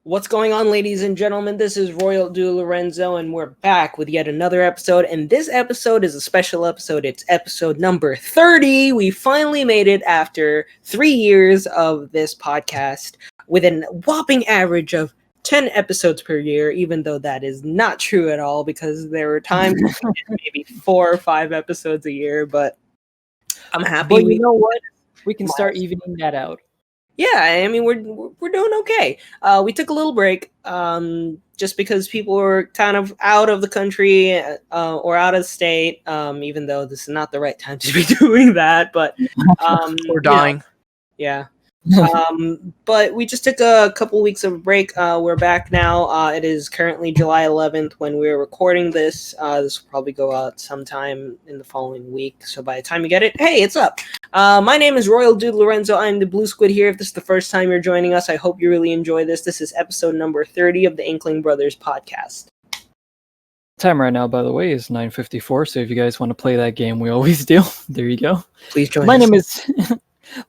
What's going on, ladies and gentlemen? This is Royal Du Lorenzo, and we're back with yet another episode. And this episode is a special episode. It's episode number 30. We finally made it after 3 years of this podcast with a whopping average of 10 episodes per year, even though that is not true at all because there were times maybe 4 or 5 episodes a year. But I'm happy. But you know what? We can start evening that out. Yeah, I mean we're doing okay. We took a little break, just because people were kind of out of the country or out of state. Even though this is not the right time to be doing that, but we're dying. Yeah. But we just took a couple weeks of break. We're back now. It is currently July 11th when we're recording this. This will probably go out sometime in the following week. So by the time you get it, hey, it's up. My name is Royal Dude Lorenzo. I'm the Blue Squid here. If this is the first time you're joining us, I hope you really enjoy this. This is episode number 30 of the Inkling Brothers podcast. Time right now, by the way, is 9:54. So if you guys want to play that game, we always do. There you go. Please join us.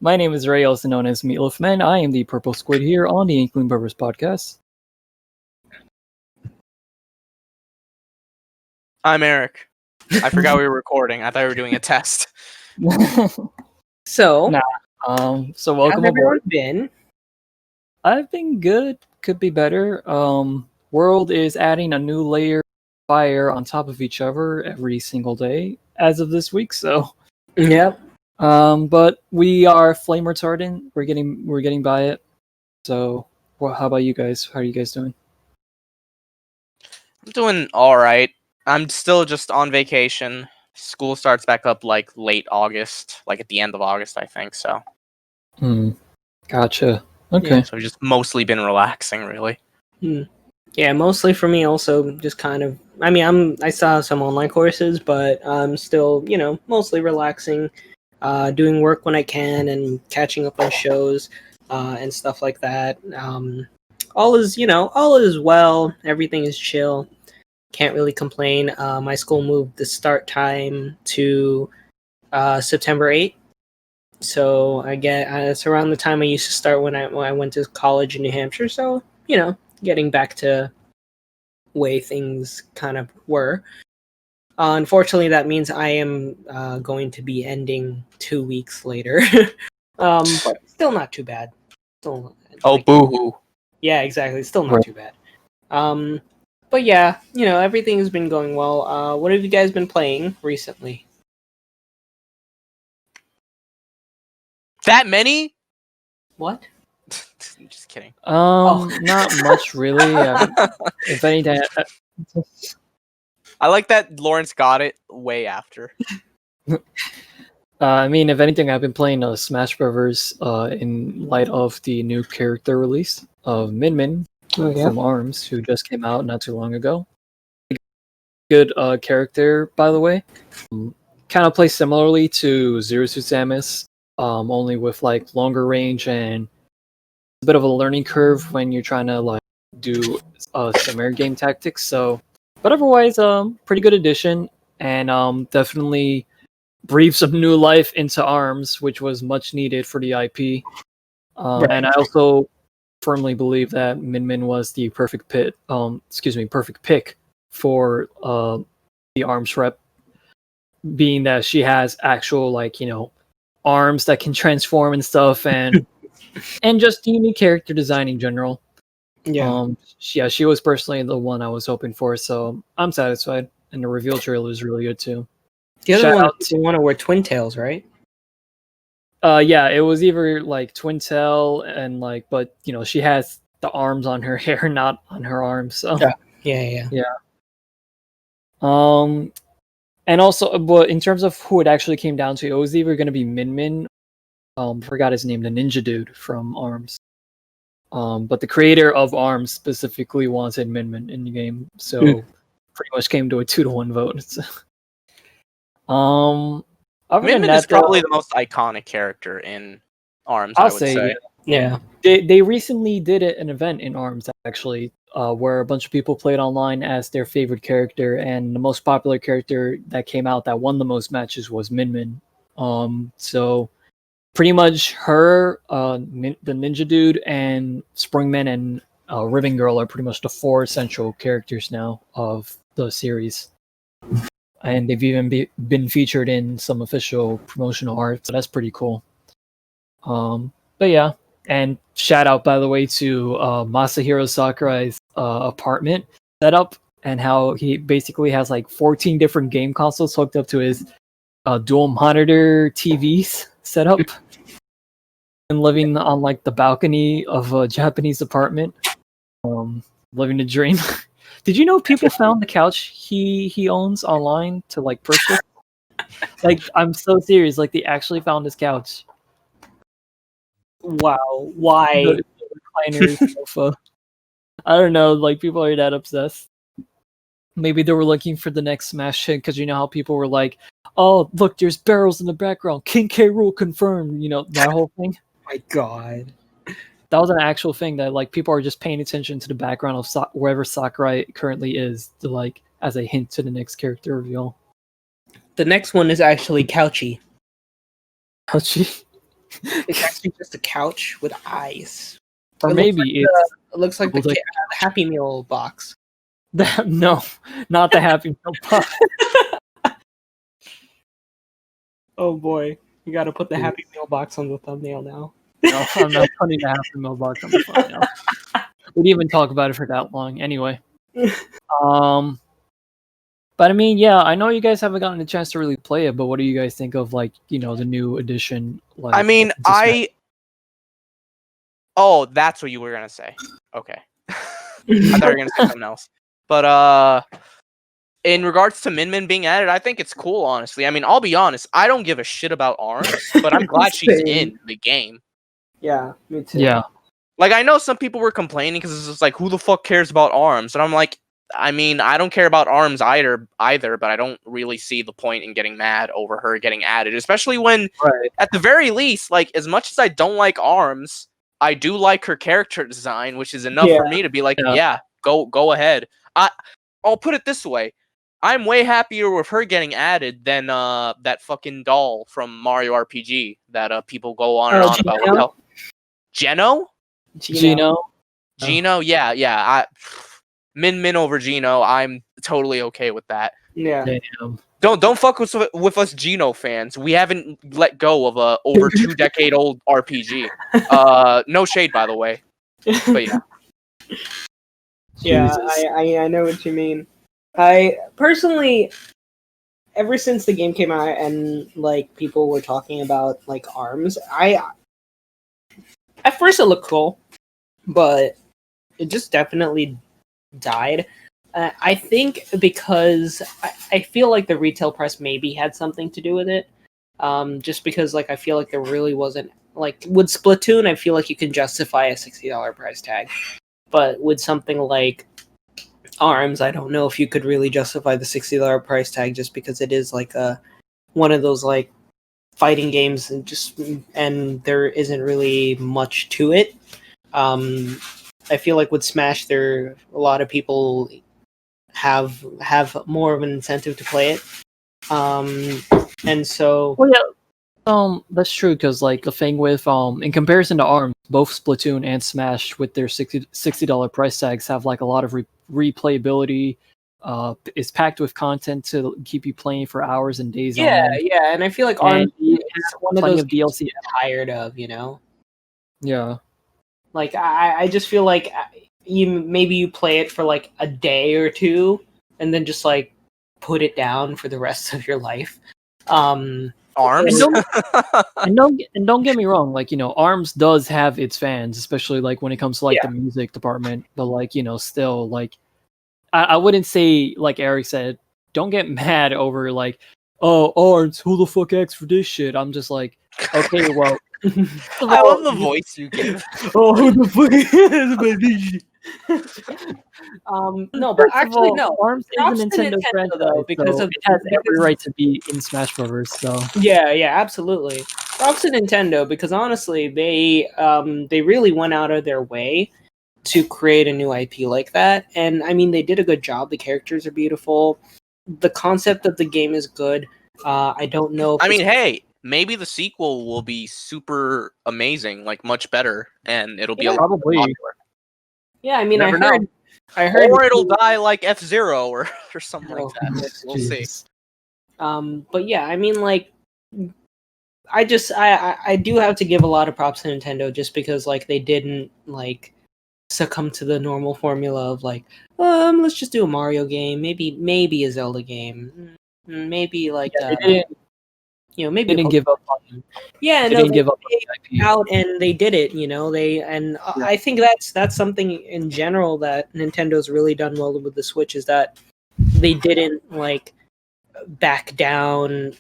My name is Ray, also known as Meatloaf Man. I am the Purple Squid here on the Inkling Bros podcast. I'm Eric. I forgot we were recording. I thought we were doing a test. So welcome aboard. Been? I've been good. Could be better. World is adding a new layer of fire on top of each other every single day as of this week. So, yep. But we are flame retardant. We're getting by it. So, how about you guys? How are you guys doing? I'm doing all right. I'm still just on vacation. School starts back up like late August, like at the end of August, I think. So. Gotcha. Okay. Yeah, so I've just mostly been relaxing, really. Yeah, mostly for me. Also, just kind of. I mean, I saw some online courses, but I'm still, mostly relaxing. Doing work when I can and catching up on shows and stuff like that. All is well. Everything is chill. Can't really complain. My school moved the start time to September 8th. So it's around the time I used to start when I went to college in New Hampshire. So, getting back to way things kind of were. Unfortunately, that means I am going to be ending 2 weeks later. But still not too bad. Boo-hoo. Yeah, exactly. Still not too bad. But yeah, everything has been going well. What have you guys been playing recently? That many? What? Just kidding. Not much really. If anything, I like that Lawrence got it way after. I mean, if anything, I've been playing Smash Brothers in light of the new character release of Min from ARMS, who just came out not too long ago. Good character, by the way. Kind of plays similarly to Zero Suit Samus, only with like longer range and a bit of a learning curve when you're trying to like do some air game tactics. So. But otherwise, pretty good addition, and definitely breathed some new life into ARMS, which was much needed for the IP. And I also firmly believe that Min was the perfect pick for the ARMS rep, being that she has actual arms that can transform and stuff, and and just unique character design in general. Yeah. She was personally the one I was hoping for, so I'm satisfied. And the reveal trailer is really good too. The other one were Twin Tails, right? Yeah, it was either like Twin Tail and but she has the arms on her hair, not on her arms. So yeah. And also, but in terms of who it actually came down to, it was either going to be Min. Forgot his name, the ninja dude from ARMS. But the creator of ARMS specifically wanted Min in the game, so pretty much came to a 2-1 vote. Min is probably the most iconic character in ARMS, I would say. Yeah. They recently did an event in ARMS, actually, where a bunch of people played online as their favorite character, and the most popular character that came out that won the most matches was Min. So pretty much her, the ninja dude, and Springman and Ribbon Girl are pretty much the 4 essential characters now of the series. And they've even been featured in some official promotional art, so that's pretty cool. But yeah, and shout out, by the way, to Masahiro Sakurai's apartment setup, and how he basically has like 14 different game consoles hooked up to his dual monitor TVs setup, and living on like the balcony of a Japanese apartment, living the dream. Did you know people found the couch he owns online to like purchase? Like, I'm so serious. Like, they actually found his couch. Wow, why? The recliner sofa. I don't know. Like, people are that obsessed. Maybe they were looking for the next Smash hit, because you know how people were like, "Oh, look, there's barrels in the background. King K. Rool confirmed." You know that whole thing. My God. That was an actual thing that like people are just paying attention to the background of wherever Sakurai currently is, to like as a hint to the next character reveal. The next one is actually Couchy. Couchy? It's actually just a couch with eyes. Or It maybe looks like it's the Happy Meal box. no, not the Happy Meal box. Oh boy, you got to put the Happy Meal box on the thumbnail now. No, I'm not putting the Happy Meal box on the thumbnail. We didn't even talk about it for that long. Anyway, but I mean, yeah, I know you guys haven't gotten a chance to really play it, but what do you guys think of, like, you know, the new edition? Like, I mean, oh, that's what you were gonna say. Okay. I thought you were gonna say something else. But in regards to Min Min being added, I think it's cool, honestly. I mean, I'll be honest, I don't give a shit about ARMS, but I'm glad she's in the game. Yeah, me too. Yeah. Like, I know some people were complaining because it's just like, who the fuck cares about ARMS? And I'm like, I mean, I don't care about ARMS either, but I don't really see the point in getting mad over her getting added, especially when, at the very least, like, as much as I don't like ARMS, I do like her character design, which is enough for me to be like, yeah, go ahead. I'll put it this way. I'm way happier with her getting added than that fucking doll from Mario RPG that people go on and on about. What the hell? Gino? Yeah. Min Min over Gino. I'm totally okay with that. Yeah. Damn. Don't fuck with us Gino fans. We haven't let go of a over 2-decade-old RPG. No shade, by the way. But yeah. Yeah, I know what you mean. I personally, ever since the game came out and like people were talking about like ARMS, at first it looked cool, but it just definitely died. I think because I feel like the retail price maybe had something to do with it. Just because like I feel like there really wasn't, like with Splatoon, I feel like you can justify a $60 price tag, but with something like ARMS, I don't know if you could really justify the $60 price tag, just because it is like one of those like fighting games, and there isn't really much to it. I feel like with Smash, a lot of people have more of an incentive to play it, and so. Well, yeah, that's true, because like the thing with in comparison to ARMS, both Splatoon and Smash with their $60 price tags have like a lot of replayability. It's packed with content to keep you playing for hours and days on end. Yeah, and I feel like ARMS is one of those DLC you get tired of, you know. Yeah. Like I just feel like you play it for like a day or two, and then just like put it down for the rest of your life. ARMS. And don't get me wrong, like, you know, ARMS does have its fans, especially like when it comes to like the music department. But like, you know, still like, I wouldn't say, like Eric said, don't get mad over like, oh, ARMS, who the fuck asks for this shit? I'm just like, okay, well. I love the voice you give. Oh, who the fuck is baby? No, but actually, no. ARMS is a Nintendo franchise, though, because it has every right to be in Smash Bros. So yeah, absolutely. Props to Nintendo, because honestly, they really went out of their way to create a new IP like that, and I mean, they did a good job. The characters are beautiful. The concept of the game is good. I don't know. I mean, hey, maybe the sequel will be super amazing, like much better, and it'll be probably. Yeah, I mean, Never know. I heard, or it'll die like F-Zero or something like that. We'll see. Jesus. But yeah, I mean, like, I do have to give a lot of props to Nintendo just because like they didn't like succumb to the normal formula of like, let's just do a Mario game, maybe a Zelda game, maybe like Yeah, they didn't, maybe they didn't give up on it. yeah, They no, didn't give up on they the IP. out and they did it. Yeah. I think that's something in general that Nintendo's really done well with the Switch is that they didn't like back down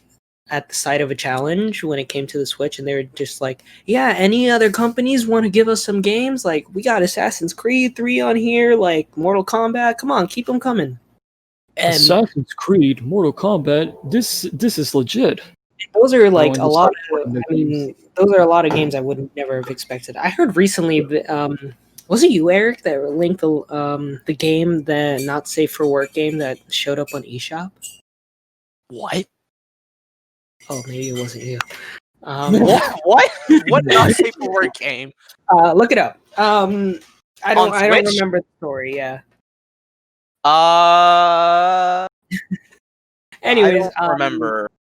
at the sight of a challenge when it came to the Switch, and they were just like, yeah, any other companies want to give us some games? Like, we got Assassin's Creed 3 on here, like Mortal Kombat. Come on, keep them coming. And Assassin's Creed, Mortal Kombat, this is legit. those are like Throwing a the lot cyber of, in the I mean, those are a lot of games I would never have expected. I heard recently, was it you, Eric, that linked the game, the not safe for work game that showed up on eShop? What? Oh, maybe it wasn't you. What? What not safe for work game? Look it up. I don't Switch? remember the story. Yeah. Anyways, I don't remember.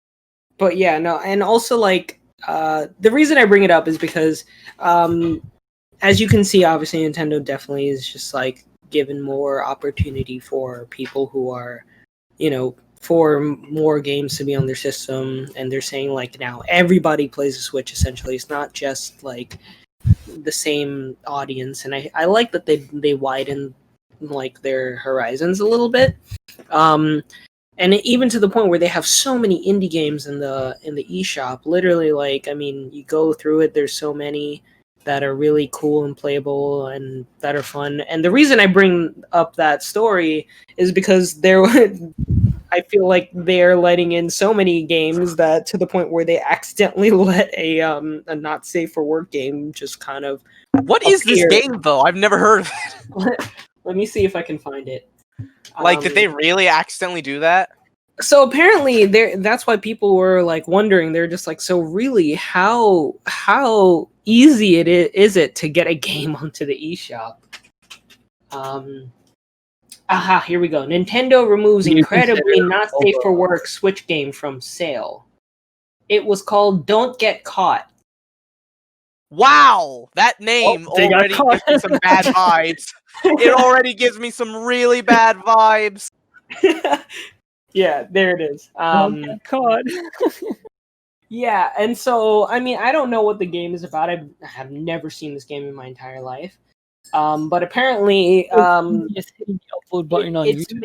But yeah, no, and also like the reason I bring it up is because as you can see, obviously Nintendo definitely is just like given more opportunity for people who are, for more games to be on their system, and they're saying like now everybody plays the Switch essentially. It's not just like the same audience, and I like that they widen like their horizons a little bit. And even to the point where they have so many indie games in the eShop. Literally, like, I mean, you go through it, there's so many that are really cool and playable and that are fun. And the reason I bring up that story is because I feel like they're letting in so many games that to the point where they accidentally let a not safe for work game just kind of What is this game though? I've never heard of it. Let me see if I can find it. Like, did they really accidentally do that? So apparently that's why people were like wondering. They're just like, so really, how easy is it to get a game onto the eShop? Here we go. Nintendo removes incredibly not safe for work Switch game from sale. It was called Don't Get Caught. Wow, that name already gives me some bad vibes. It already gives me some really bad vibes. Yeah, there it is. God. Yeah, and so I mean, I don't know what the game is about. I have never seen this game in my entire life. But apparently, just hitting the upload button on YouTube.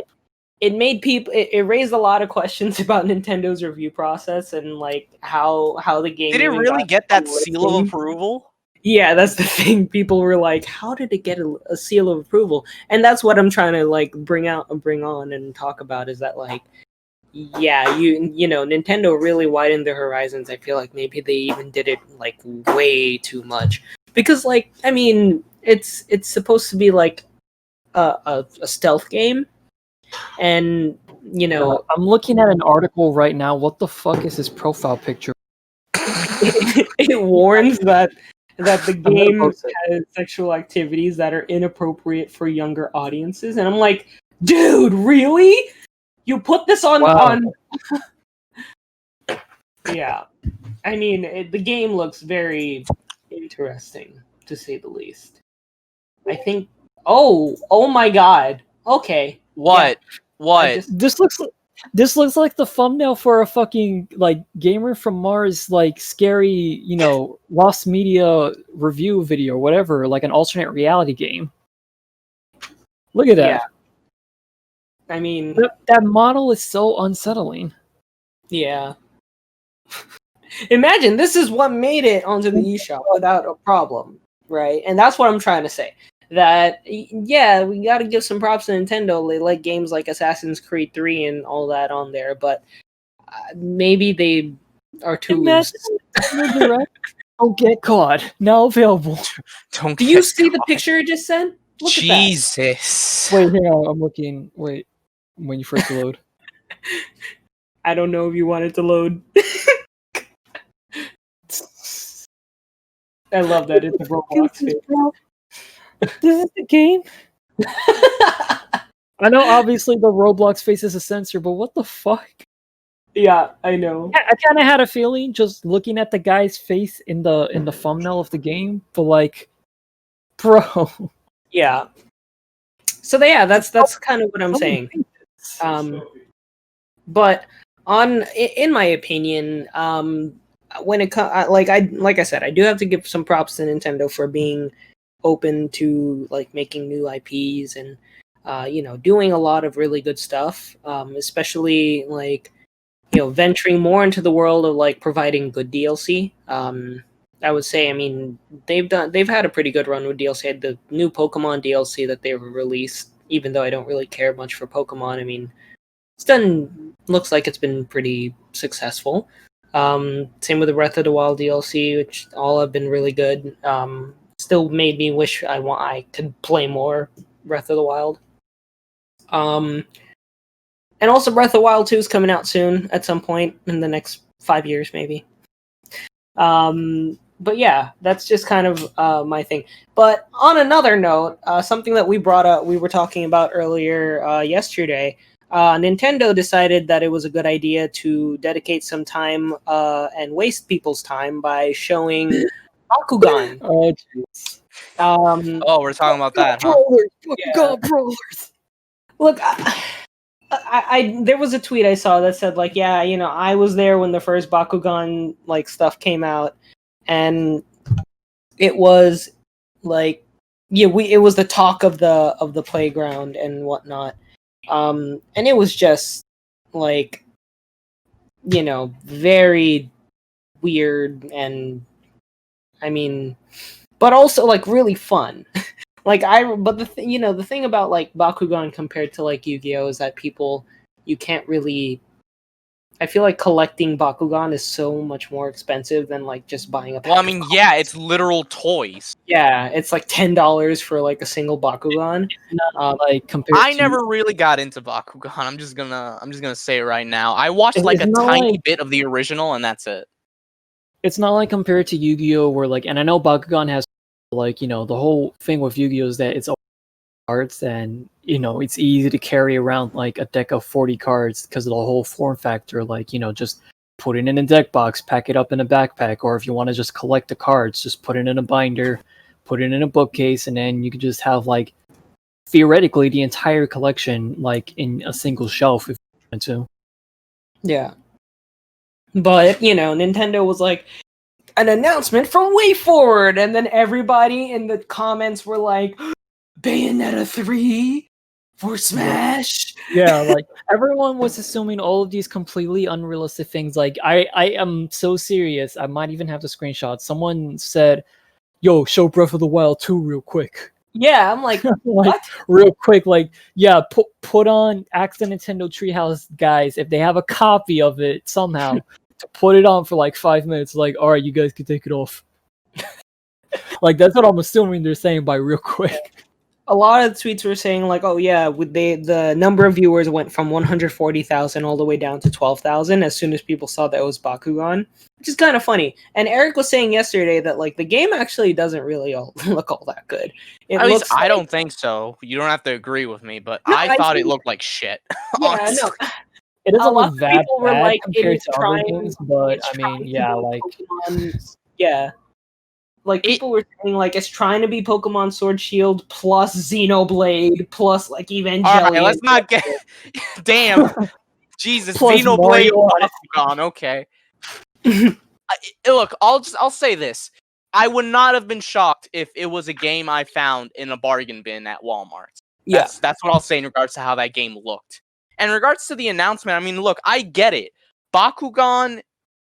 It made people. It raised a lot of questions about Nintendo's review process and like how the game. Did it really get that seal of approval? Yeah, that's the thing. People were like, "How did it get a seal of approval?" And that's what I'm trying to like bring on and talk about is that like, yeah, you know, Nintendo really widened their horizons. I feel like maybe they even did it like way too much because, like, I mean, it's supposed to be like a stealth game, and you know, I'm looking at an article right now. What the fuck is his profile picture? it warns that the game has sexual activities that are inappropriate for younger audiences, and I'm like, dude, really? You put this on? Yeah, I mean, the game looks very interesting to say the least. I think. Oh my God. Okay. What? Yeah. What? This looks like the thumbnail for a fucking like Gamer from Mars like scary, you know, lost media review video or whatever, like an alternate reality game. Look at that. Yeah. I mean, that model is so unsettling. Yeah. Imagine this is what made it onto the eShop without a problem, right? And that's what I'm trying to say. That, yeah, we got to give some props to Nintendo. They let games like Assassin's Creed 3 and all that on there, but maybe they are too loose. Don't Get Caught. Now available. Do you see the picture I just sent? Look Jesus. Wait, hang on. I'm looking. Wait. When you first load. I don't know if you want it to load. I love that. It's a Roblox. This is the game? I know, obviously, the Roblox faces a censor, but what the fuck? Yeah, I know. I kind of had a feeling just looking at the guy's face in the thumbnail of the game, but like, bro. Yeah. So yeah, that's kind of what I'm saying. But in my opinion, when it comes, like I said, I do have to give some props to Nintendo for being open to like making new IPs and doing a lot of really good stuff, especially like venturing more into the world of like providing good DLC. I would say, I mean, they've had a pretty good run with DLC. The new Pokemon DLC that they released, even though I don't really care much for Pokemon, I mean, looks like it's been pretty successful. Same with the Breath of the Wild DLC, which all have been really good. Still made me wish I could play more Breath of the Wild. And also Breath of the Wild 2 is coming out soon at some point in the next 5 years, maybe. But yeah, that's just kind of my thing. But on another note, something that we were talking about earlier yesterday, Nintendo decided that it was a good idea to dedicate some time and waste people's time by showing Bakugan. Oh, jeez. Oh, we're talking about that, huh? Bakugan brawlers. Look, I there was a tweet I saw that said like, yeah, I was there when the first Bakugan like stuff came out, and it was like, yeah, it was the talk of the playground and whatnot, and it was just like, very weird, and I mean, but also like really fun. But the thing about like Bakugan compared to like Yu-Gi-Oh is that you can't really. I feel like collecting Bakugan is so much more expensive than like just buying a. Well, I mean, yeah, it's literal toys. Yeah, it's like $10 for like a single Bakugan. Like compared I to, never really got into Bakugan. I'm just gonna say it right now. I watched like a tiny bit of the original, and that's it. It's not like compared to Yu-Gi-Oh, where like, and I know Bakugan has like, the whole thing with Yu-Gi-Oh is that it's all cards, and it's easy to carry around like a deck of 40 cards because of the whole form factor. Like, just put it in a deck box, pack it up in a backpack, or if you want to just collect the cards, just put it in a binder, put it in a bookcase, and then you could just have like theoretically the entire collection like in a single shelf if you wanted to. Yeah. But, Nintendo was like, an announcement from WayForward, and then everybody in the comments were like, Bayonetta 3 for Smash? Yeah, like, everyone was assuming all of these completely unrealistic things. Like, I am so serious, I might even have the screenshot. Someone said, yo, show Breath of the Wild 2 real quick. Yeah, I'm like, what? Real quick, like, yeah, put on Ask the Nintendo Treehouse guys, if they have a copy of it somehow, to put it on for like 5 minutes, like, alright, you guys can take it off. Like, that's what I'm assuming they're saying by real quick. A lot of tweets were saying like, oh yeah, the number of viewers went from 140,000 all the way down to 12,000 as soon as people saw that it was Bakugan, which is kind of funny. And Eric was saying yesterday that like the game actually doesn't really look all that good. At least I don't think so. You don't have to agree with me, but I thought it looked like shit. Yeah, no. It doesn't look that people were bad like, compared to other games, but I mean, yeah, like Pokemon, yeah. Like, people were saying, like, it's trying to be Pokemon Sword Shield plus Xenoblade plus, like, Evangelion. Alright, let's not get... Damn. Jesus, Plus Xenoblade Mario Pokemon, okay. Look, I'll say this. I would not have been shocked if it was a game I found in a bargain bin at Walmart. That's what I'll say in regards to how that game looked. And in regards to the announcement, I mean, look, I get it. Bakugan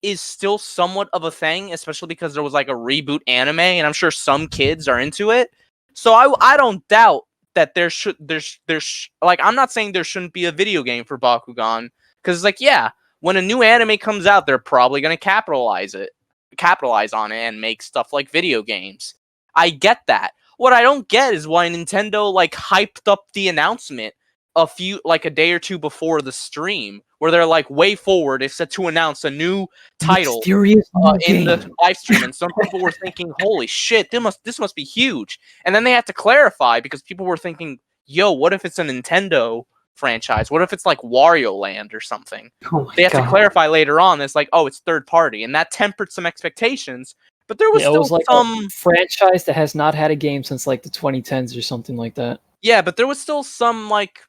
is still somewhat of a thing, especially because there was like a reboot anime, and I'm sure some kids are into it. So I don't doubt that there's like, I'm not saying there shouldn't be a video game for Bakugan, because like, yeah, when a new anime comes out, they're probably gonna capitalize on it and make stuff like video games. I get that. What I don't get is why Nintendo like hyped up the announcement a day or two before the stream, where they're like, WayForward is set to announce a new title in the live stream, and some people were thinking, holy shit, this must be huge. And then they had to clarify because people were thinking, yo, what if it's a Nintendo franchise? What if it's like Wario Land or something? Oh my They have God. to clarify later on. It's like, oh, it's third party, and that tempered some expectations. But there was Yeah, it still was like some a franchise that has not had a game since like the 2010s or something like that. Yeah, but there was still some like,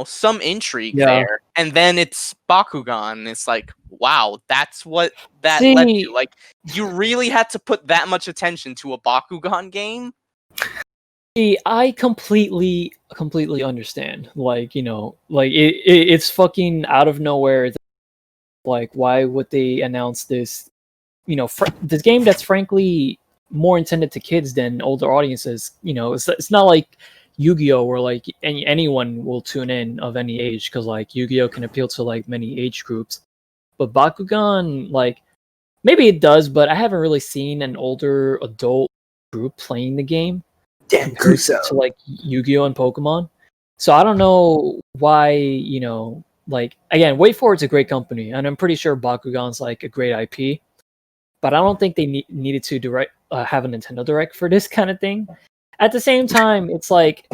some intrigue Yeah. there. And then it's Bakugan. And it's like, wow, that's what that led See, to. Like, you really had to put that much attention to a Bakugan game? I completely understand. Like, like it's fucking out of nowhere. Like, why would they announce this? This game that's frankly more intended to kids than older audiences. It's not like Yu-Gi-Oh, where like anyone will tune in of any age, because like Yu-Gi-Oh can appeal to like many age groups. But Bakugan, like, maybe it does, but I haven't really seen an older adult group playing the game compared to like Yu-Gi-Oh and Pokemon. So I don't know why, like, again, Wait For It's a great company, and I'm pretty sure Bakugan's like a great IP, but I don't think they needed to have a Nintendo Direct for this kind of thing. At the same time, it's like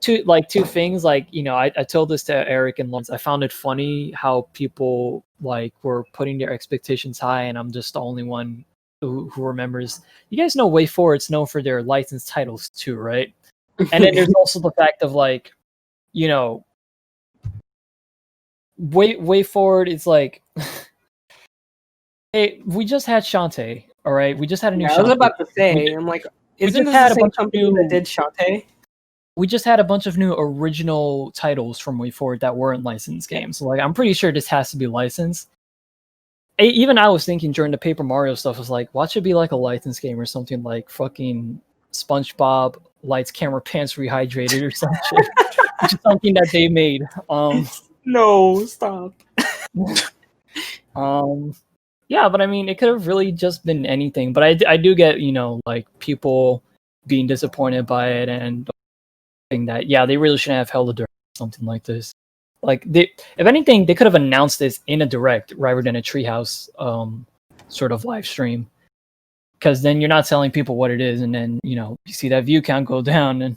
two things. Like, I told this to Eric and Lawrence. I found it funny how people like were putting their expectations high, and I'm just the only one who remembers. You guys know Way Forward's known for their licensed titles too, right? And then there's also the fact of like, Way Forward is like, hey, we just had Shantae, all right? We just had a new. I was about to say, I'm like, isn't this the same company that did Shantae? We just had a bunch of new original titles from Way Forward that weren't licensed games. So, like, I'm pretty sure this has to be licensed. Even I was thinking during the Paper Mario stuff, was like, watch it be like a licensed game or something like fucking SpongeBob Lights Camera Pants Rehydrated or some shit. Which is something that they made. No, stop. Yeah, but I mean, it could have really just been anything. But I do get, like, people being disappointed by it and that, yeah, they really shouldn't have held a direct something like this. Like, if anything, they could have announced this in a direct rather than a Treehouse sort of live stream. Because then you're not telling people what it is, and then, you see that view count go down. And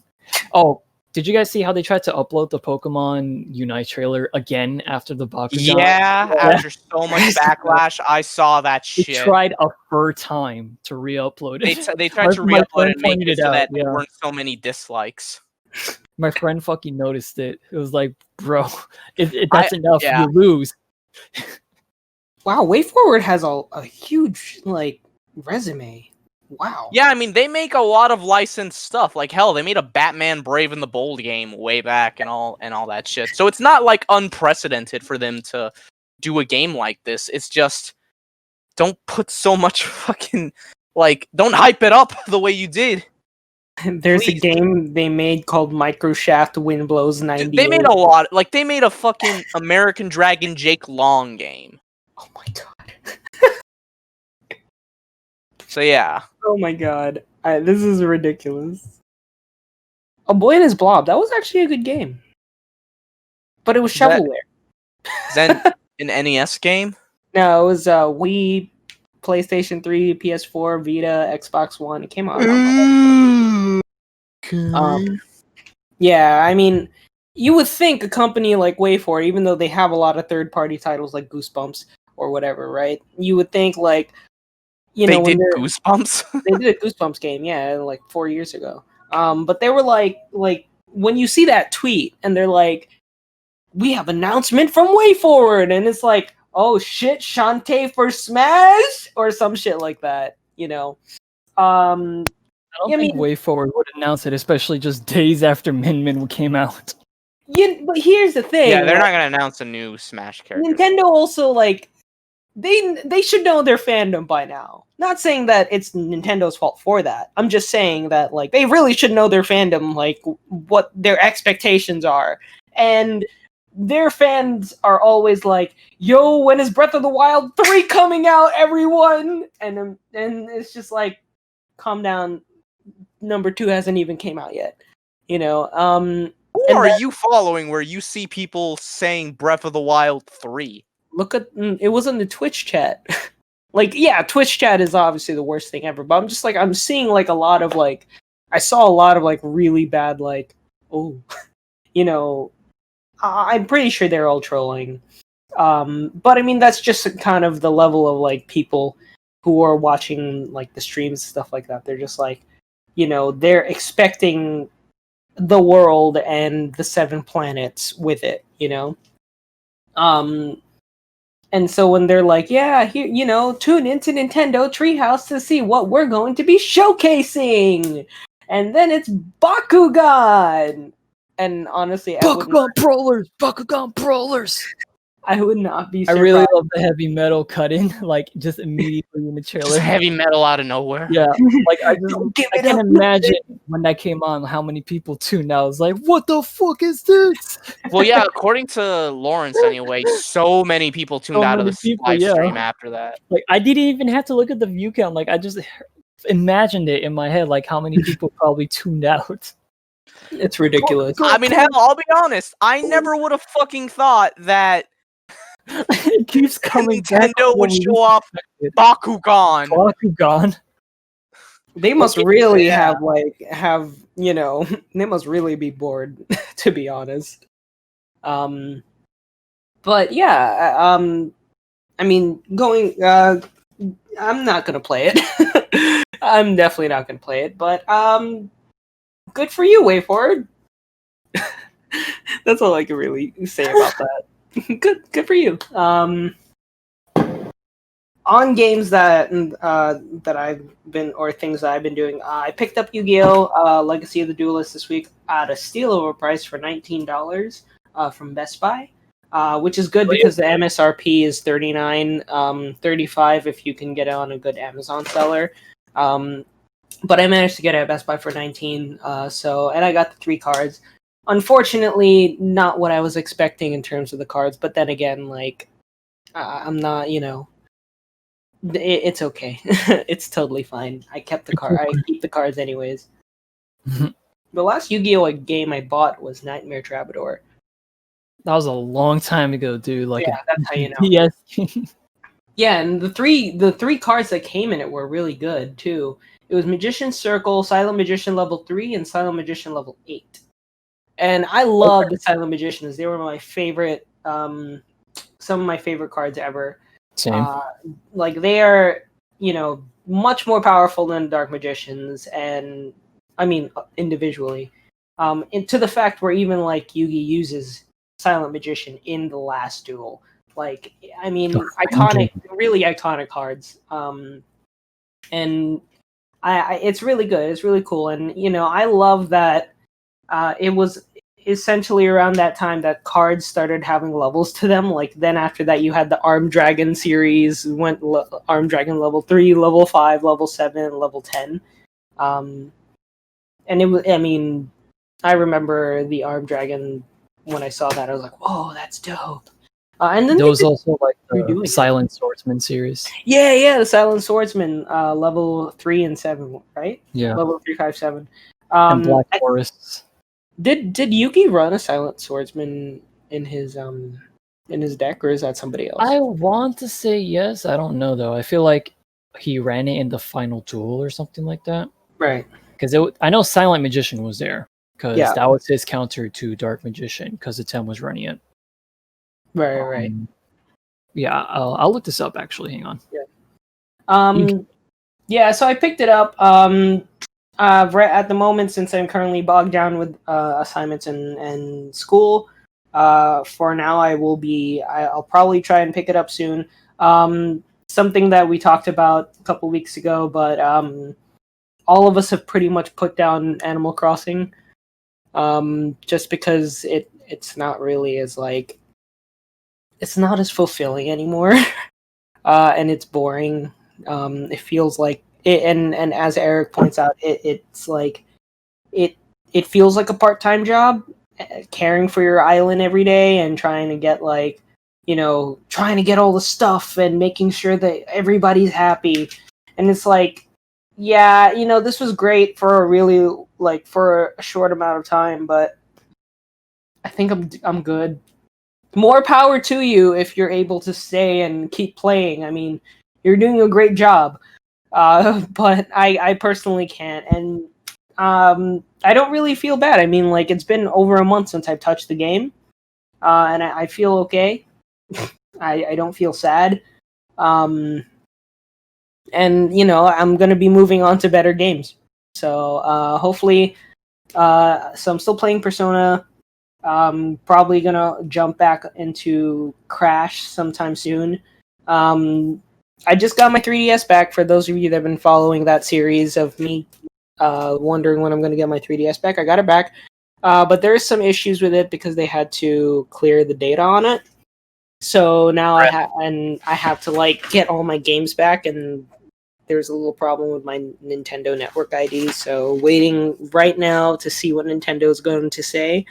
did you guys see how they tried to upload the Pokemon Unite trailer again after the Bakugan? Yeah, after so much backlash, I saw that shit. They tried a third time to re-upload it. They tried to re-upload it and make it so that there weren't so many dislikes. My friend fucking noticed it. It was like, bro, that's enough. Yeah. You lose. Wow, Way Forward has a huge like resume. Wow. Yeah, I mean, they make a lot of licensed stuff. Like, hell, they made a Batman Brave and the Bold game way back and all that shit. So it's not like unprecedented for them to do a game like this. It's just, don't put so much fucking, like, don't hype it up the way you did. There's a game they made called Microshaft Wind Blows 98. They made a lot. Like, they made a fucking American Dragon Jake Long game. Oh my god. So yeah. Oh my god. This is ridiculous. A Boy and His Blob. That was actually a good game. But it was shovelware. Is that an NES game? No, it was Wii, PlayStation 3, PS4, Vita, Xbox One. It came out. Yeah, I mean, you would think a company like WayForward, even though they have a lot of third-party titles like Goosebumps or whatever, right? You would think like, they did Goosebumps. They did a Goosebumps game, yeah, like 4 years ago. But they were like when you see that tweet and they're like, we have announcement from WayForward, and it's like, oh shit, Shantae for Smash or some shit like that, I don't think WayForward would announce it, especially just days after Min Min came out. Yeah, but here's the thing. Yeah, they're not gonna announce a new Smash character. Nintendo also like they should know their fandom by now. Not saying that it's Nintendo's fault for that. I'm just saying that like they really should know their fandom, like what their expectations are. And their fans are always like, yo, when is Breath of the Wild 3 coming out, everyone? And it's just like, calm down. Number 2 hasn't even came out yet. Who are you following where you see people saying Breath of the Wild 3? Look at it was in the Twitch chat. Like, yeah, Twitch chat is obviously the worst thing ever, but I'm just like, I'm seeing like a lot of like, I saw a lot of like really bad like, oh, I'm pretty sure they're all trolling. But I mean, that's just kind of the level of like people who are watching like the streams and stuff like that. They're just like, they're expecting the world and the 7 planets with it, and so when they're like, yeah, here, tune into Nintendo Treehouse to see what we're going to be showcasing, and then it's Bakugan, and honestly, Bakugan brawlers. I would not be I surprised. really love the heavy metal cut-in, like just immediately in the trailer. Just heavy metal out of nowhere. Yeah, like I can imagine when that came on, how many people tuned out. I was like, "What the fuck is this?" Well, yeah, according to Lawrence, anyway, so many people tuned out of the live stream after that. Like, I didn't even have to look at the view count. Like, I just imagined it in my head, like how many people probably tuned out. It's ridiculous. I mean, hell, I'll be honest. I never would have fucking thought that it keeps coming. Nintendo would show off Bakugan. They must really have they must really be bored, to be honest. But yeah, I mean, I'm not gonna play it. I'm definitely not gonna play it, but good for you, WayForward. That's all I can really say about that. Good for you. On games that I've been, or things that I've been doing, I picked up Yu-Gi-Oh! Legacy of the Duelist this week at a steal of a price for $19 from Best Buy, which is good because the MSRP is $39, $35 if you can get it on a good Amazon seller. But I managed to get it at Best Buy for $19, and I got the 3 cards. Unfortunately, not what I was expecting in terms of the cards, but then again, like, I'm not, it's okay. It's totally fine. I kept the card. I keep the cards anyways. The last Yu-Gi-Oh! Game I bought was Nightmare Troubadour. That was a long time ago, dude. Like, yeah, that's how you know. Yes. Yeah, and the three cards that came in it were really good too. It was Magician Circle, Silent Magician level 3, and Silent Magician level 8. And I love the Silent Magicians. They were my favorite, some of my favorite cards ever. Same. Like, they are, much more powerful than Dark Magicians, and I mean individually. And to the fact where even like Yugi uses Silent Magician in the last duel. Like, I mean, iconic, really iconic cards. And it's really good. It's really cool, and I love that. It was essentially around that time that cards started having levels to them. Like, then after that, you had the Armed Dragon series, went Armed Dragon level 3, level 5, level 7, level 10. And it was, I mean, I remember the Armed Dragon when I saw that. I was like, whoa, that's dope. And then there was also like the Silent Swordsman series. Yeah, the Silent Swordsman, level 3 and 7, right? Yeah, level 3, 5, 7. And Black Forests. Did Yuki run a Silent Swordsman in his deck, or is that somebody else? I want to say yes. I don't know though. I feel like he ran it in the final duel or something like that. Right. Because I know Silent Magician was there because that was his counter to Dark Magician because the 10 was running it. Right. Yeah, I'll look this up actually. Hang on. Yeah. Yeah. So I picked it up. At the moment, since I'm currently bogged down with assignments and school, for now I'll probably try and pick it up soon. Something that we talked about a couple weeks ago, but all of us have pretty much put down Animal Crossing, just because it's not really as like, it's not as fulfilling anymore, and it's boring. It feels like it, and as Eric points out, it's like it feels like a part-time job, caring for your island every day and trying to get trying to get all the stuff and making sure that everybody's happy. And it's like, yeah, this was great for for a short amount of time, but I think I'm good. More power to you if you're able to stay and keep playing. I mean, you're doing a great job. But I personally can't. And I don't really feel bad. I mean, like, it's been over a month since I've touched the game, and I feel okay. I don't feel sad. And you know, I'm gonna be moving on to better games. So hopefully, so I'm still playing Persona. Probably gonna jump back into Crash sometime soon. I just got my 3DS back. For those of you that have been following that series of me wondering when I'm gonna get my 3DS back, I got it back. But there's some issues with it because they had to clear the data on it. So now I have to like get all my games back, and there's a little problem with my Nintendo Network ID. So waiting right now to see what Nintendo is going to say.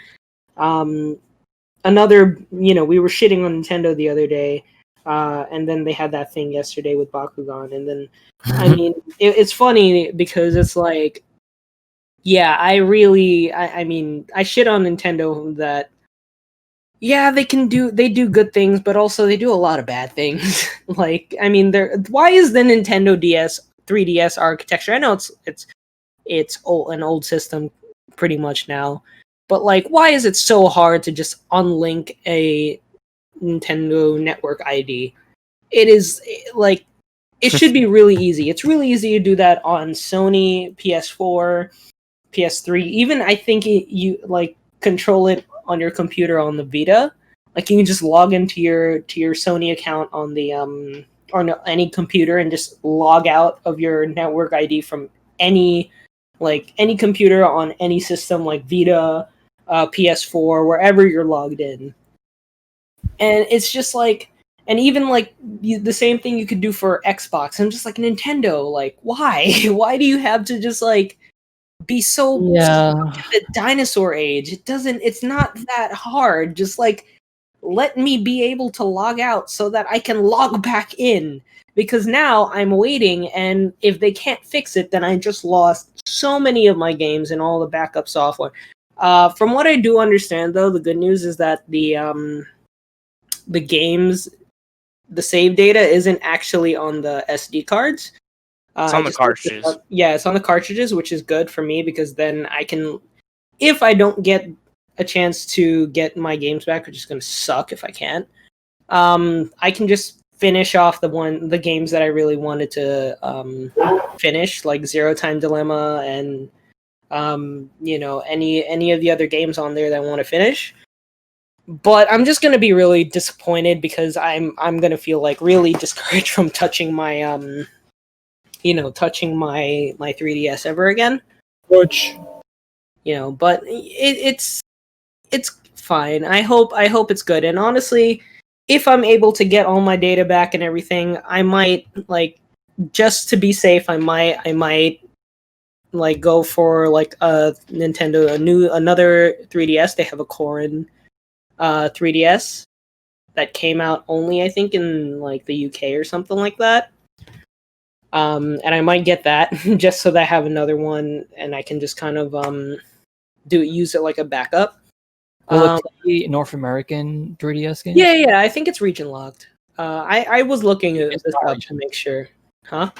Another, you know, we were shitting on Nintendo the other day, and then they had that thing yesterday with Bakugan, and then I mean, it's funny because it's like, yeah, I mean, I shit on Nintendo that. Yeah, they do good things, but also they do a lot of bad things. Like, I mean, why is the Nintendo 3DS architecture? I know it's an old system pretty much now, but like, why is it so hard to just unlink a Nintendo Network ID? It is like, it should be really easy. It's really easy to do that on Sony, PS4, PS3. Even I think you like control it on your computer on the Vita. Like, you can just log into your Sony account on the any computer and just log out of your network ID from any computer on any system like Vita, PS4, wherever you're logged in. And it's just like, and even like the same thing you could do for Xbox. I'm just like, Nintendo, like, why? Why do you have to just like be so stuck in the dinosaur age? It's not that hard. Just like, let me be able to log out so that I can log back in, because now I'm waiting, and if they can't fix it, then I just lost so many of my games and all the backup software. From what I do understand, though, the good news is that the games, the save data isn't actually on the SD cards. It's on the cartridges. Yeah, it's on the cartridges, which is good for me because then I can, if I don't get a chance to get my games back, which is going to suck if I can't, I can just finish off the games that I really wanted to finish, like Zero Time Dilemma and you know, any of the other games on there that I want to finish. But I'm just gonna be really disappointed because I'm gonna feel like really discouraged from touching my touching my 3DS ever again. Which, you know, but it's fine. I hope it's good. And honestly, if I'm able to get all my data back and everything, I might, like, just to be safe, I might like go for like a Nintendo another 3DS. They have a Corrin 3DS that came out only, I think, in like the UK or something like that. And I might get that just so that I have another one and I can just kind of use it like a backup. will it play North American 3DS games? Yeah, I think it's region locked. I was looking at this up to make sure. Huh?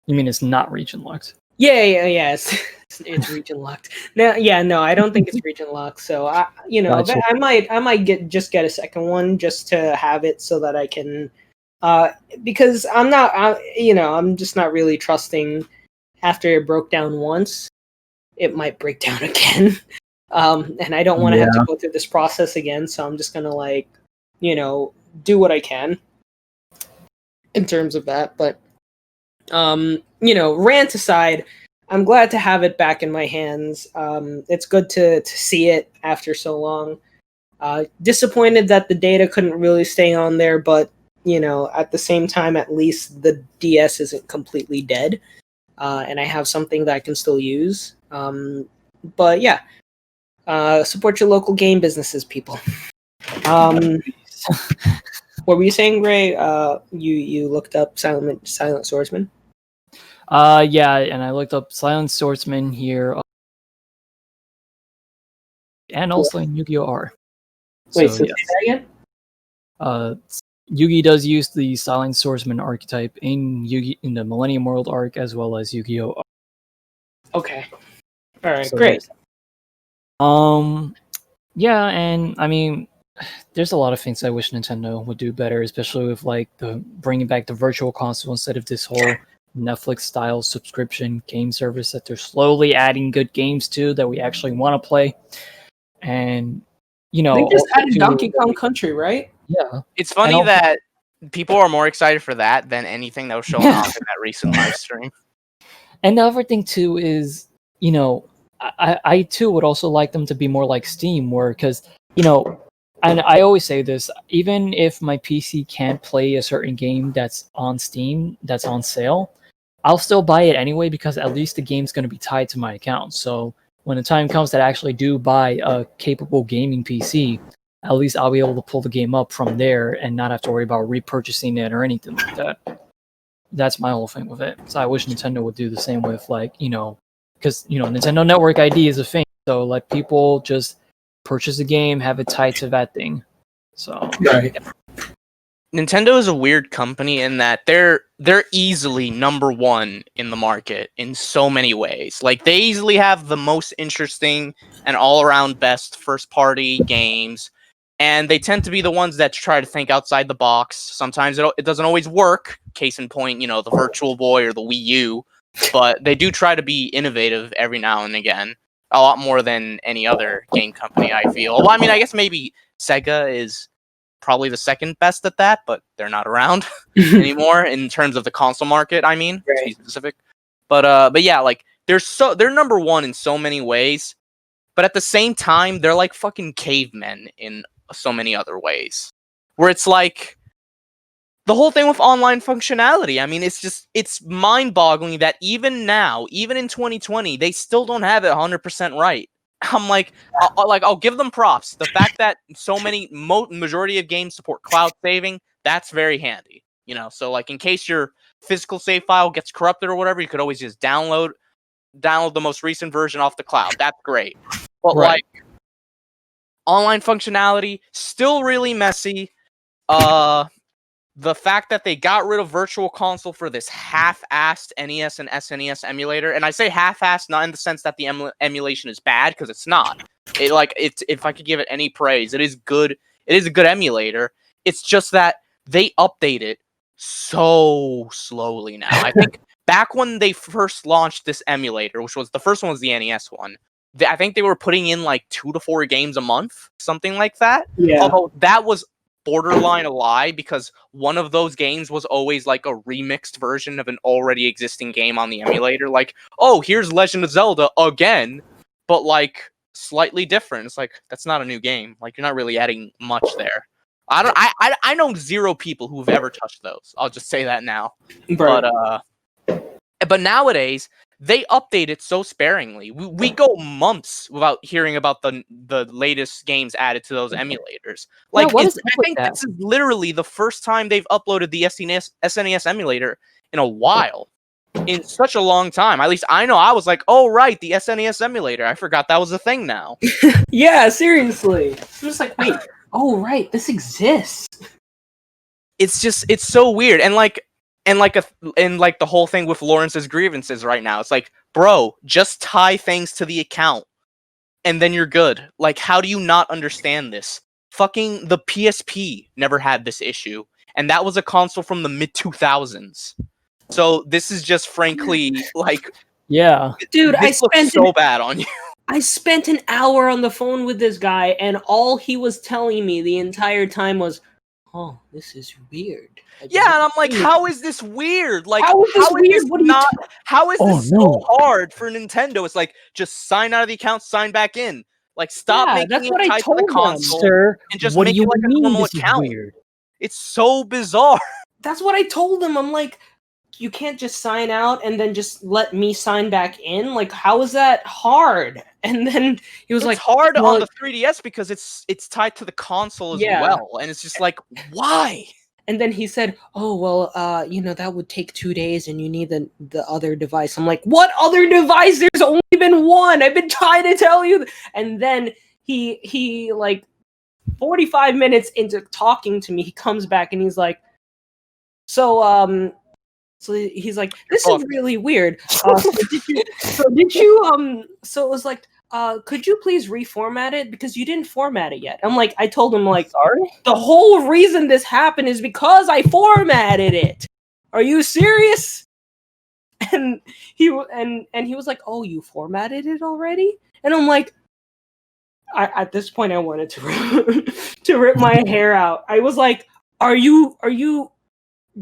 You mean it's not region locked? Yeah. It's region locked. No, I don't think it's region locked. So Gotcha. I might get a second one just to have it so that I can, because I'm just not really trusting. After it broke down once, it might break down again. And I don't want to have to go through this process again. So I'm just gonna do what I can in terms of that. But rant aside, I'm glad to have it back in my hands. It's good to see it after so long. Disappointed that the data couldn't really stay on there, but at the same time, at least the DS isn't completely dead, and I have something that I can still use. But yeah, support your local game businesses, people. What were you saying, Ray? You looked up Silent Swordsman? Yeah, and I looked up Silent Swordsman here, and also in Yu-Gi-Oh! R. Wait, so say that again? Yugi does use the Silent Swordsman archetype in the Millennium World arc as well as Yu-Gi-Oh! Okay. All right, So great. Yeah, and I mean, there's a lot of things I wish Nintendo would do better, especially with like the bringing back the virtual console instead of this whole Netflix style subscription game service that they're slowly adding good games to that we actually want to play. And you know, They just also added to, Donkey Kong Country, right? yeah, It's funny also, that people are more excited for that than anything that was shown Yeah. off in that recent live stream. And the other thing too is, you know, I too would also like them to be more like Steam, where because you know, and I always say this, even if my PC can't play a certain game that's on Steam, that's on sale, I'll still buy it anyway because at least the game's going to be tied to my account. So when the time comes that I actually do buy a capable gaming PC, at least I'll be able to pull the game up from there and not have to worry about repurchasing it or anything like that. That's my whole thing with it. So I wish Nintendo would do the same with like, you know, because you know, Nintendo Network ID is a thing. So let people just purchase a game, have it tied to that thing. So Right. Nintendo is a weird company in that they're easily number one in the market in so many ways. Like they easily have the most interesting and all around best first party games, and they tend to be the ones that try to think outside the box. Sometimes it doesn't always work. Case in point, you know, the Virtual Boy or the Wii U, but they do try to be innovative every now and again. A lot more than any other game company, I feel. Well, I mean, I guess maybe Sega is probably the second best at that, but they're not around anymore in terms of the console market. I mean, to be specific. But yeah, like they're number one in so many ways, but at the same time, they're like fucking cavemen in so many other ways. Where it's like the whole thing with online functionality. I mean, it's mind-boggling that even now, even in 2020, they still don't have it 100% right. I'm like, I'll give them props. The fact that so many majority of games support cloud saving, that's very handy. You know, so like in case your physical save file gets corrupted or whatever, you could always just download the most recent version off the cloud. That's great. But Right. like online functionality, still really messy. The fact that they got rid of Virtual Console for this half-assed NES and SNES emulator, and I say half-assed not in the sense that the emulation is bad, because it's not. It's if I could give it any praise, it is good. It is a good emulator. It's just that they update it so slowly now. I think back when they first launched this emulator, which was the first one was the NES one, I think they were putting in like 2 to 4 games a month, something like that. Yeah. Although that was borderline a lie because one of those games was always like a remixed version of an already existing game on the emulator. Like, oh, here's Legend of Zelda again, but like slightly different. It's like that's not a new game. Like you're not really adding much there. I know 0 people who've ever touched those. I'll just say that now. Right. But nowadays they update it so sparingly. We go months without hearing about the latest games added to those emulators. Like, Yeah, what is up I with think that? this is literally the first time they've uploaded the SNES emulator in a while. In such a long time. At least I know I was like, oh, right, the SNES emulator. I forgot that was a thing now. Yeah, seriously. I'm just like, wait. Oh, right, this exists. It's so weird. And the whole thing with Lawrence's grievances right now. It's like, bro, just tie things to the account and then you're good. Like, how do you not understand this? Fucking the PSP never had this issue, and that was a console from the mid 2000s. So this is just frankly like, Yeah. Dude, this looks so bad on you. I spent an hour on the phone with this guy, and all he was telling me the entire time was, "Oh, this is weird." Yeah, and I'm like, how is this weird? Like, How is this weird? What are you not? How is Oh, this no. so hard for Nintendo? It's like just sign out of the account, sign back in. Like, stop Yeah, making that's it what I tied to told the them. console Sir, and just what make do you it like a mean normal this is account. weird? It's so bizarre. That's what I told him. I'm like, you can't just sign out and then just let me sign back in. Like, how is that hard? And then he was It's like, hard well, on the 3DS because it's tied to the console as Yeah. well, and it's just like, why? and then he said, "Oh, well, that would take 2 days, and you need the other device." I'm like, "What other device? There's only been one. I've been trying to tell you." And then he like 45 minutes into talking to me, he comes back and he's like, "So So he's like, this is really weird. So it was like, could you please reformat it because you didn't format it yet? I'm like, I told him like, Sorry? the whole reason this happened is because I formatted it. Are you serious? And he was like, oh, you formatted it already? And I'm like, at this point I wanted to to rip my hair out. I was like, are you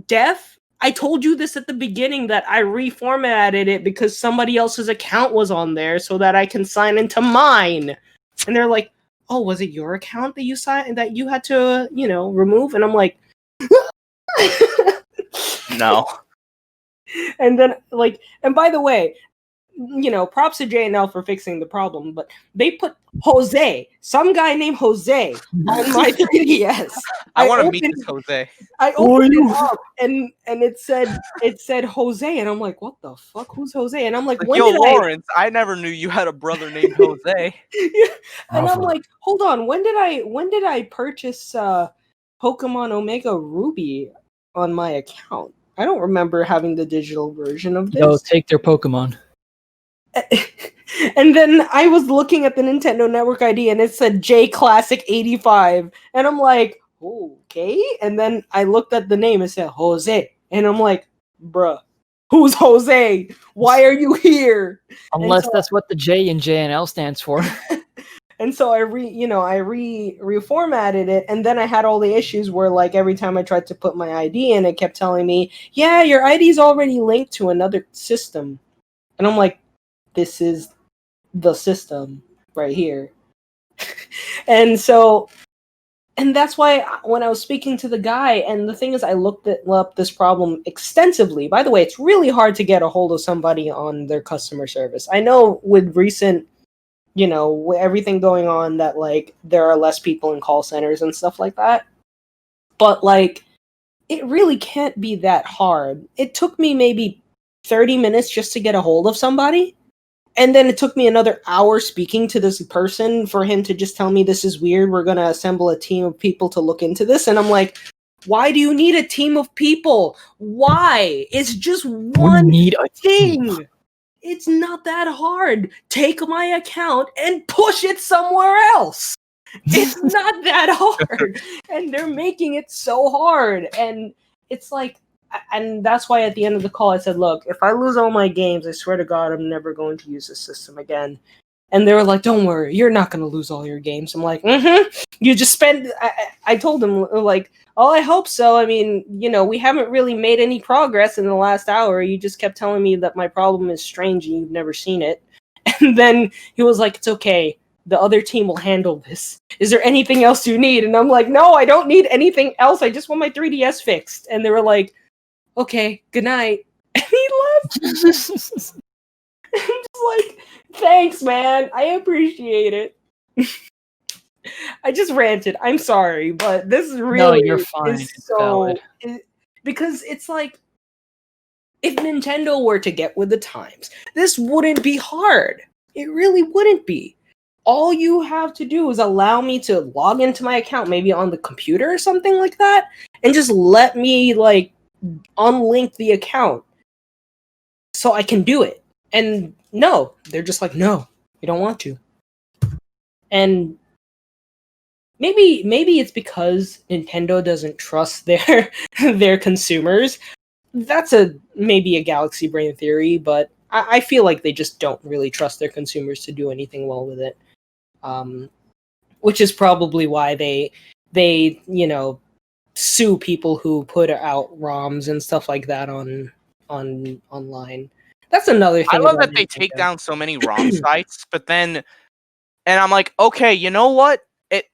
deaf? I told you this at the beginning that I reformatted it because somebody else's account was on there so that I can sign into mine. And they're like, oh, was it your account that you had to, remove? And I'm like, no. And then and by the way, props to J&L for fixing the problem, but they put Jose, some guy named Jose, on my 3DS. I want to meet this Jose. I opened it up and it said Jose, and I'm like, what the fuck? Who's Jose? And I'm like, Lawrence, I never knew you had a brother named Jose. Yeah. And I'm like, hold on, when did I purchase Pokemon Omega Ruby on my account? I don't remember having the digital version of this. Yo, take their Pokemon. And then I was looking at the Nintendo Network ID and it said J Classic 85. And I'm like, okay. And then I looked at the name and said Jose. And I'm like, bruh, who's Jose? Why are you here? Unless that's what the J in JNL stands for. And so I reformatted it, and then I had all the issues where every time I tried to put my ID in, it kept telling me, yeah, your ID is already linked to another system. And I'm like, this is the system right here. And that's why when I was speaking to the guy, and the thing is, I looked up this problem extensively. By the way, it's really hard to get a hold of somebody on their customer service. I know with recent, with everything going on that there are less people in call centers and stuff like that. But it really can't be that hard. It took me maybe 30 minutes just to get a hold of somebody. And then it took me another hour speaking to this person for him to just tell me this is weird. We're going to assemble a team of people to look into this. And I'm like, why do you need a team of people? Why? It's just one thing. It's not that hard. Take my account and push it somewhere else. It's not that hard. And they're making it so hard. And it's and that's why at the end of the call I said, look, if I lose all my games, I swear to God, I'm never going to use this system again. And they were like, don't worry, you're not going to lose all your games. I'm like, you just spend... I told them, oh, I hope so. I mean, we haven't really made any progress in the last hour. You just kept telling me that my problem is strange and you've never seen it. And then he was like, it's okay. The other team will handle this. Is there anything else you need? And I'm like, no, I don't need anything else. I just want my 3DS fixed. And they were like, okay, good night. And he left. I'm just like, thanks, man. I appreciate it. I just ranted. I'm sorry, but this is really... No, you're fine. It's so... because it's if Nintendo were to get with the times, this wouldn't be hard. It really wouldn't be. All you have to do is allow me to log into my account, maybe on the computer or something like that, and just let me, unlink the account so I can do it. And no, they're just like, no, you don't want to. And maybe it's because Nintendo doesn't trust their consumers. That's maybe a galaxy brain theory, but I feel like they just don't really trust their consumers to do anything well with it. Which is probably why they sue people who put out ROMs and stuff like that on online. That's another thing. I love that they take down so many ROM sites, but then, and I'm like, okay, you know what?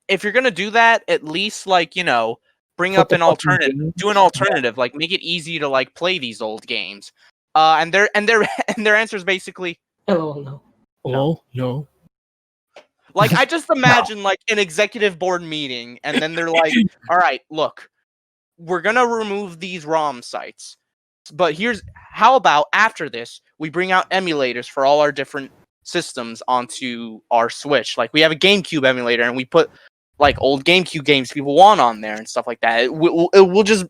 If you're gonna do that, at least bring up an alternative, do an alternative, make it easy to play these old games. And their answer is basically, hello, no. I just imagine an executive board meeting, and then they're like, all right, look, we're gonna remove these ROM sites, but how about after this, we bring out emulators for all our different systems onto our Switch. We have a GameCube emulator, and we put old GameCube games people want on there and stuff like that. It will just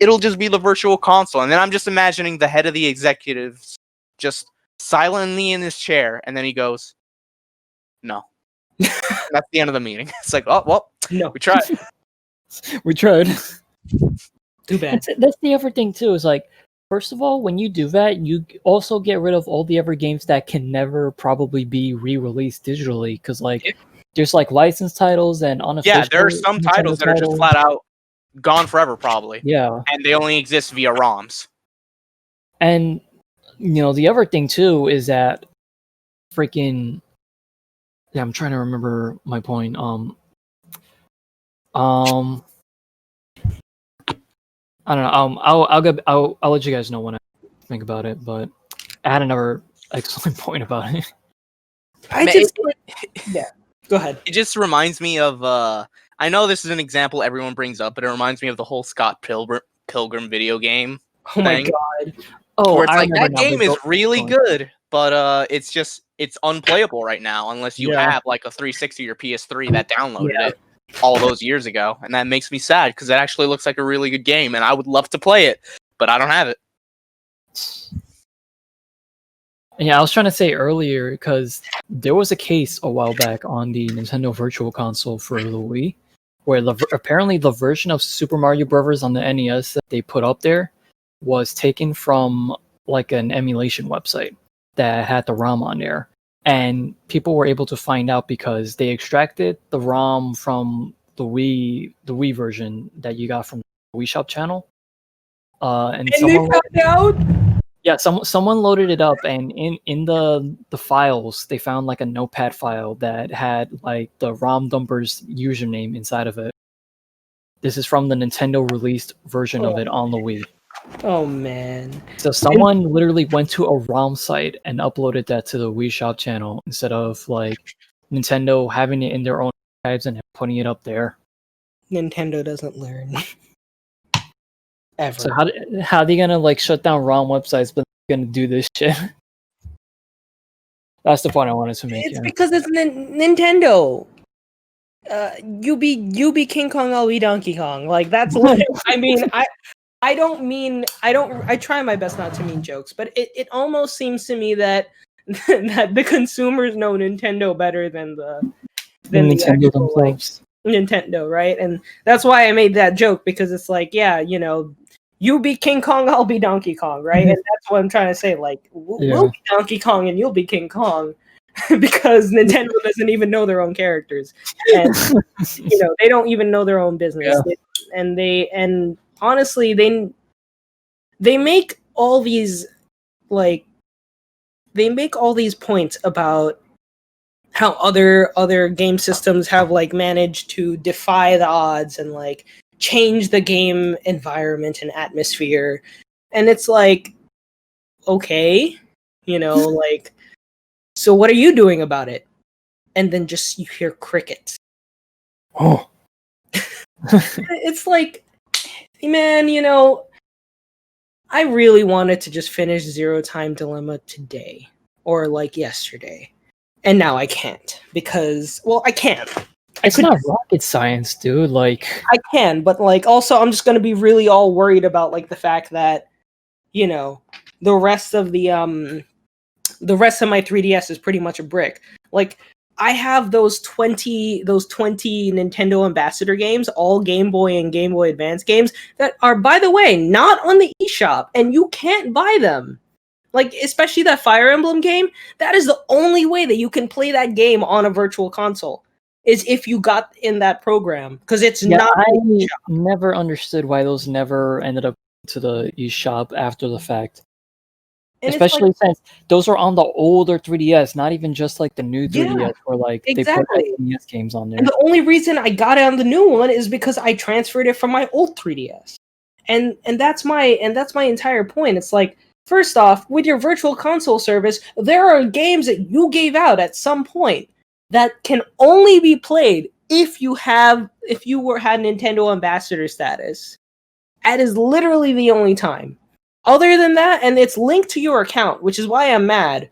it'll just be the virtual console. And then I'm just imagining the head of the executives just silently in his chair, and then he goes, "No." That's the end of the meeting. It's like, oh well, No, we tried. We tried. too bad. That's the other thing too. Is like, first of all, when you do that, you also get rid of all the other games that can never probably be re-released digitally. Because like, there's like licensed titles and unofficial. Yeah, there are some Nintendo titles that are just flat out gone forever, probably. Yeah, And they only exist via ROMs. and the other thing too is that freaking. Yeah, I'm trying to remember my point. I don't know. I'll let you guys know when I think about it. But I had another excellent point about it. Yeah. Go ahead. It just reminds me of. I know this is an example everyone brings up, but it reminds me of the whole Scott Pilgrim video game. Oh my thing, god. Oh, where it's I like remember that now, game but is really good, but it's unplayable right now unless you have like a 360 or PS3 that downloaded it all those years ago, and that makes me sad because it actually looks like a really good game, and I would love to play it, but I don't have it. Yeah, I was trying to say earlier because there was a case a while back on the Nintendo Virtual Console for the Wii, where apparently the version of Super Mario Bros. On the NES that they put up there was taken from like an emulation website that had the ROM on there, and people were able to find out because they extracted the ROM from the Wii version that you got from the Wii Shop channel, and someone they found out. yeah, someone loaded it up, and in the files they found like a notepad file that had like the ROM dumper's username inside of it. This is from the Nintendo released version of it on the Wii. Oh man. So someone literally went to a ROM site and uploaded that to the Wii Shop channel instead of like Nintendo having it in their own archives and putting it up there. Nintendo doesn't learn. Ever. So how are they gonna like shut down ROM websites but they're gonna do this shit? That's the point I wanted to make. It's because it's Nintendo. You be King Kong, I'll be Donkey Kong. Like that's what I mean. I try my best not to mean jokes, but it almost seems to me that that the consumers know Nintendo better than Nintendo the actual, themselves. like, Nintendo, right? And that's why I made that joke, because it's like, yeah, you be King Kong, I'll be Donkey Kong, right? And that's what I'm trying to say. Like, we'll be Donkey Kong and you'll be King Kong, because Nintendo doesn't even know their own characters, and they don't even know their own business. Yeah. And honestly, they make all these points about how other game systems have like managed to defy the odds and like change the game environment and atmosphere, and it's like, okay, like, so what are you doing about it? And then just you hear crickets. Oh. It's like, man, I really wanted to just finish Zero Time Dilemma today or like yesterday, and now I can't because, well, I can't. It's not rocket science, dude. Like, I can, but like also I'm just gonna be really all worried about like the fact that the rest of my 3DS is pretty much a brick. Like, I have those 20 Nintendo Ambassador games, all Game Boy and Game Boy Advance games, that are, by the way, not on the eShop, and you can't buy them. Like, especially that Fire Emblem game, that is the only way that you can play that game on a virtual console, is if you got in that program, because it's not. I never understood why those never ended up to the eShop after the fact. And especially since those are on the older 3DS, not even just like the new 3DS, where like they put NES games on there. And the only reason I got it on the new one is because I transferred it from my old 3DS, and that's my entire point. It's like, first off, with your virtual console service, there are games that you gave out at some point that can only be played if you had Nintendo Ambassador status. That is literally the only time. Other than that, and it's linked to your account, which is why I'm mad.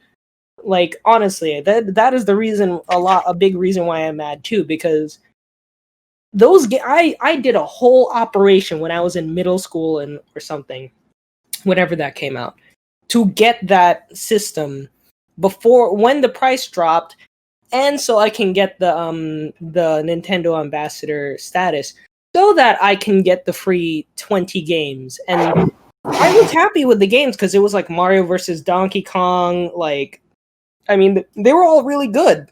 Like, honestly, that is the reason, a big reason why I'm mad too, because I did a whole operation when I was in middle school or something, whenever that came out, to get that system before when the price dropped, and so I can get the Nintendo Ambassador status, so that I can get the free 20 games. And I was happy with the games because it was like Mario versus Donkey Kong. Like, I mean, they were all really good.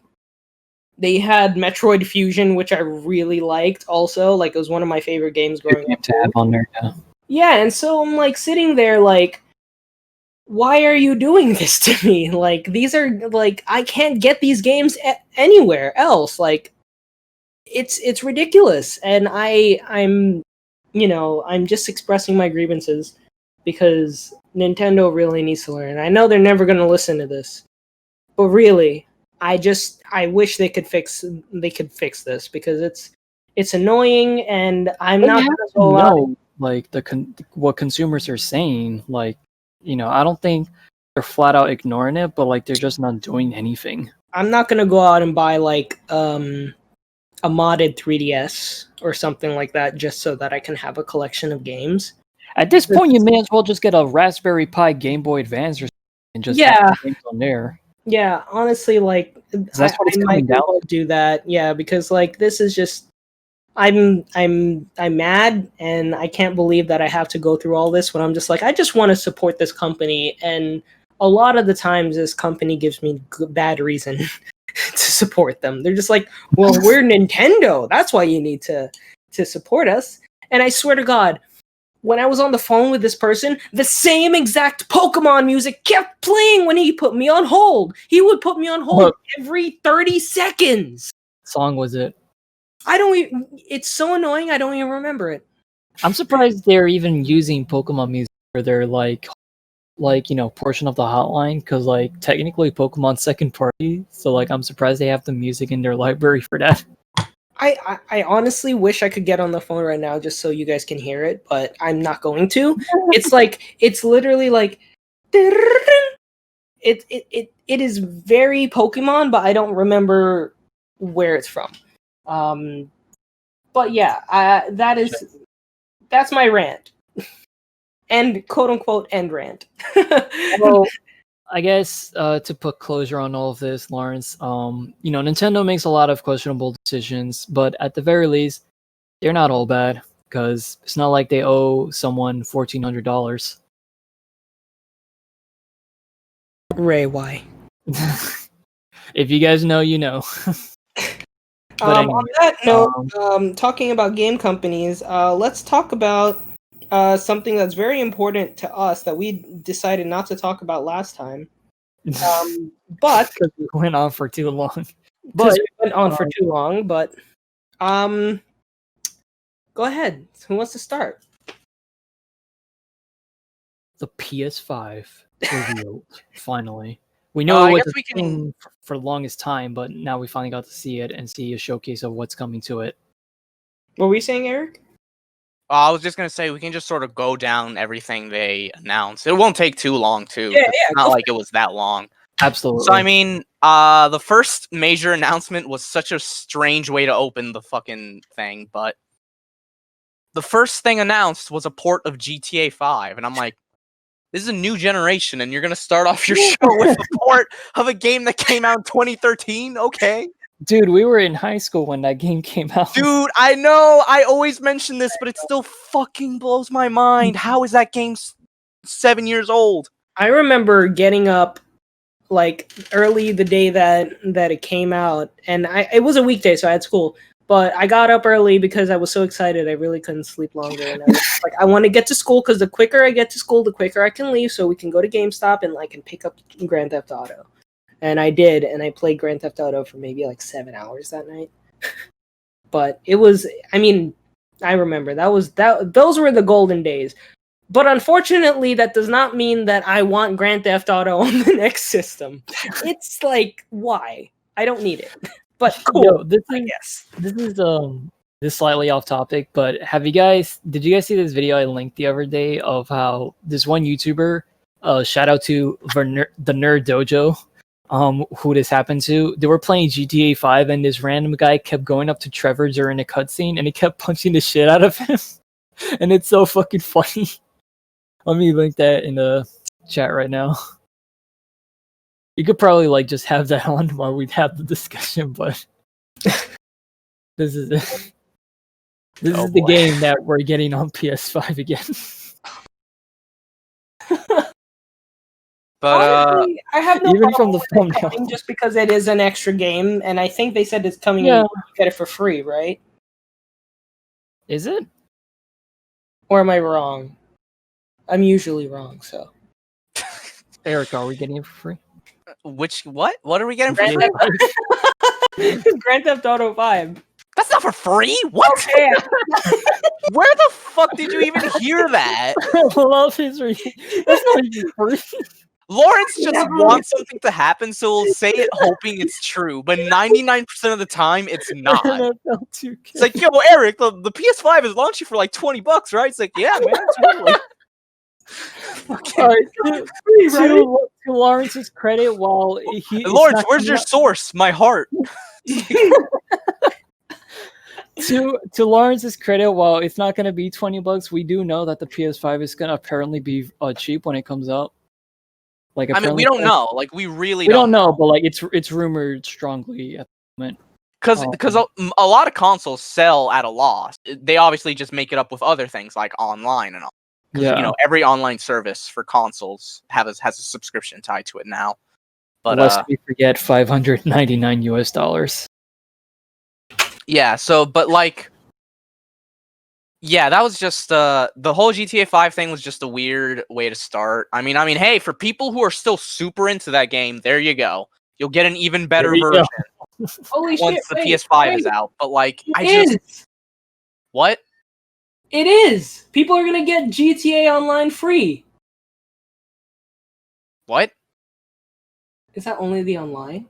They had Metroid Fusion, which I really liked. Also, like, it was one of my favorite games growing up. To have on there, yeah. Yeah, and so I'm like sitting there, like, why are you doing this to me? Like, these are like, I can't get these games anywhere else. Like, it's ridiculous, and I'm just expressing my grievances because Nintendo really needs to learn. I know they're never going to listen to this, but really, I wish they could fix this, because it's annoying, and I'm They not have going to know like what consumers are saying. Like, I don't think they're flat out ignoring it, but like they're just not doing anything. I'm not going to go out and buy like a modded 3DS or something like that just so that I can have a collection of games. At this point, you may as well just get a Raspberry Pi Game Boy Advance or something and just have the games on there. Yeah, honestly, like, that's what it's coming down to. Do that. Yeah, because like this is just, I'm mad, and I can't believe that I have to go through all this when I'm just like, I just want to support this company, and a lot of the times this company gives me bad reason to support them. They're just like, well, we're Nintendo, that's why you need to support us. And I swear to God, when I was on the phone with this person, the same exact Pokemon music kept playing when he put me on hold. He would put me on hold every 30 seconds. What song was it? It's so annoying, I don't even remember it. I'm surprised they're even using Pokemon music for their like portion of the hotline, because like technically Pokemon's second party, so like I'm surprised they have the music in their library for that. I honestly wish I could get on the phone right now just so you guys can hear it, but I'm not going to. It's literally like it is very Pokemon, but I don't remember where it's from. But yeah, that's my rant. And quote unquote end rant. Well, I guess to put closure on all of this, Lawrence, Nintendo makes a lot of questionable decisions, but at the very least, they're not all bad, because it's not like they owe someone $1,400. Ray, why? If you guys know, you know. But anyway, on that note, talking about game companies, let's talk about something that's very important to us that we decided not to talk about last time. But because we went on for too long. But go ahead. Who wants to start? The PS5 revealed finally. We know it was a thing for the longest time, but now we finally got to see it and see a showcase of what's coming to it. What were you saying, Eric? I was just gonna say we can just sort of go down everything they announced. It won't take too long, too. Yeah, it's not like it was that long. Absolutely. So I mean, the first major announcement was such a strange way to open the fucking thing, but the first thing announced was a port of GTA 5, and I'm like, this is a new generation, and you're gonna start off your show with a port of a game that came out in 2013? Okay. Dude, we were in high school when that game came out. Dude, I know, I always mention this, but it still fucking blows my mind. How is that game 7 years old? I remember getting up like early the day that it came out, and it was a weekday, so I had school. But I got up early because I was so excited. I really couldn't sleep longer, and I was like, I want to get to school because the quicker I get to school, the quicker I can leave, so we can go to GameStop and I can pick up Grand Theft Auto. And I did, and I played Grand Theft Auto for maybe like 7 hours that night. But it was, I mean, I remember those were the golden days. But unfortunately, that does not mean that I want Grand Theft Auto on the next system. It's like, why? I don't need it. But cool. Yo, this is slightly off topic, but did you guys see this video I linked the other day of how this one YouTuber, shout out to the Nerd Dojo, who this happened to. They were playing GTA 5 and this random guy kept going up to Trevor during a cutscene and he kept punching the shit out of him. And it's so fucking funny. Let me link that in the chat right now. You could probably like just have that on while we have the discussion, but this is it. This is the game that we're getting on PS5 again. But honestly, I have no even problem from the with it thumbnail, coming just because it is an extra game, and I think they said it's coming. Yeah. You get it for free, right? Is it? Or am I wrong? I'm usually wrong, so. Eric, are we getting it for free? What? What are we getting for free? Grand Theft Auto 5. That's not for free. What? Okay. Where the fuck did you even hear that? I love his That's not even free. Lawrence just wants something to happen, so he'll say it hoping it's true, but 99% of the time, it's not. It's like, yo, Eric, the PS5 is launching for like $20, right? It's like, yeah, man, totally. Alright, to Lawrence's credit, while Lawrence, where's your source? My heart. To Lawrence's credit, while it's not going to be $20, we do know that the PS5 is going to apparently be cheap when it comes out. Like, I mean, we don't know. Like, we really don't know, but like, it's rumored strongly at the moment. Because a lot of consoles sell at a loss. They obviously just make it up with other things like online and all. Because you know, every online service for consoles has a subscription tied to it now. But lest we forget $599. Yeah. So, but like, yeah, that was just the whole GTA 5 thing was just a weird way to start. I mean, hey, for people who are still super into that game, there you go. You'll get an even better version Holy once shit, the PS5 is out. But like, what? It is. People are gonna get GTA Online free. What? Is that only the online?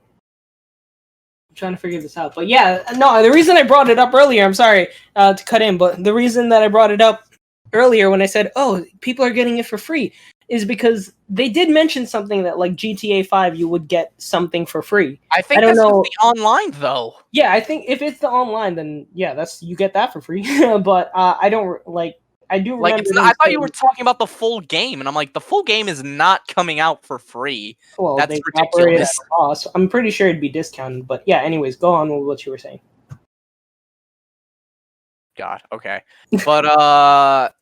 I'm trying to figure this out. But yeah, no, the reason I brought it up earlier, I'm sorry to cut in, but the reason that I brought it up earlier when I said, oh, people are getting it for free, is because they did mention something that like GTA 5, you would get something for free. I think that's the online though. Yeah, I think if it's the online, then yeah, you get that for free. But I don't like. I do remember. I thought you were talking about the full game, and I'm like, the full game is not coming out for free. Well, that's ridiculous. I'm pretty sure it'd be discounted, but yeah. Anyways, go on with what you were saying. God, okay, but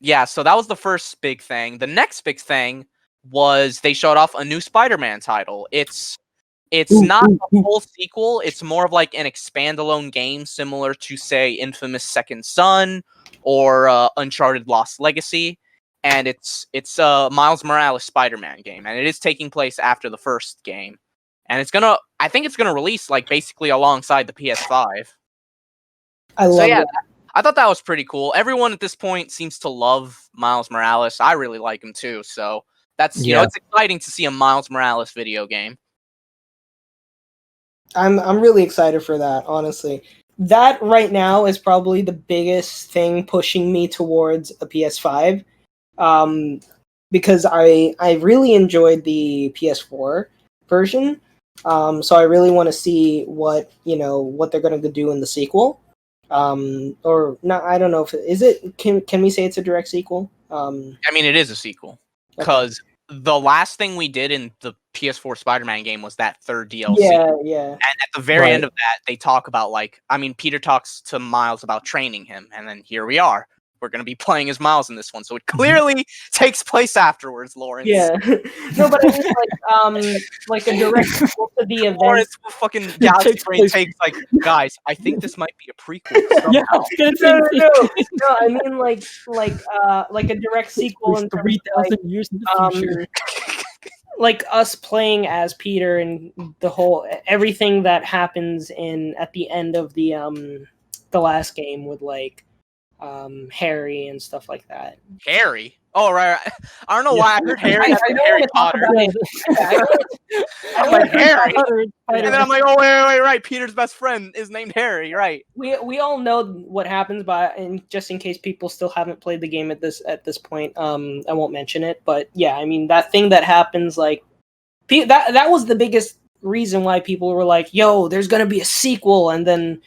yeah. So that was the first big thing. The next big thing was they showed off a new Spider-Man title. It's not a full sequel. It's more of like an expandalone game, similar to say Infamous Second Son or Uncharted Lost Legacy, and it's a Miles Morales Spider-Man game, and it is taking place after the first game, and I think it's gonna release like basically alongside the PS5. I love it. I thought that was pretty cool. Everyone at this point seems to love Miles Morales. I really like him too, so that's you know, it's exciting to see a Miles Morales video game. I'm really excited for that, honestly. That right now is probably the biggest thing pushing me towards a PS5, because I really enjoyed the PS4 version, so I really want to see what they're going to do in the sequel, or not. I don't know if can we say it's a direct sequel? I mean, it is a sequel because the last thing we did in the PS4 Spider-Man game was that third DLC. Yeah. And at the very end of that, they talk about Peter talks to Miles about training him, and then here we are. We're going to be playing as Miles in this one, so it clearly takes place afterwards, Lawrence. Yeah. No, but I mean, like a direct sequel to the event. Lawrence fucking Galaxy Brain takes like, guys, I think this might be a prequel. No, I mean like a direct sequel in 3,000 years in the future. Like us playing as Peter and everything that happens at the end of the last game with like Harry and stuff like that. Harry? Oh, right. I don't know why I heard Harry. I heard Harry Potter. I'm like, Harry. And then I'm like, oh, wait, right. Peter's best friend is named Harry, right? We all know what happens, but just in case people still haven't played the game at this point, I won't mention it. But yeah, I mean, that thing that happens, like, that was the biggest reason why people were like, "Yo, there's gonna be a sequel," and then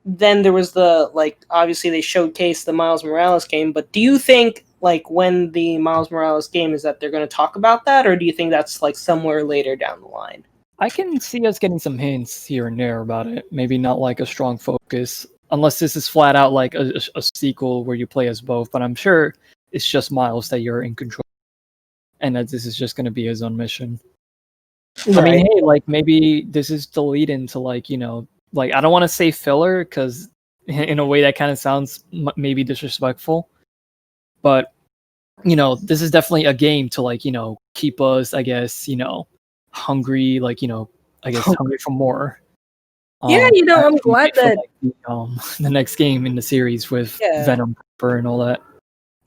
there was the like obviously they showcased the Miles Morales game, but do you think like when the Miles Morales game is that they're going to talk about that, or do you think that's like somewhere later down the line? I can see us getting some hints here and there about it. Maybe not like a strong focus, unless this is flat out like a sequel where you play as both. But I'm sure it's just Miles that you're in control, and that this is just going to be his own mission. Right. I mean, hey, like maybe this is the lead into like, you know, like I don't want to say filler because in a way that kind of sounds maybe disrespectful, but you know, this is definitely a game to like, you know, keep us, I guess, you know, hungry, like, you know, I guess hungry for more. Yeah, you know, I'm glad that like, the next game in the series with Venom and all that.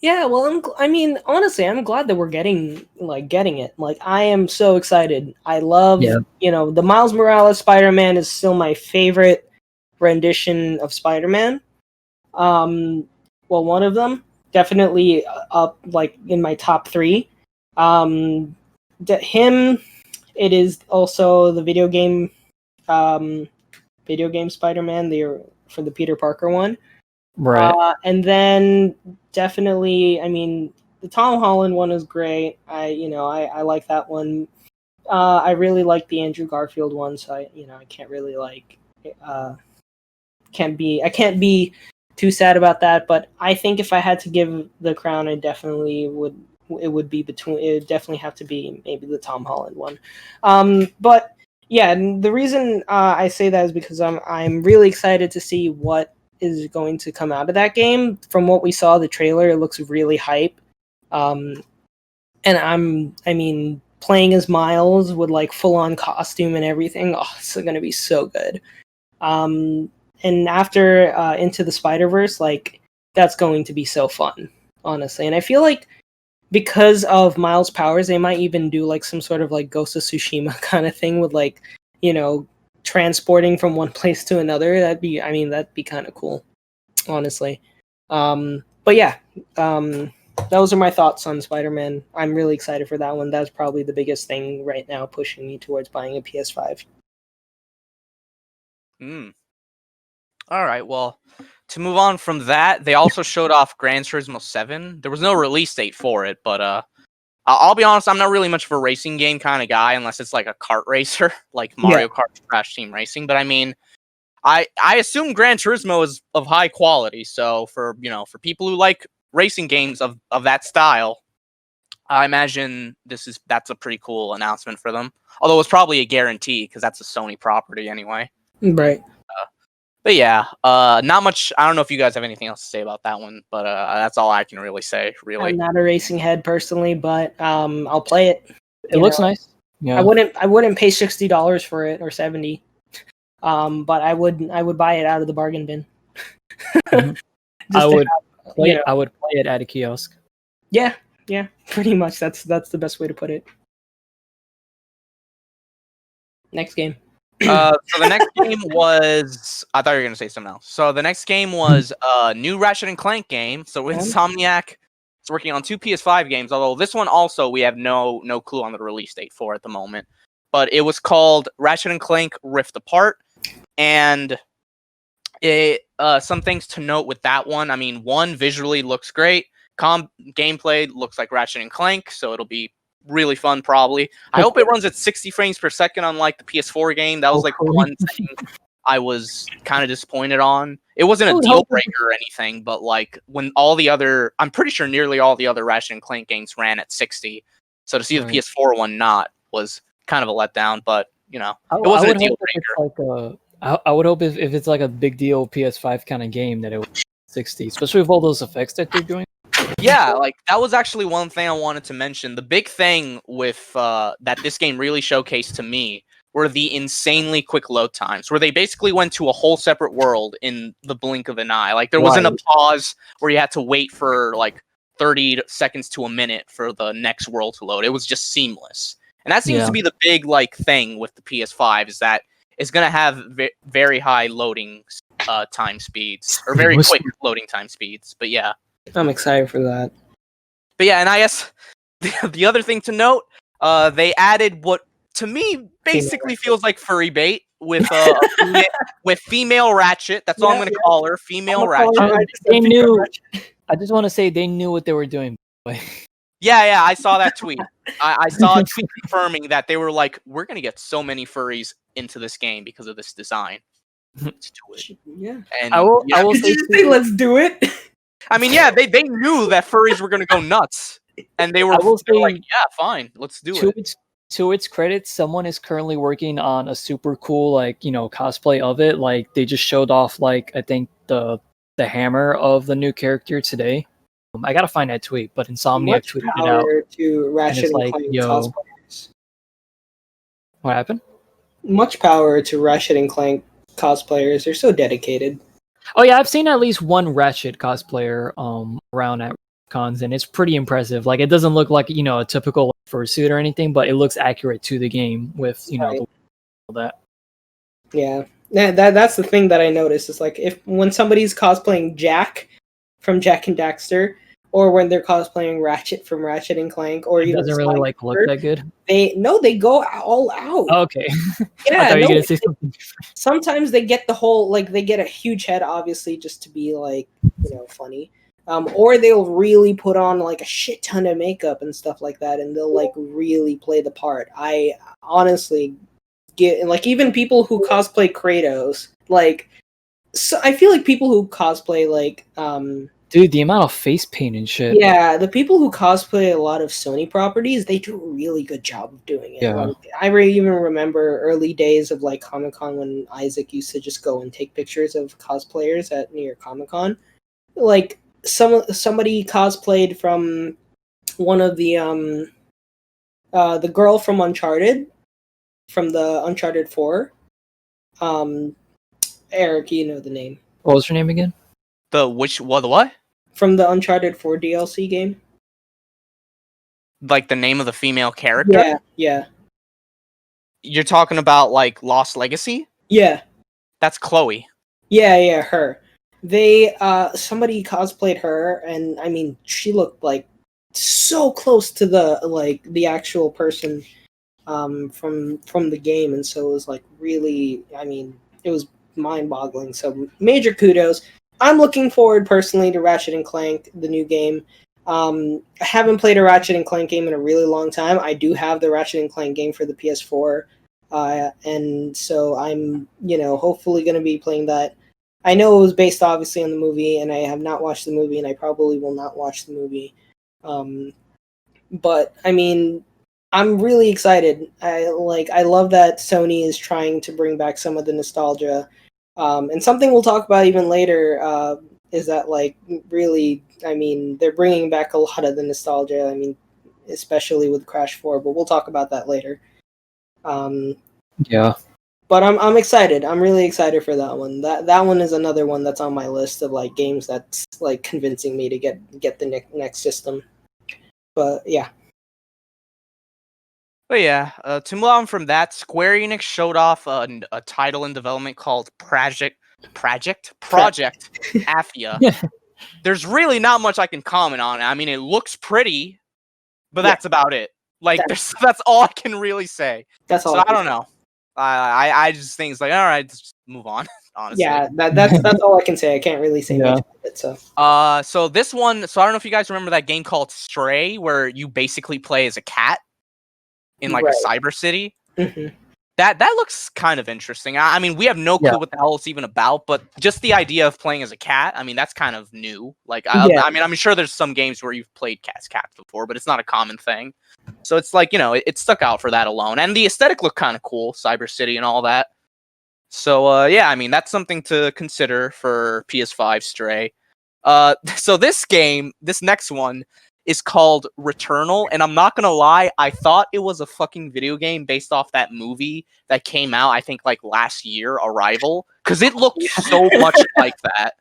Yeah, well, I mean, honestly, I'm glad that we're getting it. Like, I am so excited. I love, you know, the Miles Morales Spider-Man is still my favorite rendition of Spider-Man. Well, one of them, definitely up like in my top 3. Him, it is also the video game Spider-Man, for the Peter Parker one. Right. And then definitely, I mean, the Tom Holland one is great. I like that one. I really like the Andrew Garfield one, so I can't really can't be too sad about that. But I think if I had to give the crown, I definitely would. It would definitely have to be maybe the Tom Holland one. But yeah, the reason I say that is because I'm really excited to see what is going to come out of that game. From what we saw, the trailer, it looks really hype. And I mean, playing as Miles with like full on costume and everything, it's going to be so good. And after Into the Spider-Verse, like that's going to be so fun, honestly. And I feel like because of Miles' powers, they might even do like some sort of like Ghost of Tsushima kind of thing with like, you know, transporting from one place to another. That'd be kind of cool, honestly. But yeah, those are my thoughts on Spider-Man. I'm really excited for that one. That's probably the biggest thing right now pushing me towards buying a PS5. All right, well, to move on from that, they also showed off Gran Turismo 7. There was no release date for it, but I'll be honest, I'm not really much of a racing game kind of guy unless it's like a kart racer, like Mario Kart Crash Team Racing. But I mean, I assume Gran Turismo is of high quality, so for people who like racing games of that style, I imagine that's a pretty cool announcement for them. Although it's probably a guarantee because that's a Sony property anyway. Right. But yeah, not much. I don't know if you guys have anything else to say about that one, but that's all I can really say. Really, I'm not a racing head personally, but I'll play it. It looks nice. Yeah. I wouldn't pay $60 for it or $70. But I would buy it out of the bargain bin. I would play it at a kiosk. Yeah, pretty much. That's the best way to put it. Next game. So the next game was... I thought you were going to say something else. So the next game was a new Ratchet & Clank game. So Insomniac is working on 2 PS5 games, although this one also we have no clue on the release date for at the moment. But it was called Ratchet & Clank Rift Apart. And some things to note with that one. I mean, one, visually looks great. Gameplay looks like Ratchet & Clank, so it'll be really fun, probably. I hope it runs at 60 frames per second, unlike the PS4 game. That was like one thing I was kind of disappointed on. It wasn't a deal breaker or anything, but like when all the other, I'm pretty sure nearly all the other Ratchet & Clank games ran at 60. So to see the PS4 one not was kind of a letdown, but you know, it wasn't a deal breaker. I would hope if it's like a big deal PS5 kind of game that it was 60, especially with all those effects that they're doing. Yeah, like that was actually one thing I wanted to mention. The big thing with that this game really showcased to me were the insanely quick load times, where they basically went to a whole separate world in the blink of an eye. Like there wasn't a pause where you had to wait for like 30 seconds to a minute for the next world to load. It was just seamless. And that seems to be the big like thing with the PS5 is that it's going to have very high loading time speeds, or very quick loading time speeds. But yeah. I'm excited for that. But yeah, and I guess the other thing to note, they added what to me basically feels like furry bait with with female Ratchet. That's all I'm gonna call her, female Ratchet. They knew. I just want to say they knew what they were doing. Yeah, I saw that tweet. I saw a tweet confirming that they were like, we're gonna get so many furries into this game because of this design. Let's do it. Yeah. And I will say, let's do it. I mean, yeah, they knew that furries were gonna go nuts, and they were like, yeah, fine, let's do it. To its credit, someone is currently working on a super cool, like, cosplay of it. Like, they just showed off, like, I think the hammer of the new character today. I gotta find that tweet, but Insomniac tweeted it out. To Ratchet and Clank cosplayers. What happened? Much power to Ratchet and Clank cosplayers. They're so dedicated. Oh yeah, I've seen at least one Ratchet cosplayer around at cons, and it's pretty impressive. Like, it doesn't look like a typical fursuit or anything, but it looks accurate to the game with all that. Yeah, that's the thing that I noticed. Is like when somebody's cosplaying Jack from Jack and Daxter, or when they're cosplaying Ratchet from Ratchet and Clank, or even doesn't really look that good. They go all out. Oh, okay. Yeah, I thought you were gonna say something different. Sometimes they get the whole they get a huge head, obviously, just to be funny. Or they'll really put on a shit ton of makeup and stuff like that, and they'll really play the part. I honestly get even people who cosplay Kratos, so I feel like people who cosplay dude, the amount of face paint and shit. Yeah, the people who cosplay a lot of Sony properties, they do a really good job of doing it. Yeah. I even remember early days of Comic-Con when Isaac used to just go and take pictures of cosplayers at New York Comic-Con. Somebody cosplayed from one of the girl from Uncharted, from the Uncharted 4. Eric, you know the name. What was her name again? The what? From the Uncharted 4 DLC game. Like the name of the female character? Yeah. You're talking about Lost Legacy? Yeah. That's Chloe. Yeah, her. They somebody cosplayed her, and I mean she looked so close to the actual person from the game, and so it was really, I mean, it was mind-boggling. So major kudos. I'm looking forward personally to Ratchet and Clank, the new game. I haven't played a Ratchet and Clank game in a really long time. I do have the Ratchet and Clank game for the PS4, and so I'm hopefully going to be playing that. I know it was based obviously on the movie, and I have not watched the movie, and I probably will not watch the movie. But I mean, I'm really excited. I love that Sony is trying to bring back some of the nostalgia. And something we'll talk about even later is that really, I mean, they're bringing back a lot of the nostalgia. I mean, especially with Crash 4, but we'll talk about that later. Yeah. But I'm excited. I'm really excited for that one. That one is another one that's on my list of games that's convincing me to get the next system. But yeah. But yeah, to move on from that, Square Enix showed off a title in development called Project Aphia. There's really not much I can comment on it. I mean, it looks pretty, but that's about it. That's all I can really say. That's all. So I don't know. I just think it's all right, just move on. Honestly. Yeah, that's all I can say. I can't really say much about it. So this one. So I don't know if you guys remember that game called Stray, where you basically play as a cat in a cyber city. Mm-hmm. That looks kind of interesting. I mean, we have no clue what the hell it's even about, but just the idea of playing as a cat, I mean, that's kind of new. I mean, I'm sure there's some games where you've played cats before, but it's not a common thing. So it's it stuck out for that alone. And the aesthetic looked kind of cool, Cyber City and all that. So, yeah, I mean, that's something to consider for PS5 Stray. So this next one is called Returnal, and I'm not gonna lie, I thought it was a fucking video game based off that movie that came out, I think, last year, Arrival, because it looked so much like that.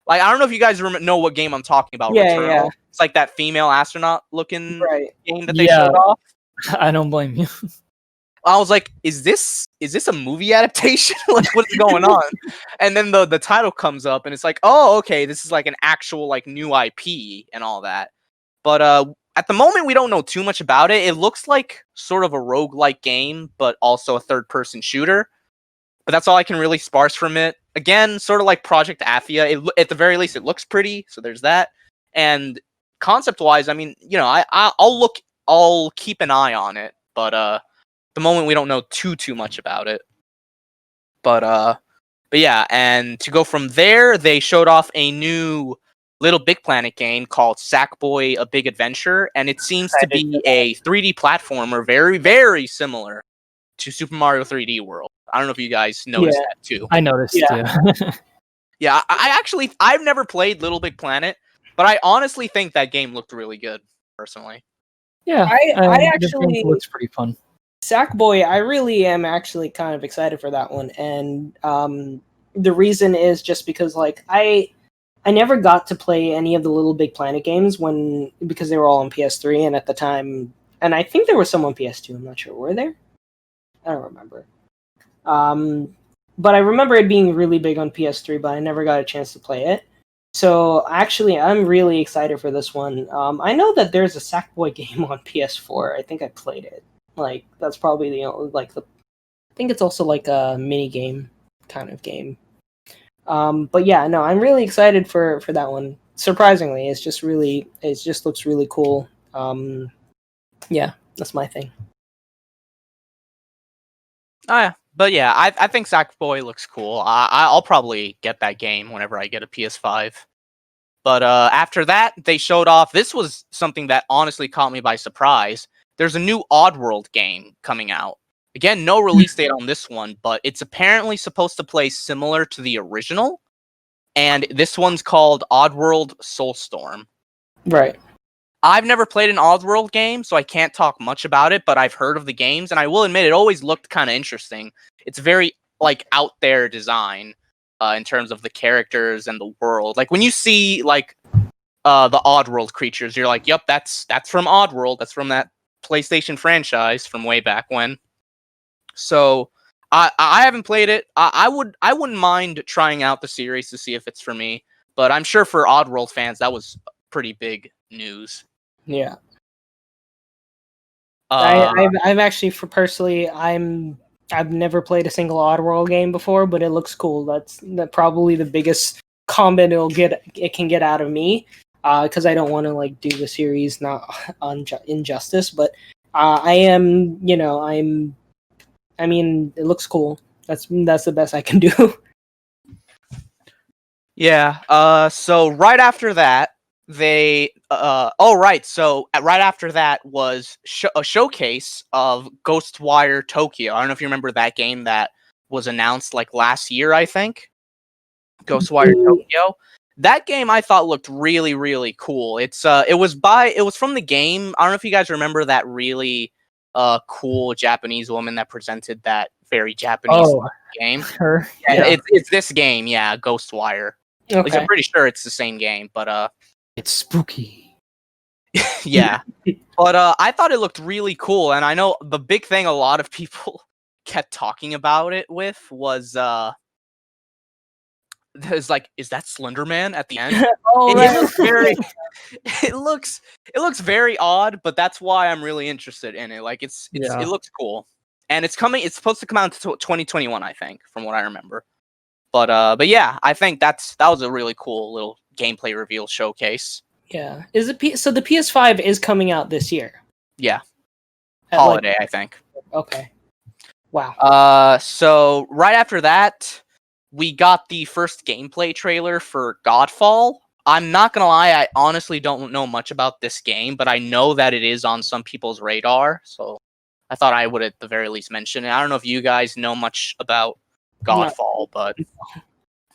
I don't know if you guys know what game I'm talking about. Returnal. Yeah. It's that female astronaut looking game that they showed off. I don't blame you. I was like, is this a movie adaptation? What's going on? And then the title comes up, and it's oh, okay, this is an actual new IP and all that. But at the moment, we don't know too much about it. It looks like sort of a roguelike game, but also a third-person shooter. But that's all I can really sparse from it. Again, sort of like Project Athia. At the very least, it looks pretty, so there's that. And concept-wise, I mean, you know, I'll keep an eye on it. But at the moment, we don't know too much about it. But yeah, and to go from there, they showed off a new Little Big Planet game called Sackboy: A Big Adventure, and it seems to be a 3D platformer very, very similar to Super Mario 3D World. I don't know if you guys noticed that too. I noticed, yeah. Yeah, I've never played Little Big Planet, but I honestly think that game looked really good, personally. Yeah, I actually looks pretty fun. Sackboy, I really am actually kind of excited for that one, and the reason is just because like I never got to play any of the Little Big Planet games because they were all on PS3, and at the time, and I think there were some on PS2. I'm not sure, were there? I don't remember. But I remember it being really big on PS3, but I never got a chance to play it. So actually, I'm really excited for this one. I know that there's a Sackboy game on PS4. I think I played it. Like that's probably the only I think it's also like a mini game kind of game. But yeah, no, I'm really excited for that one. Surprisingly, it just looks really cool. Yeah, that's my thing. Oh yeah, but yeah, I think Sackboy looks cool. I'll probably get that game whenever I get a PS5. But after that, they showed off. This was something that honestly caught me by surprise. There's a new Oddworld game coming out. Again, no release date on this one, but it's apparently supposed to play similar to the original. And this one's called Oddworld Soulstorm. Right. I've never played an Oddworld game, so I can't talk much about it, but I've heard of the games, and I will admit it always looked kind of interesting. It's very, like, out there design in terms of the characters and the world. Like, when you see, like, the Oddworld creatures, you're like, yep, that's from Oddworld. That's from that PlayStation franchise from way back when. So, I haven't played it. I wouldn't mind trying out the series to see if it's for me, but I'm sure for Oddworld fans, that was pretty big news. Yeah. I've actually, I've never played a single Oddworld game before, but it looks cool. That's probably the biggest comment it can get out of me, because I don't want to like do the series not on injustice, but I am, I mean, it looks cool. That's the best I can do. Yeah. So right after that, right after that was a showcase of Ghostwire Tokyo. I don't know if you remember that game that was announced like last year, I think. Ghostwire Tokyo. That game I thought looked really, really cool. It was from the game. I don't know if you guys remember that really cool Japanese woman that presented that very Japanese game. Her. Yeah. It's this game, yeah, Ghostwire. Okay. At least I'm pretty sure it's the same game, but it's spooky. yeah. But I thought it looked really cool, and I know the big thing a lot of people kept talking about it with was there's like, is that Slender Man at the end? It looks very odd, but that's why I'm really interested in it. Like it looks cool. And it's supposed to come out in 2021, I think, from what I remember. But yeah, I think that was a really cool little gameplay reveal showcase. Yeah. So the PS5 is coming out this year? Yeah. Holiday, I think. Okay. Wow. So right after that, we got the first gameplay trailer for Godfall. I'm not gonna lie, I honestly don't know much about this game, but I know that it is on some people's radar, so I thought I would at the very least mention it. I don't know if you guys know much about Godfall, but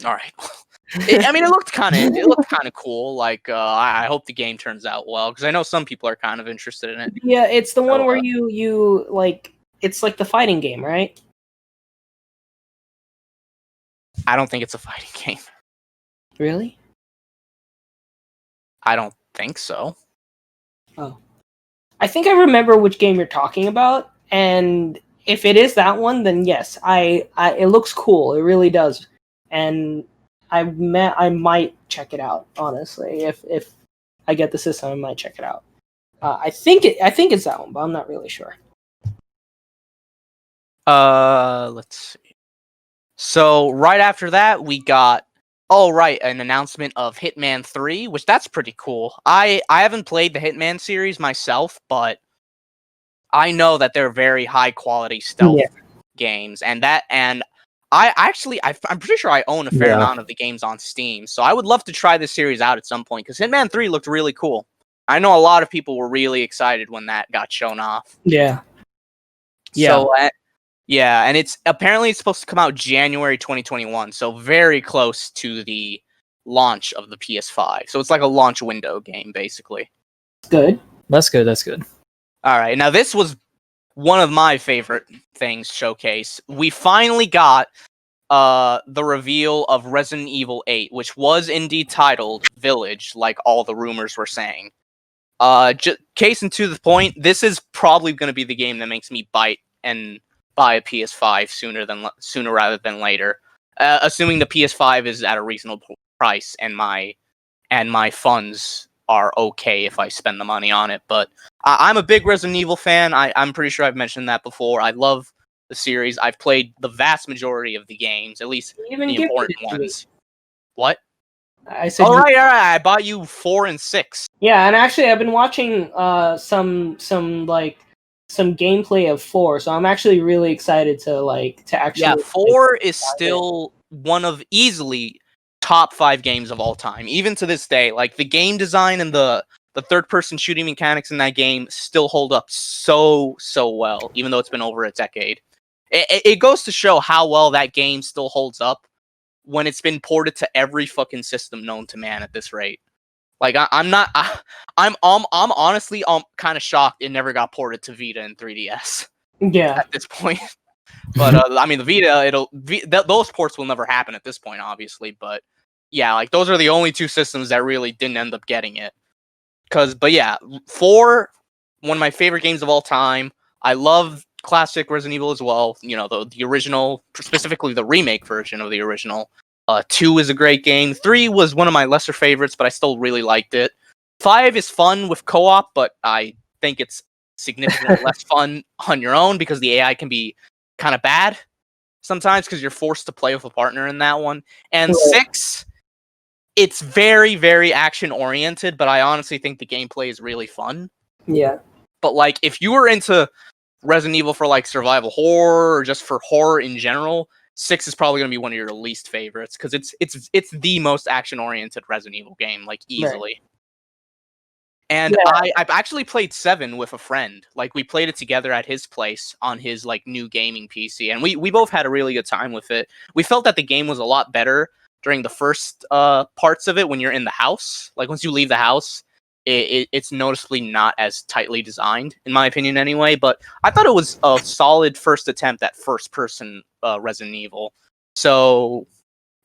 all right. It looked kind of cool. Like I hope the game turns out well, because I know some people are kind of interested in it. Yeah, it's the one where you like, it's like the fighting game, right? I don't think it's a fighting game. Really? I don't think so. Oh. I think I remember which game you're talking about, and if it is that one, then yes, it looks cool. It really does. And I might check it out, honestly. If I get the system, I might check it out. I think it's that one, but I'm not really sure. Let's see. So right after that, we got an announcement of Hitman 3, which that's pretty cool. I haven't played the Hitman series myself, but I know that they're very high quality stealth games, and I'm pretty sure I own a fair amount of the games on Steam, so I would love to try this series out at some point because Hitman 3 looked really cool. I know a lot of people were really excited when that got shown off. Yeah. So, and it's supposed to come out January 2021, so very close to the launch of the PS5. So it's like a launch window game, basically. Good. That's good. All right, now this was one of my favorite things showcase. We finally got the reveal of Resident Evil 8, which was indeed titled Village, like all the rumors were saying. Case and to the point, this is probably going to be the game that makes me bite and buy a PS5 sooner rather than later, assuming the PS5 is at a reasonable price and my funds are okay if I spend the money on it. But I'm a big Resident Evil fan. I'm pretty sure I've mentioned that before. I love the series. I've played the vast majority of the games, at least the important ones. What? I said. All right. I bought you 4 and 6. Yeah, and actually, I've been watching some gameplay of 4, so I'm actually really excited to actually. Yeah, 4 is still one of easily top 5 games of all time, even to this day. Like the game design and the third-person shooting mechanics in that game still hold up so well, even though it's been over a decade. It goes to show how well that game still holds up when it's been ported to every fucking system known to man at this rate. Like I'm honestly kind of shocked it never got ported to Vita and 3DS. Yeah. At this point, but I mean the Vita, those ports will never happen at this point, obviously. But yeah, like those are the only 2 systems that really didn't end up getting it. But yeah, 4, one of my favorite games of all time. I love classic Resident Evil as well. You know, the original, specifically the remake version of the original. 2 is a great game. 3 was one of my lesser favorites, but I still really liked it. 5 is fun with co-op, but I think it's significantly less fun on your own because the AI can be kind of bad sometimes because you're forced to play with a partner in that one. And 6, it's very, very action oriented, but I honestly think the gameplay is really fun. Yeah. But like, if you were into Resident Evil for like survival horror or just for horror in general, 6 is probably going to be one of your least favorites because it's the most action oriented Resident Evil game, like easily. Right. And I've actually played 7 with a friend. Like we played it together at his place on his like new gaming PC, and we both had a really good time with it. We felt that the game was a lot better during the first parts of it when you're in the house. Like once you leave the house, it's noticeably not as tightly designed, in my opinion anyway. But I thought it was a solid first attempt at first-person Resident Evil. So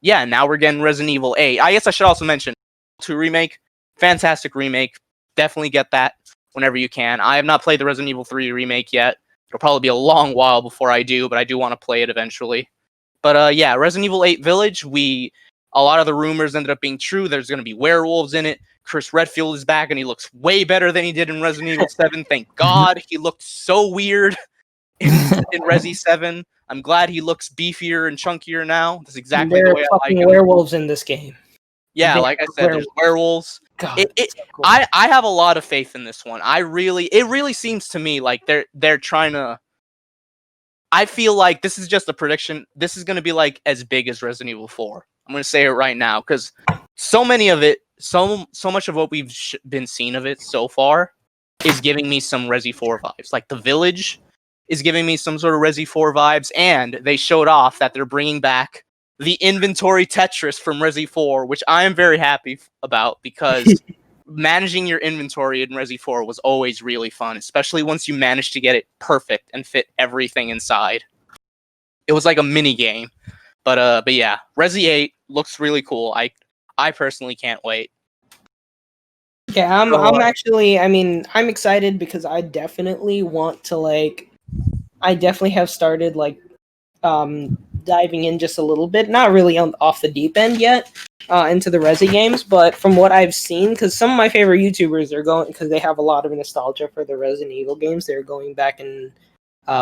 yeah, now we're getting Resident Evil 8. I guess I should also mention 2 remake, fantastic remake. Definitely get that whenever you can. I have not played the Resident Evil 3 remake yet. It'll probably be a long while before I do, but I do want to play it eventually. But yeah, Resident Evil 8 Village, a lot of the rumors ended up being true. There's going to be werewolves in it. Chris Redfield is back, and he looks way better than he did in Resident Evil 7. Thank God. He looked so weird in Resi 7. I'm glad he looks beefier and chunkier now. That's exactly the way I like him. Werewolves in this game. Yeah, like I said, there's werewolves. God, so cool. I have a lot of faith in this one. It really seems to me like they're trying to. I feel like this is just a prediction. This is going to be like as big as Resident Evil 4. I'm going to say it right now because so many of it, so much of what we've been seeing of it so far is giving me some Resi 4 vibes. Like the Village is giving me some sort of Resi 4 vibes, and they showed off that they're bringing back the inventory Tetris from Resi 4, which I am very happy about because managing your inventory in Resi 4 was always really fun, especially once you managed to get it perfect and fit everything inside. It was like a mini game. But yeah, Resi 8 looks really cool. I personally can't wait. Yeah, I'm actually, I mean, I'm excited because I definitely want to I definitely have started diving in just a little bit, not really off the deep end yet, into the Resi games, but from what I've seen, because some of my favorite YouTubers are going, because they have a lot of nostalgia for the Resident Evil games, they're going back and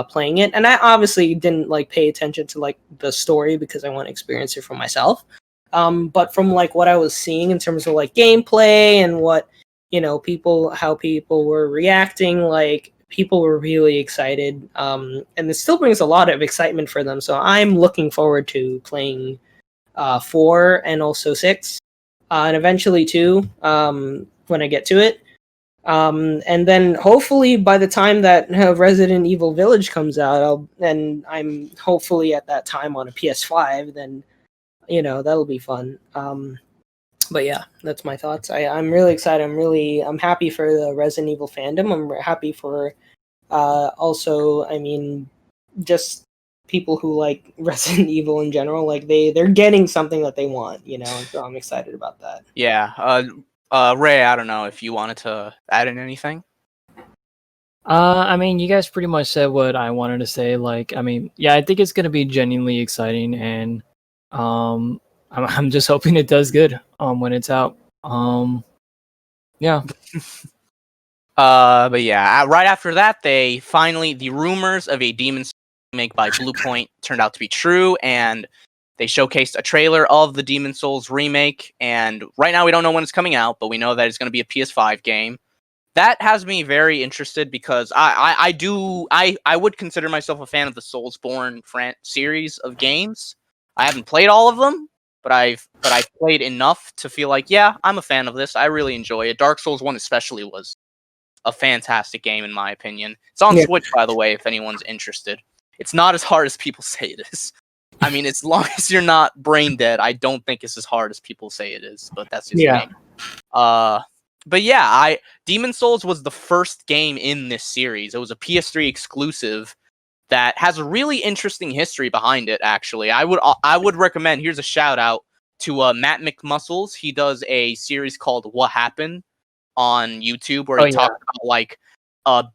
playing it, and I obviously didn't like pay attention to like the story because I want to experience it for myself. But from like what I was seeing in terms of like gameplay and what how people were reacting, like people were really excited, and it still brings a lot of excitement for them. So I'm looking forward to playing 4 and also 6, and eventually 2 when I get to it. And then hopefully by the time that Resident Evil Village comes out, and I'm hopefully at that time on a PS5, then that'll be fun. But yeah, that's my thoughts. I'm really excited. I'm happy for the Resident Evil fandom. I'm happy for also, I mean, just people who like Resident Evil in general. Like they're getting something that they want, so I'm excited about that. Yeah. Ray, I don't know if you wanted to add in anything. I mean, you guys pretty much said what I wanted to say. Like, I mean, yeah, I think it's gonna be genuinely exciting, and I'm just hoping it does good when it's out. Yeah. But yeah, right after that, the rumors of a Demon Souls remake by Bluepoint turned out to be true, and they showcased a trailer of the Demon Souls remake. And right now, we don't know when it's coming out, but we know that it's going to be a PS5 game. That has me very interested because I would consider myself a fan of the Soulsborne series of games. I haven't played all of them, but I've played enough to feel like, yeah, I'm a fan of this. I really enjoy it. Dark Souls 1 especially was a fantastic game in my opinion. It's on Switch, by the way, if anyone's interested. It's not as hard as people say it is. I mean, as long as you're not brain dead, I don't think it's as hard as people say it is, but that's just me. But yeah, Demon Souls was the first game in this series. It was a PS3 exclusive that has a really interesting history behind it, actually. I would recommend, here's a shout out to Matt McMuscles. He does a series called What Happened on YouTube where he talks about like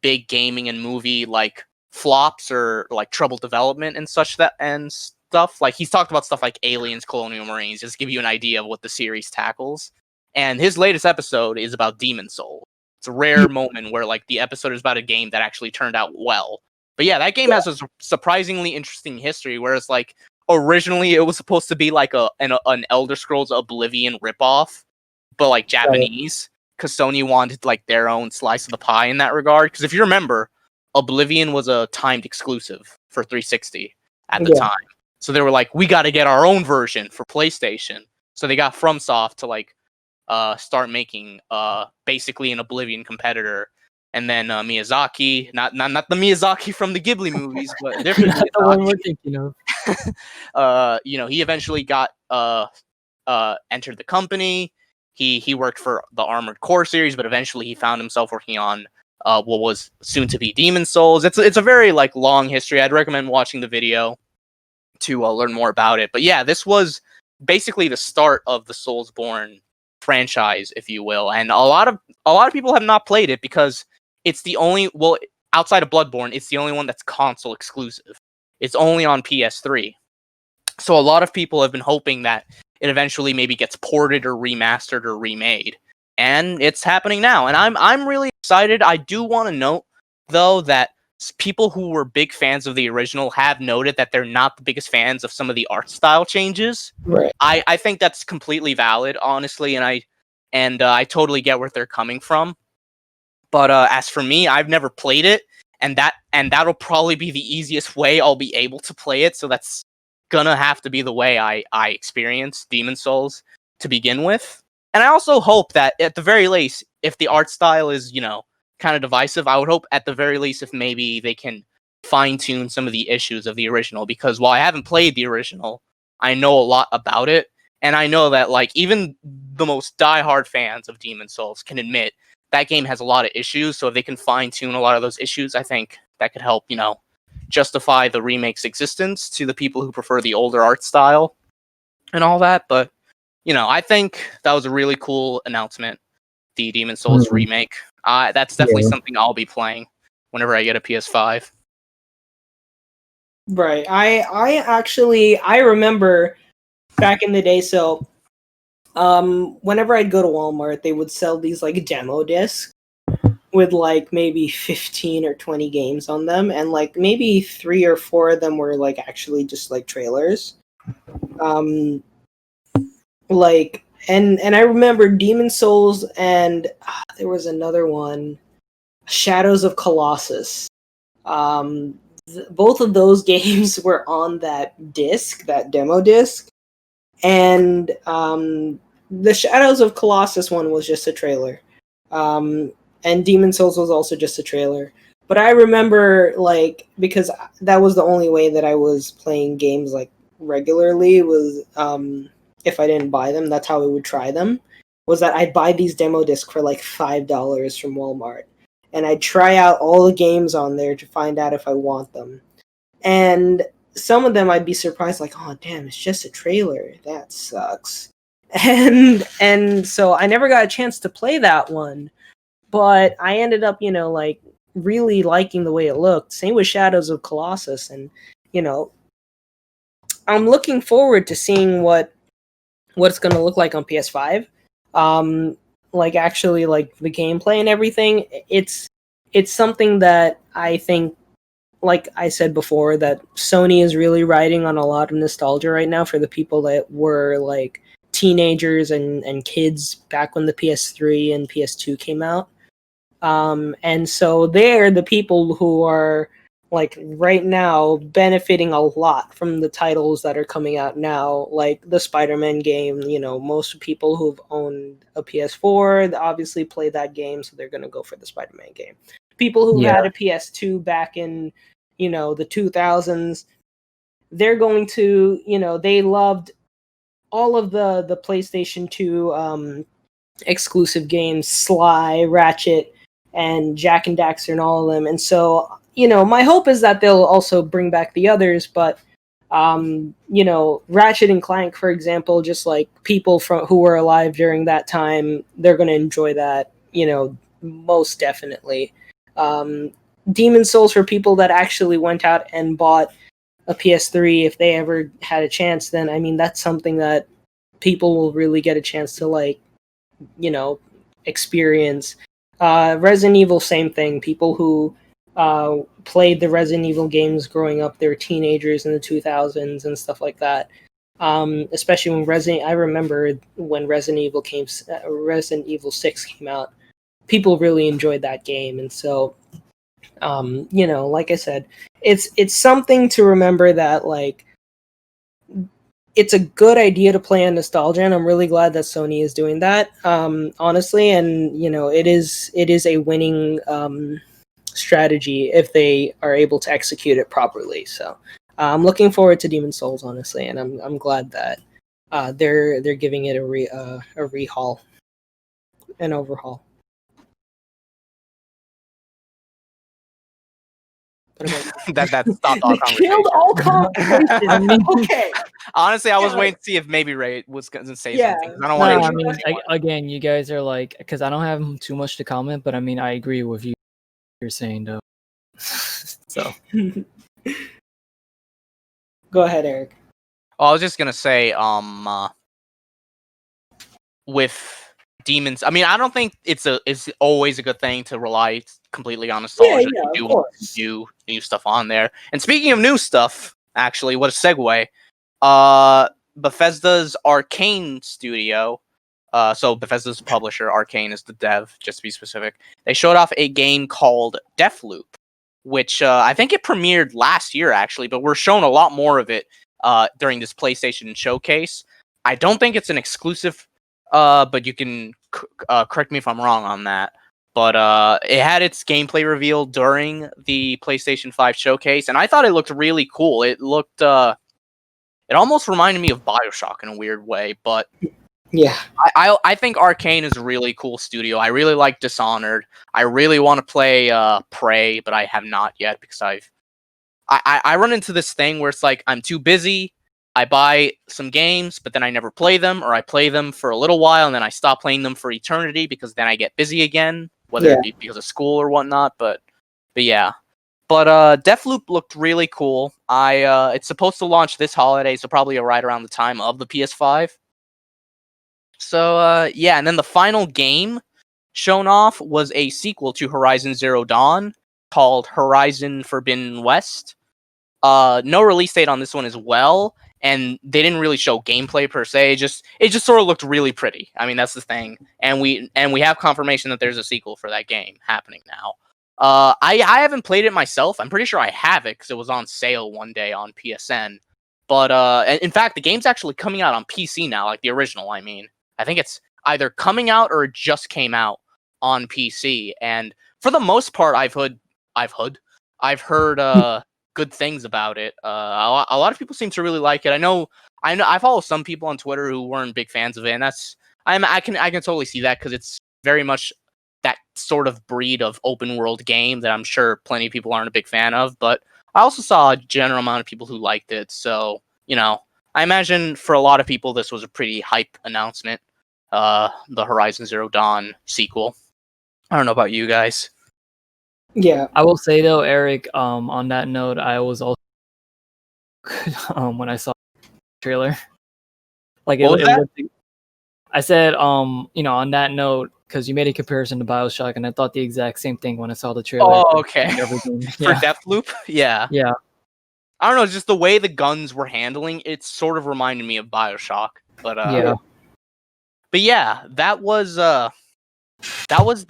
big gaming and movie like flops or like troubled development and stuff. Like he's talked about stuff like Aliens, Colonial Marines, just to give you an idea of what the series tackles. And his latest episode is about Demon Souls. It's a rare moment where like the episode is about a game that actually turned out well. But yeah, that game has a surprisingly interesting history, whereas like originally it was supposed to be like an Elder Scrolls Oblivion ripoff, but like Japanese. Because Sony wanted like their own slice of the pie in that regard. Because if you remember, Oblivion was a timed exclusive for 360 at the time. So they were like, we got to get our own version for PlayStation. So they got FromSoft to like start making basically an Oblivion competitor. And then Miyazaki, not the Miyazaki from the Ghibli movies, but different Not the one we're thinking of. he eventually got entered the company. He worked for the Armored Core series, but eventually he found himself working on what was soon to be Demon Souls. It's a very like long history. I'd recommend watching the video to learn more about it. But yeah, this was basically the start of the Soulsborne franchise, if you will. And a lot of people have not played it because it's the only, well, outside of Bloodborne, it's the only one that's console exclusive. It's only on PS3. So a lot of people have been hoping that it eventually maybe gets ported or remastered or remade. And it's happening now. And I'm really excited. I do want to note, though, that people who were big fans of the original have noted that they're not the biggest fans of some of the art style changes. Right. I think that's completely valid, honestly, and I totally get where they're coming from. But as for me, I've never played it, and that'll probably be the easiest way I'll be able to play it. So that's gonna have to be the way I experience Demon Souls to begin with. And I also hope that at the very least, if the art style is, kind of divisive, I would hope at the very least if maybe they can fine-tune some of the issues of the original, because while I haven't played the original, I know a lot about it, and I know that like even the most diehard fans of Demon Souls can admit that game has a lot of issues. So if they can fine-tune a lot of those issues, I think that could help, justify the remake's existence to the people who prefer the older art style and all that. But I think that was a really cool announcement, the Demon Souls remake. That's definitely something I'll be playing whenever I get a PS5. Right. I remember back in the day. So, whenever I'd go to Walmart, they would sell these like demo discs with like maybe 15 or 20 games on them, and like maybe 3 or 4 of them were like actually just like trailers. Um, like and I remember Demon Souls and there was another one, Shadows of Colossus. Both of those games were on that disc, that demo disc, and the Shadows of Colossus one was just a trailer, and Demon Souls was also just a trailer. But I remember, like, because that was the only way that I was playing games like regularly was if I didn't buy them. That's how I would try them. Was that I'd buy these demo discs for like $5 from Walmart, and I'd try out all the games on there to find out if I want them. And some of them I'd be surprised, like, oh damn, it's just a trailer. That sucks. And so I never got a chance to play that one, but I ended up, like really liking the way it looked. Same with Shadows of Colossus, and you know, I'm looking forward to seeing what it's going to look like on PS5. Like actually, like the gameplay and everything. It's something that I think, like I said before, that Sony is really riding on a lot of nostalgia right now for the people that were like teenagers and kids back when the PS3 and PS2 came out. And so they're the people who are like right now benefiting a lot from the titles that are coming out now, like the Spider-Man game. Most people who've owned a PS4 obviously play that game, so they're going to go for the Spider-Man game. People who had a PS2 back in the 2000s, they're going to, they loved all of the PlayStation 2 exclusive games, Sly, Ratchet, and Jack and Daxter, and all of them. And so, my hope is that they'll also bring back the others, but Ratchet and Clank, for example, just like people who were alive during that time, they're going to enjoy that, most definitely. Demon Souls, for people that actually went out and bought a PS3, if they ever had a chance, then I mean that's something that people will really get a chance to like, experience. Resident Evil, same thing. People who played the Resident Evil games growing up, they were teenagers in the 2000s and stuff like that. Especially when I remember when Resident Evil 6 came out, people really enjoyed that game, and so like I said, it's something to remember that like it's a good idea to play on nostalgia, and I'm really glad that Sony is doing that. Honestly, and it is a winning strategy if they are able to execute it properly. So I'm looking forward to Demon Souls, honestly, and I'm glad that they're giving it a rehaul, an overhaul. That stopped all conversation. Killed all conversation. Okay. Honestly, I was waiting to see if maybe Ray was going to say something. I don't No, want to. Again, you guys are like, because I don't have too much to comment, but I mean, I agree with you. You're saying though. So. Go ahead, Eric. I was just gonna say, with Demons, I mean, I don't think it's always a good thing to rely completely on nostalgia. Yeah, you do want to do new stuff on there. And speaking of new stuff, actually, what a segue. Bethesda's Arcane studio. So Bethesda's publisher, Arcane is the dev, just to be specific. They showed off a game called Deathloop, which I think it premiered last year, actually, but we're shown a lot more of it during this PlayStation showcase. I don't think it's an exclusive, but you can correct me if I'm wrong on that. But it had its gameplay reveal during the PlayStation 5 showcase, and I thought it looked really cool. It looked, it almost reminded me of BioShock in a weird way, but yeah, I think Arcane is a really cool studio. I really like Dishonored. I really want to play Prey, but I have not yet because I run into this thing where it's like I'm too busy. I buy some games, but then I never play them, or I play them for a little while and then I stop playing them for eternity because then I get busy again, whether it be because of school or whatnot. But yeah. But Deathloop looked really cool. It's supposed to launch this holiday, so probably right around the time of the PS5. So yeah, and then the final game shown off was a sequel to Horizon Zero Dawn called Horizon Forbidden West. No release date on this one as well, and they didn't really show gameplay per se. It just sort of looked really pretty. I mean, that's the thing, and we have confirmation that there's a sequel for that game happening now. I haven't played it myself. I'm pretty sure I have it because it was on sale one day on PSN. But in fact, the game's actually coming out on PC now, like the original. I mean, I think it's either coming out or it just came out on PC. And for the most part, I've heard good things about it. A lot of people seem to really like it. I know I follow some people on Twitter who weren't big fans of it, and I can totally see that because it's very much that sort of breed of open world game that I'm sure plenty of people aren't a big fan of. But I also saw a general amount of people who liked it. So, I imagine for a lot of people this was a pretty hype announcement. The Horizon Zero Dawn sequel. I don't know about you guys. Yeah, I will say though, Eric, on that note, I was also when I saw the trailer. Like What was that? I said, on that note, because you made a comparison to BioShock, and I thought the exact same thing when I saw the trailer. Oh, okay. Everything. For Deathloop? Yeah. Yeah. I don't know, just the way the guns were handling, it sort of reminded me of BioShock. But yeah, that was the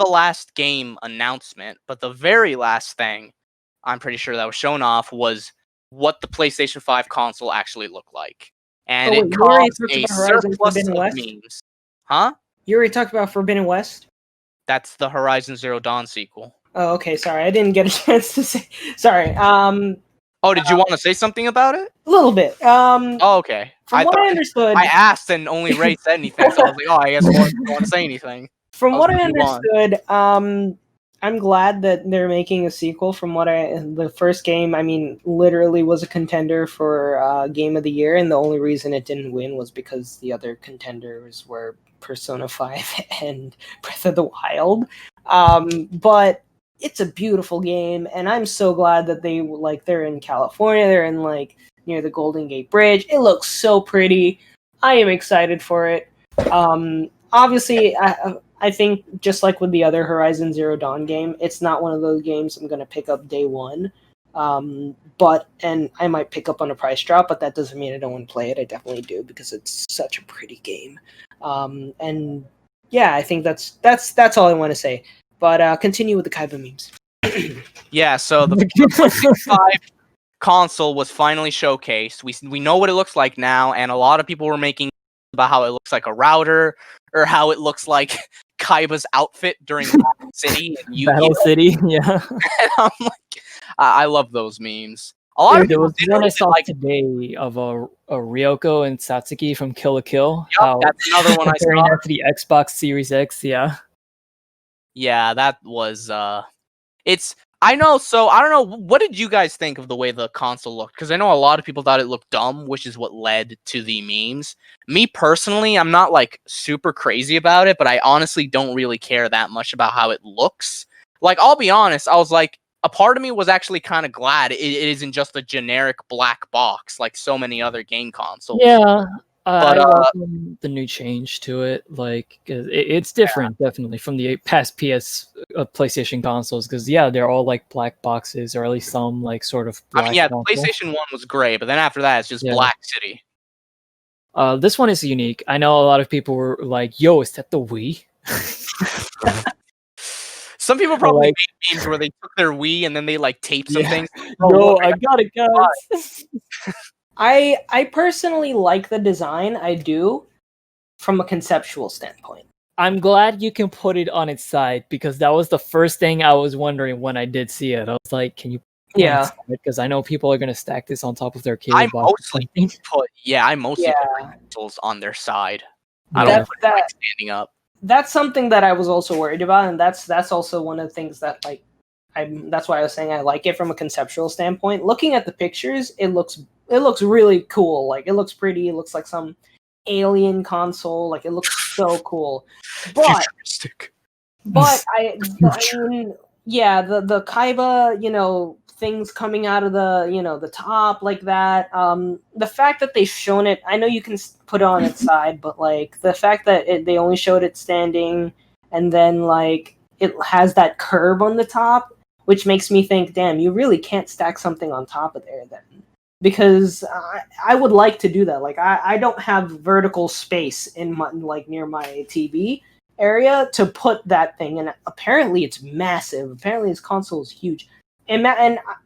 last game announcement, but the very last thing I'm pretty sure that was shown off was what the PlayStation 5 console actually looked like. And it caused a surplus of memes. Huh? You already talked about Forbidden West? That's the Horizon Zero Dawn sequel. Oh, okay, sorry. I didn't get a chance to say. Sorry. Oh, did you want to say something about it? A little bit. Oh, okay. From what I understood, I asked and only Ray said anything, so I was like, oh, I guess I don't want to say anything. From what I understood, I'm glad that they're making a sequel. The first game, I mean, literally was a contender for Game of the Year, and the only reason it didn't win was because the other contenders were Persona 5 and Breath of the Wild. But it's a beautiful game, and I'm so glad that they're in California. They're in near the Golden Gate Bridge. It looks so pretty. I am excited for it. Obviously, I think just like with the other Horizon Zero Dawn game, it's not one of those games I'm going to pick up day one. And I might pick up on a price drop, but that doesn't mean I don't want to play it. I definitely do because it's such a pretty game. And yeah, I think that's all I want to say. But continue with the Kaiba memes. Yeah, so the PlayStation 5 console was finally showcased. We know what it looks like now, and a lot of people were making about how it looks like a router or how it looks like Kaiba's outfit during Battle City. Battle City, yeah. And I'm like, I love those memes. A lot of there was people one I saw today of a Ryoko and Satsuki from Kill la Kill. Yep, that's another one I saw. That to the Xbox Series X, yeah. Yeah, that was I know, so I don't know, what did you guys think of the way the console looked? Because I know a lot of people thought it looked dumb, which is what led to the memes. Me personally, I'm not super crazy about it, but I honestly don't really care that much about how it looks. I'll be honest, I was a part of me was actually kind of glad it isn't just a generic black box like so many other game consoles. Yeah. I welcome the new change to it. It's different, definitely, from the past PlayStation consoles. Because they're all black boxes, or at least some sort of black. The PlayStation 1 was gray, but then after that, it's just Black City. This one is unique. I know a lot of people were like, "Yo, is that the Wii?" Some people probably made memes where they took their Wii and then they taped some things. Yo, I got it, guys. I personally like the design. I do, from a conceptual standpoint. I'm glad you can put it on its side, because that was the first thing I was wondering when I did see it. I was like, can you put it on its side? Because I know people are going to stack this on top of their cable box. I mostly put consoles on their side. I don't put it standing up. That's something that I was also worried about, and that's also one of the things that that's why I was saying I like it from a conceptual standpoint. Looking at the pictures, it looks really cool. It looks pretty. It looks like some alien console. It looks so cool. But futuristic. But I mean, yeah, the Kaiba, things coming out of the the top like that. The fact that they've shown it, I know you can put it on its side, but like the fact that they only showed it standing, and then like it has that curb on the top, which makes me think, damn, you really can't stack something on top of there then. Because I would like to do that. Like I don't have vertical space in my like near my TV area to put that thing, and apparently it's massive. Apparently this console is huge, and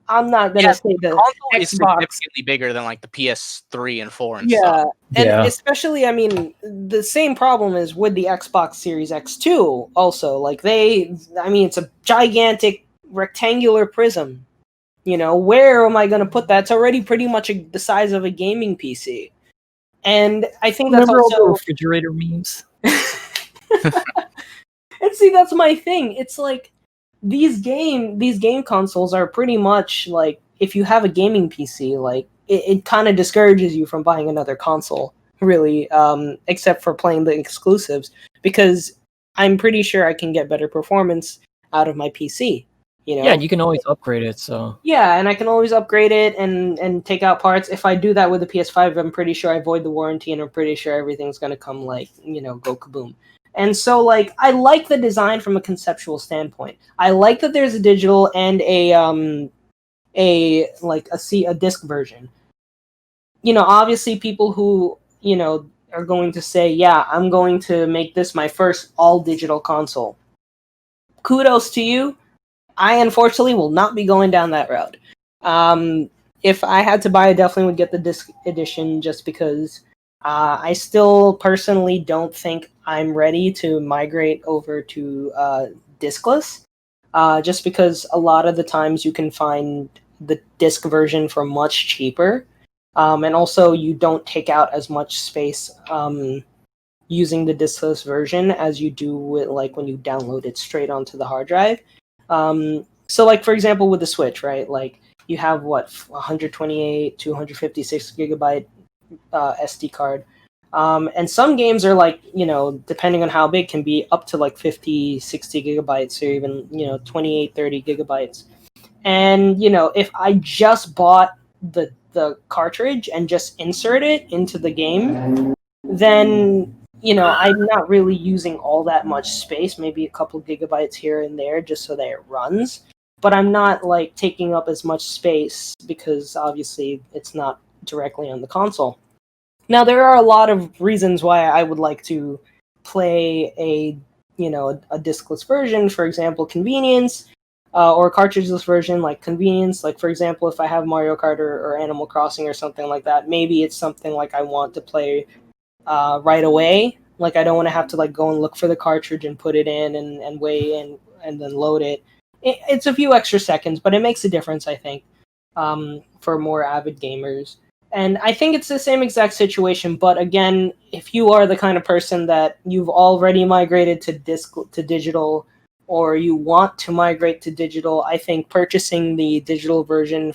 I'm not gonna say the console Xbox is significantly bigger than like the PS3 and 4 and yeah, stuff. and especially, I mean, the same problem is with the Xbox Series X2 also. Like it's a gigantic rectangular prism. Where am I going to put that? It's already pretty much the size of a gaming PC. And I think that's Remember also... all the refrigerator memes? And see, that's my thing. It's like, these game consoles are pretty much like, if you have a gaming PC, like, it kind of discourages you from buying another console, really, except for playing the exclusives, because I'm pretty sure I can get better performance out of my PC. Yeah, you can always upgrade it, so... Yeah, and I can always upgrade it and take out parts. If I do that with the PS5, I'm pretty sure I void the warranty, and I'm pretty sure everything's going to come, like, go kaboom. And so, like, I like the design from a conceptual standpoint. I like that there's a digital and a disc version. Obviously people who, are going to say, yeah, I'm going to make this my first all-digital console. Kudos to you. I unfortunately will not be going down that route. If I had to buy, I definitely would get the disc edition, just because I still personally don't think I'm ready to migrate over to discless. Just because a lot of the times you can find the disc version for much cheaper, and also you don't take out as much space using the discless version as you do with like when you download it straight onto the hard drive. So like, for example, with the Switch, right? Like you have 128, 256 gigabyte SD card. And some games are like, depending on how big, can be up to like 50, 60 gigabytes, or even, 28, 30 gigabytes. And, if I just bought the cartridge and just insert it into the game, then I'm not really using all that much space, maybe a couple gigabytes here and there just so that it runs. But I'm not like taking up as much space because obviously it's not directly on the console. Now there are a lot of reasons why I would like to play a discless version. For example, convenience, or a cartridgeless version, like convenience. Like for example, if I have Mario Kart or Animal Crossing or something like that, maybe it's something like I want to play right away. Like I don't want to have to like go and look for the cartridge and put it in and wait and then load it. It's a few extra seconds, but it makes a difference, I think, for more avid gamers. And I think it's the same exact situation, but again, if you are the kind of person that you've already migrated to digital, or you want to migrate to digital, I think purchasing the digital version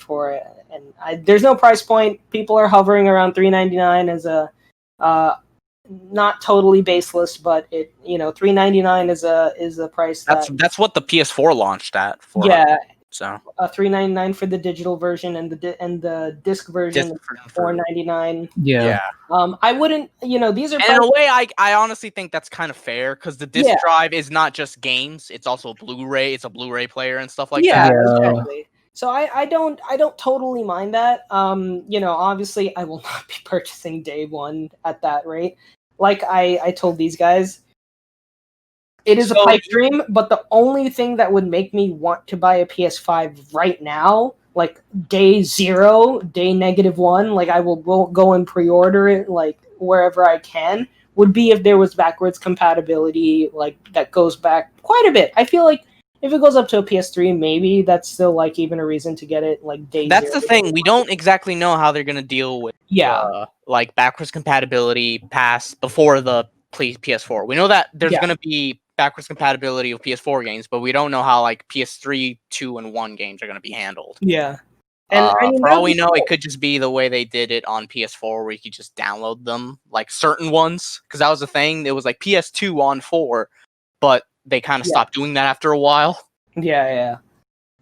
there's no price point. People are hovering around $3.99 as a not totally baseless, but it $3.99 is a price that's what the PS4 launched at. Yeah. So $3.99 for the digital version, and the disc version is $4.99. Yeah. I wouldn't, these are. And in a way, I honestly think that's kind of fair, because the disc drive is not just games; it's also Blu-ray. It's a Blu-ray player and stuff like that. Yeah. Exactly. So I don't totally mind that. Obviously I will not be purchasing day one at that rate. Like I told these guys, it is a pipe dream, but the only thing that would make me want to buy a PS5 right now, like day zero, day -1, like I will go and pre-order it like wherever I can, would be if there was backwards compatibility, like that goes back quite a bit. I feel like if it goes up to a PS3, maybe that's still like even a reason to get it like day That's zero. the thing. We don't exactly know how they're gonna deal with like backwards compatibility past before the PS4. We know that there's gonna be backwards compatibility of PS4 games, but we don't know how like PS3, 2, and 1 games are gonna be handled. Yeah. And for all we know, it could just be the way they did it on PS4, where you could just download them, like certain ones, because that was the thing. It was like PS2 on 4, but they kind of stopped doing that after a while. Yeah.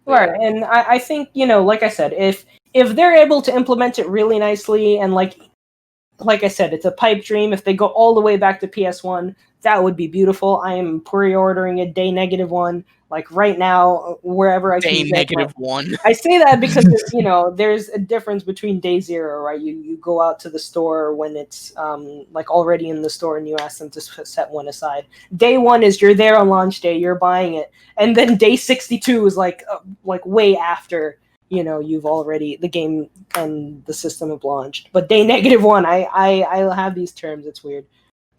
Right, and I think, like I said, if they're able to implement it really nicely, and like I said, it's a pipe dream. If they go all the way back to PS1, that would be beautiful. I am pre-ordering it day -1, like right now, wherever I can Day get -1. I say that because there's a difference between day 0, right? You go out to the store when it's like already in the store, and you ask them to set one aside. Day 1 is you're there on launch day, you're buying it, and then day 62 is like way after you've already the game and the system have launched. But day -1, I have these terms. It's weird,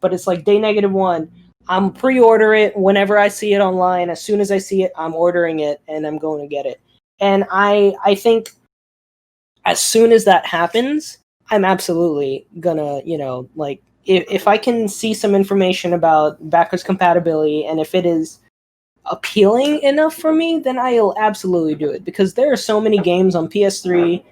but it's like day -1. I'm pre-order it whenever I see it online. As soon as I see it, I'm ordering it and I'm going to get it. And I think as soon as that happens, I'm absolutely gonna, like if I can see some information about backwards compatibility, and if it is appealing enough for me, then I'll absolutely do it, because there are so many games on PS3,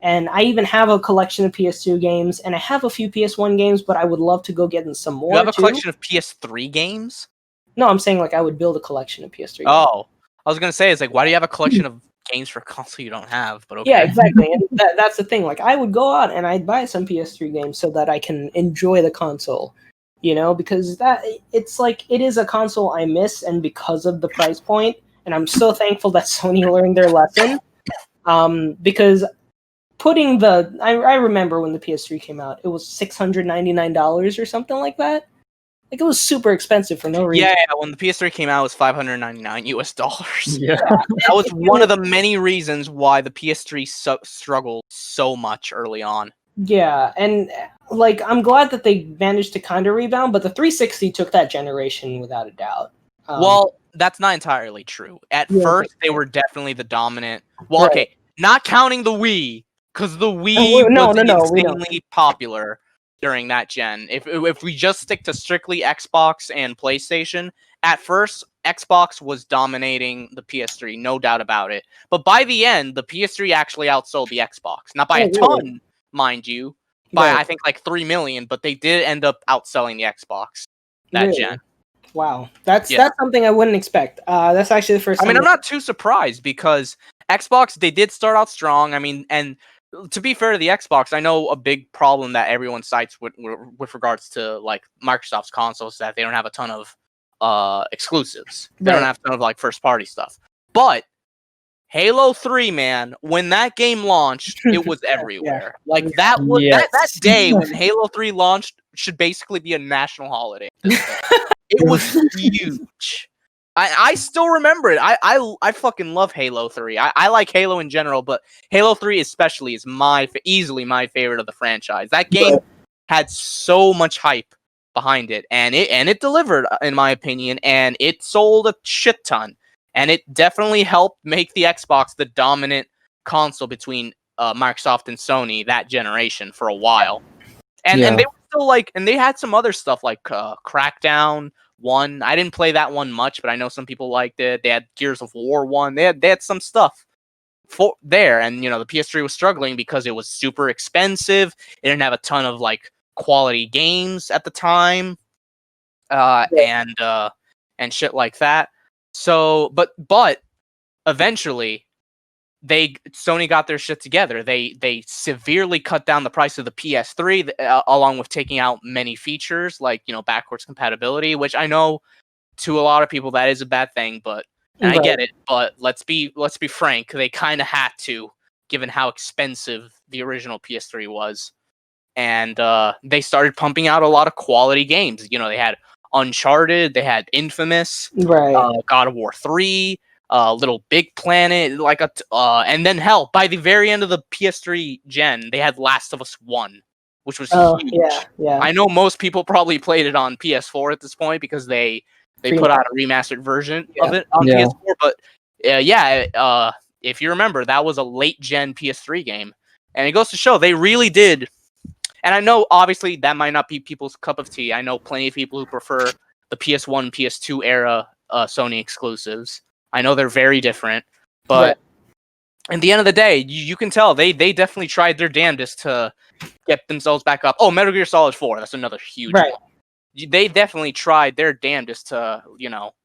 and I even have a collection of PS2 games, and I have a few PS1 games, but I would love to go get in some more. You have a too. collection of PS3 games? No, I'm saying like I would build a collection of PS3 games. Oh, I was gonna say, it's like, why do you have a collection of games for console you don't have? But okay. Yeah, exactly. And that's the thing. Like, I would go out and I'd buy some PS3 games so that I can enjoy the console, because it's like, it is a console I miss, and because of the price point, and I'm so thankful that Sony learned their lesson, because I remember when the PS3 came out, it was $699 or something like that. Like, it was super expensive for no reason. Yeah, when the PS3 came out, it was $599 US. Yeah. That was one of the many reasons why the PS3 struggled so much early on. Yeah, and like, I'm glad that they managed to kind of rebound, but the 360 took that generation without a doubt. Well, that's not entirely true. At first, they were definitely the dominant. Well, Right. okay, not counting the Wii, because the Wii was insanely popular during that gen. If we just stick to strictly Xbox and PlayStation, at first Xbox was dominating the PS3, no doubt about it. But by the end, the PS3 actually outsold the Xbox. Not by a ton, mind you, by I think like 3 million, but they did end up outselling the Xbox that gen. Wow, that's something I wouldn't expect. That's actually the first time. I mean, I'm not too surprised, because Xbox, they did start out strong. I mean, and to be fair to the Xbox, I know a big problem that everyone cites with regards to like Microsoft's consoles is that they don't have a ton of exclusives. They don't have a ton of like first party stuff. But Halo 3, man, when that game launched, it was everywhere. Like that was that day when Halo 3 launched should basically be a national holiday. It was huge. I still remember it. I fucking love Halo 3. I like Halo in general, but Halo 3 especially is easily my favorite of the franchise. That game had so much hype behind it, and it delivered, in my opinion, and it sold a shit ton, and it definitely helped make the Xbox the dominant console between Microsoft and Sony that generation for a while. And they were still like, and they had some other stuff like Crackdown 1. I didn't play that one much, but I know some people liked it. They had Gears of War 1. They had some stuff for there, and the PS3 was struggling because it was super expensive. It didn't have a ton of like quality games at the time, and shit like that. So, but eventually, Sony got their shit together. They severely cut down the price of the PS3, along with taking out many features like backwards compatibility, which I know to a lot of people that is a bad thing, but I get it. But let's be frank, they kind of had to, given how expensive the original PS3 was, and they started pumping out a lot of quality games. They had Uncharted, they had Infamous, God of War 3. Little Big Planet, and then hell, by the very end of the PS3 gen, they had Last of Us 1, which was huge. Yeah. I know most people probably played it on PS4 at this point because they put out a remastered version of it on PS4. But if you remember, that was a late gen PS3 game, and it goes to show they really did. And I know obviously that might not be people's cup of tea. I know plenty of people who prefer the PS1, PS2 era Sony exclusives. I know they're very different, but at the end of the day, you can tell they definitely tried their damnedest to get themselves back up. Oh, Metal Gear Solid 4, that's another huge one. They definitely tried their damnedest to,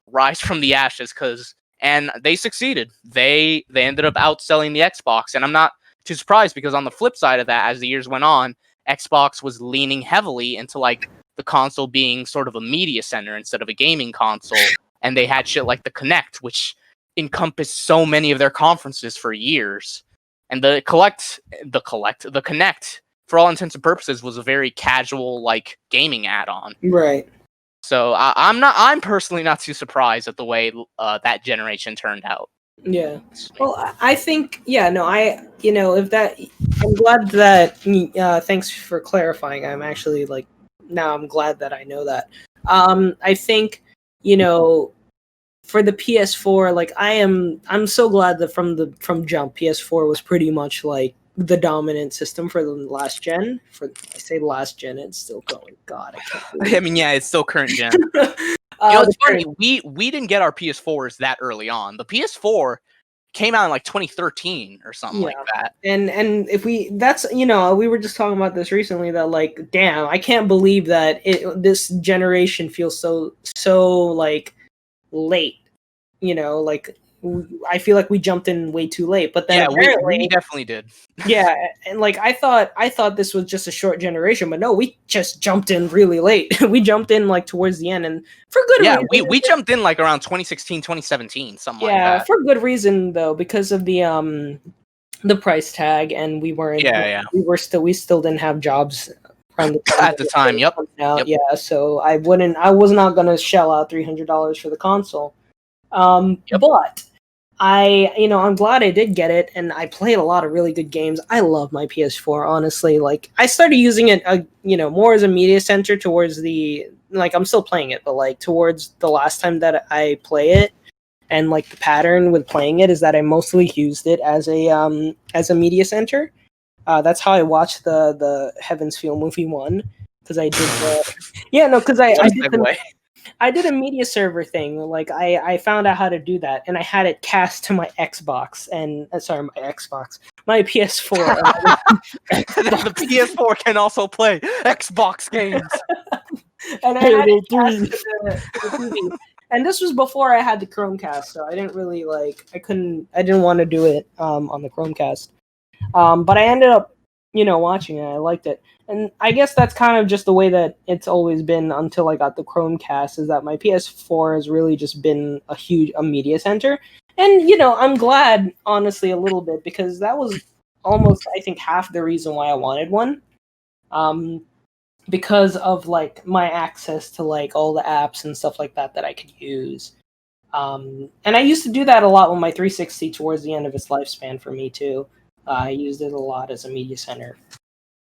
rise from the ashes, because and they succeeded. They ended up outselling the Xbox, and I'm not too surprised because on the flip side of that, as the years went on, Xbox was leaning heavily into like the console being sort of a media center instead of a gaming console, and they had shit like the Kinect, which encompassed so many of their conferences for years. And the Kinect, for all intents and purposes, was a very casual like gaming add-on. Right. So I'm personally not too surprised at the way that generation turned out. Yeah. Well, I think, yeah, no, if that, I'm glad that, thanks for clarifying. I'm actually like, now I'm glad that I know that. I think, for the PS4, like I'm so glad that from jump, PS4 was pretty much like the dominant system for the last gen. I say last gen, it's still going. God, I can't believe it. I mean, yeah, it's still current gen. It's funny. We didn't get our PS4s that early on. The PS4 came out in like 2013 or something like that. And if we were just talking about this recently, that like, damn, I can't believe that this generation feels so like late. Like I feel like we jumped in way too late. But then we definitely did. Yeah, and like I thought this was just a short generation, but no, we just jumped in really late. We jumped in like towards the end, and for good reason. Yeah, we jumped in like around 2016, 2017, something like that. Yeah, for good reason though, because of the price tag, and we weren't. Yeah. We still didn't have jobs around the time at the time. Yep. Yeah, so I was not gonna shell out $300 for the console. But I'm glad I did get it, and I played a lot of really good games. I love my PS4, honestly. Like, I started using it, more as a media center towards I'm still playing it, but like towards the last time that I play it, and like the pattern with playing it is that I mostly used it as a media center. That's how I watched the Heaven's Feel movie 1, because I did because I did a media server thing. Like I found out how to do that, and I had it cast to my Xbox and my PS4. The PS4 can also play Xbox games. And I had it cast to the TV. And this was before I had the Chromecast, so I didn't really I didn't want to do it on the Chromecast. But I ended up, watching it. I liked it. And I guess that's kind of just the way that it's always been until I got the Chromecast, is that my PS4 has really just been a media center. And, I'm glad, honestly, a little bit, because that was almost, I think, half the reason why I wanted one. Because of, like, my access to, like, all the apps and stuff like that I could use. And I used to do that a lot with my 360 towards the end of its lifespan for me, too. I used it a lot as a media center.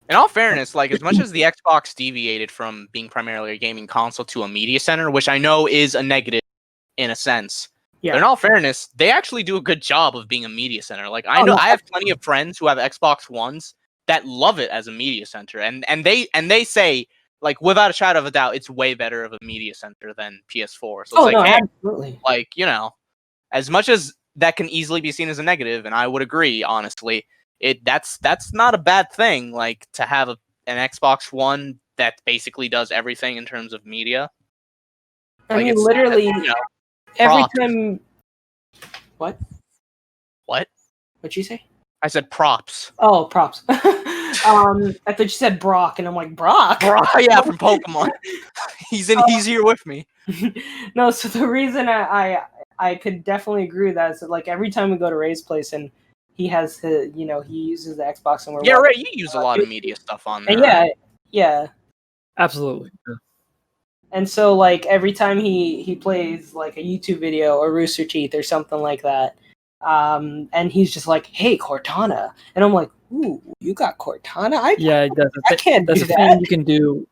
In all fairness, like, as much as the Xbox deviated from being primarily a gaming console to a media center, which I know is a negative in a sense, but in all fairness, they actually do a good job of being a media center. Like, I have plenty of friends who have Xbox Ones that love it as a media center, and they say, like, without a shadow of a doubt, it's way better of a media center than PS4. So it's absolutely. Like, as much as that can easily be seen as a negative, and I would agree, honestly, that's not a bad thing, like, to have an Xbox One that basically does everything in terms of media. I mean, literally, every time. What? What'd you say? I said props. Oh, props. I thought you said Brock, and I'm like, Brock? Yeah, from Pokemon. He's here with me. No, so the reason I could definitely agree with that is that, like, every time we go to Ray's place and he has he uses the Xbox, and we're Ray, you use a lot of media stuff on there. And yeah. Absolutely. Yeah. And so, like, every time he plays, like, a YouTube video or Rooster Teeth or something like that, and he's just like, "Hey, Cortana," and I'm like, "Ooh, you got Cortana?" I can't do that. Thing you can do.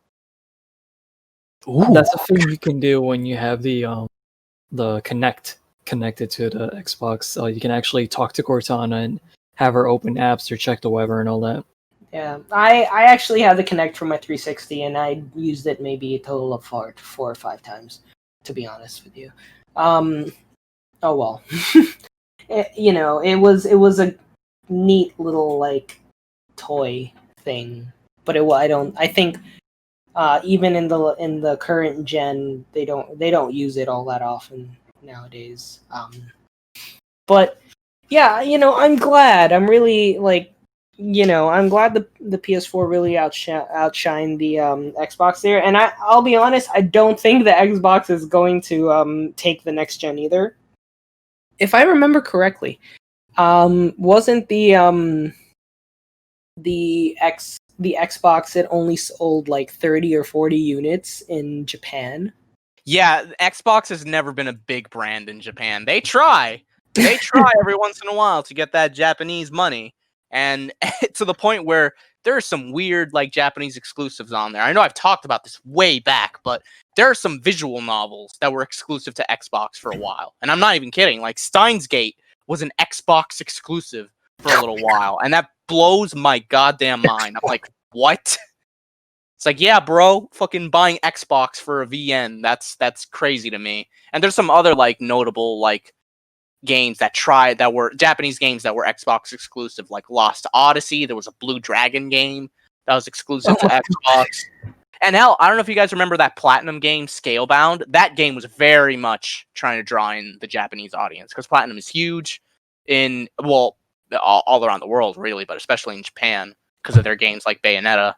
Ooh. That's the thing you can do when you have the Kinect connected to the Xbox. You can actually talk to Cortana and have her open apps or check the weather and all that. Yeah, I actually have the Kinect for my 360, and I used it maybe a total of 4 or 5 times, to be honest with you. Oh well. It was a neat little, like, toy thing, but I think even in the current gen, they don't use it all that often nowadays. But yeah, I'm glad. I'm really like, I'm glad the PS4 really outshined the Xbox there. And I'll be honest, I don't think the Xbox is going to take the next gen either. If I remember correctly, wasn't the Xbox, it only sold like 30 or 40 units in Japan? Yeah, Xbox has never been a big brand in Japan. They try every once in a while to get that Japanese money, and to the point where there are some weird like Japanese exclusives on there. I know I've talked about this way back, but there are some visual novels that were exclusive to Xbox for a while, and I'm not even kidding. Like Steins Gate was an Xbox exclusive for a little while, and that blows my goddamn mind. I'm like, what? It's like, yeah, bro, fucking buying Xbox for a VN. That's crazy to me. And there's some other like notable like games that were Japanese games that were Xbox exclusive, like Lost Odyssey. There was a Blue Dragon game that was exclusive to Xbox. And hell, I don't know if you guys remember that Platinum game, Scalebound. That game was very much trying to draw in the Japanese audience because Platinum is huge in, well, all around the world, really, but especially in Japan because of their games like Bayonetta.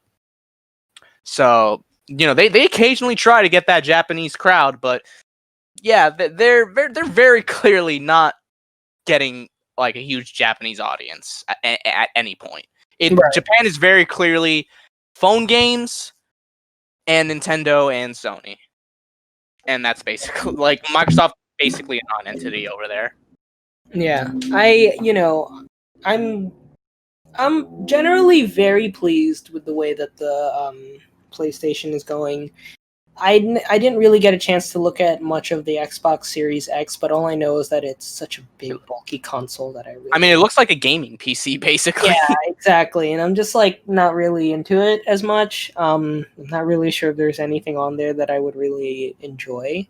So, they occasionally try to get that Japanese crowd, but yeah, they're very clearly not getting like a huge Japanese audience at any point. Right. Japan is very clearly phone games and Nintendo and Sony. And that's basically like Microsoft basically a non-entity over there. Yeah. I'm generally very pleased with the way that the PlayStation is going. I didn't really get a chance to look at much of the Xbox Series X, but all I know is that it's such a big, bulky console that it looks like a gaming PC, basically. Yeah, exactly. And I'm just like not really into it as much. I'm not really sure if there's anything on there that I would really enjoy.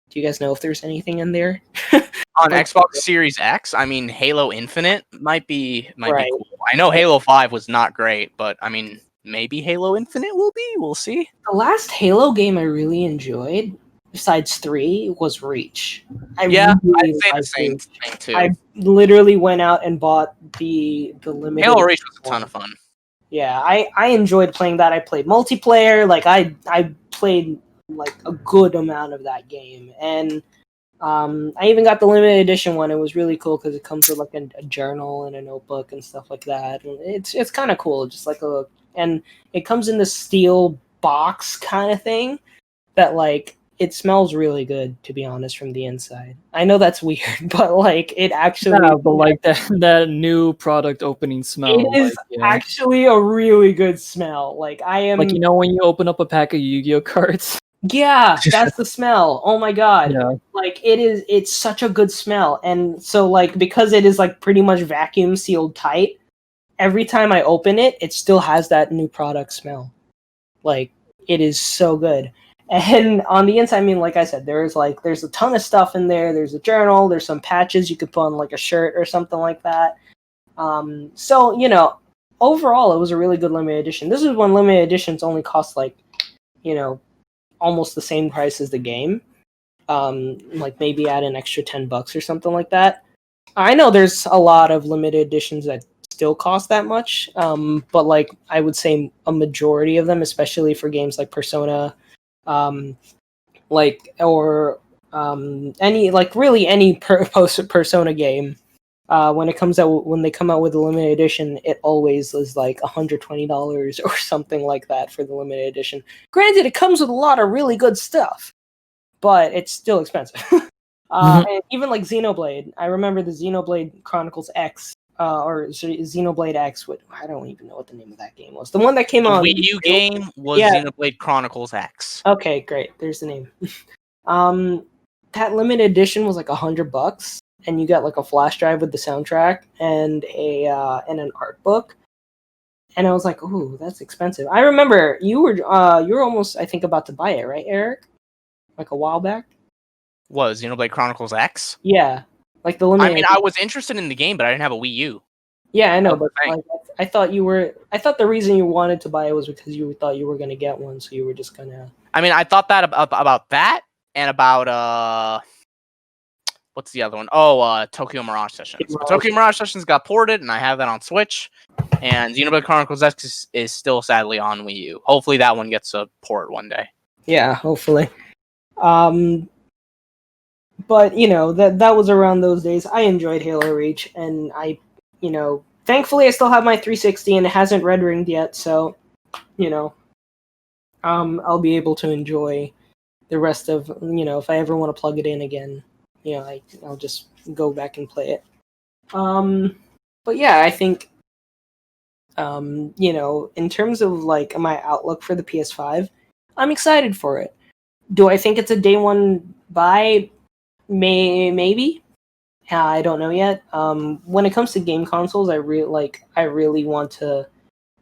Do you guys know if there's anything in there? On Xbox Series X, Halo Infinite might be Right. cool. I know Halo 5 was not great, but maybe Halo Infinite will be. We'll see. The last Halo game I really enjoyed, besides 3, was Reach. I'd say the same thing too. I literally went out and bought the limited. Halo Reach was a ton of fun. Yeah, I enjoyed playing that. I played multiplayer. Like I played like a good amount of that game, and I even got the limited edition one. It was really cool because it comes with like a journal and a notebook and stuff like that. And it's kind of cool, just like and it comes in this steel box kind of thing that like it smells really good, to be honest, from the inside. I know that's weird, but like it actually, but like that new product opening smell, it is actually a really good smell. Like I am like when you open up a pack of Yu-Gi-Oh cards. Yeah, that's the smell. Oh my god. Yeah. Like it's such a good smell. And so like because it is like pretty much vacuum sealed tight, every time I open it, it still has that new product smell. Like it is so good. And on the inside, like I said, there's a ton of stuff in there. There's a journal, there's some patches you could put on like a shirt or something like that. So, overall it was a really good limited edition. This is when limited editions only cost like, almost the same price as the game. Like maybe add an extra $10 or something like that. I know there's a lot of limited editions that still cost that much, but like I would say a majority of them, especially for games like Persona, any Persona game, when they come out with a limited edition, it always is like $120 or something like that for the limited edition. Granted, it comes with a lot of really good stuff, but it's still expensive. And even like Xenoblade, I remember the Xenoblade Chronicles X, or Xenoblade X. I don't even know what the name of that game was. The one that came out. The Wii U game was Xenoblade Chronicles X. Okay, great. There's the name. That limited edition was like $100, and you got like a flash drive with the soundtrack and an art book. And I was like, "Ooh, that's expensive." I remember you were almost, I think, about to buy it, right, Eric? Like a while back. What, Xenoblade Chronicles X? Yeah, like the limited. I was interested in the game, but I didn't have a Wii U. Yeah, I know, but like, I thought the reason you wanted to buy it was because you thought you were gonna get one, so you were just gonna. I thought that about that and about what's the other one? Oh, Tokyo Mirage Sessions. But Tokyo Mirage Sessions got ported, and I have that on Switch. And Xenoblade Chronicles X is still sadly on Wii U. Hopefully that one gets a port one day. Yeah, hopefully. But that was around those days. I enjoyed Halo Reach, and thankfully I still have my 360 and it hasn't red ringed yet, so I'll be able to enjoy the rest of if I ever want to plug it in again, I'll just go back and play it. But yeah, I think in terms of like my outlook for the PS5, I'm excited for it. Do I think it's a day one buy? Maybe. I don't know yet. When it comes to game consoles, I really want to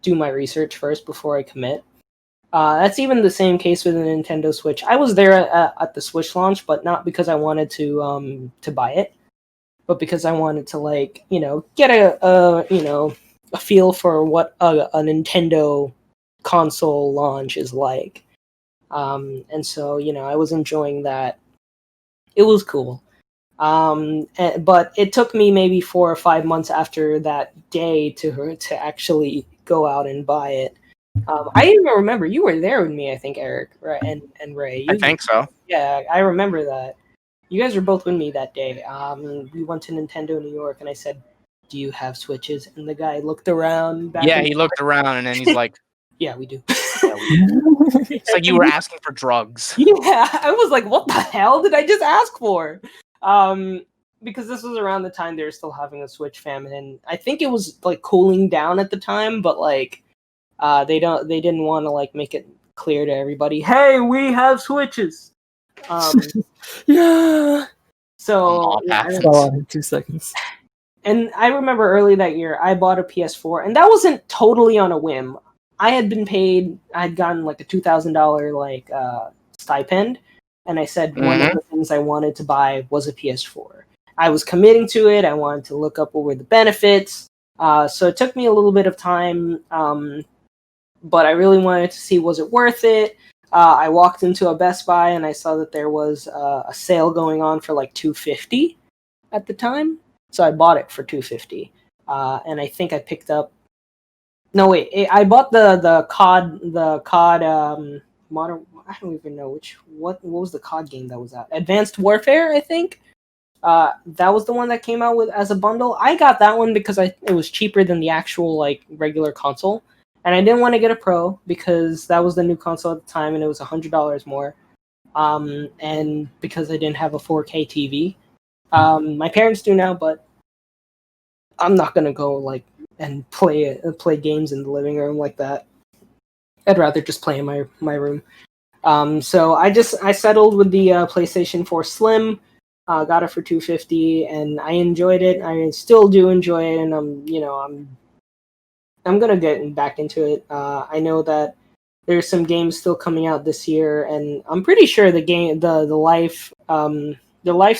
do my research first before I commit. That's even the same case with the Nintendo Switch. I was there at the Switch launch, but not because I wanted to buy it, but because I wanted to get a feel for what a Nintendo console launch is like. And so I was enjoying that. It was cool. But it took me maybe 4 or 5 months after that day to actually go out and buy it. I even remember you were there with me, I think, Eric, right, and Ray. I think so. Yeah, I remember that. You guys were both with me that day. We went to Nintendo New York, and I said, "Do you have Switches?" And the guy looked around. He looked around, and then he's like, "Yeah, we do." It's like you were asking for drugs. Yeah, I was like, "What the hell did I just ask for?" Because this was around the time they were still having a Switch famine, and I think it was like cooling down at the time, but they didn't want to make it clear to everybody, hey, we have Switches. Yeah. So in 2 seconds. And I remember early that year I bought a PS4, and that wasn't totally on a whim. I had gotten like a $2,000 stipend, and I said one of the things I wanted to buy was a PS4. I was committing to it. I wanted to look up what were the benefits. So it took me a little bit of time, but I really wanted to see, was it worth it? I walked into a Best Buy and I saw that there was a sale going on for like $250 at the time. So I bought it for $250. And I think I picked up. No, wait. I bought the COD modern. I don't even know what was the COD game that was out. Advanced Warfare, I think. That was the one that came out with as a bundle. I got that one because it was cheaper than the actual regular console, and I didn't want to get a Pro because that was the new console at the time, and it was $100 more. And because I didn't have a 4K TV, my parents do now, but I'm not gonna go and play games in the living room like that. I'd rather just play in my room. So I settled with the PlayStation 4 Slim. Got it for $250, and I enjoyed it. I still do enjoy it, and I'm gonna get back into it. I know that there's some games still coming out this year, and I'm pretty sure the life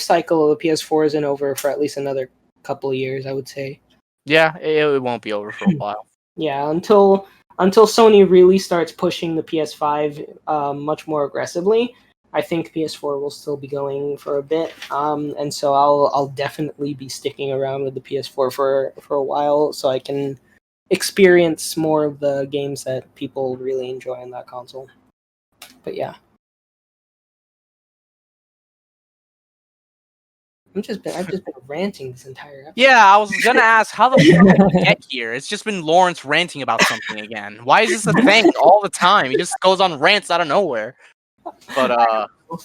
cycle of the PS4 isn't over for at least another couple of years, I would say. Yeah, it won't be over for a while. Yeah, until Sony really starts pushing the PS5 much more aggressively. I think PS4 will still be going for a bit, and so I'll definitely be sticking around with the PS4 for a while, so I can experience more of the games that people really enjoy on that console. But yeah, I've just been ranting this entire episode. Yeah, I was gonna ask how the fuck did we get here? It's just been Lawrence ranting about something again. Why is this a thing all the time? He just goes on rants out of nowhere. But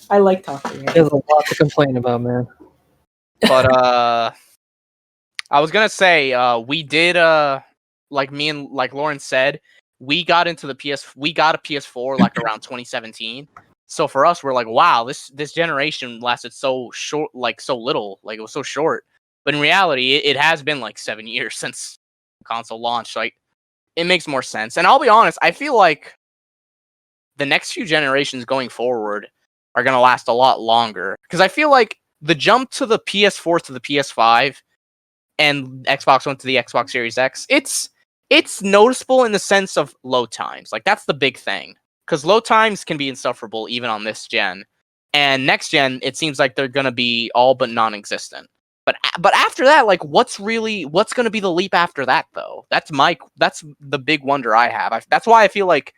I like talking. There's a lot to complain about, man. But I was gonna say we did like me and Lawrence said, we got a PS4 around 2017. So for us, we're like, wow, this generation lasted so short, so little, it was so short. But in reality, it has been 7 years since the console launched. It makes more sense. And I'll be honest, I feel like the next few generations going forward are going to last a lot longer. Because I feel like the jump to the PS4 to the PS5 and Xbox One to the Xbox Series X, it's noticeable in the sense of load times. That's the big thing. Because load times can be insufferable even on this gen. And next gen, it seems like they're gonna be all but non-existent. But after that, like, what's gonna be the leap after that, though? That's the big wonder I have. That's why I feel like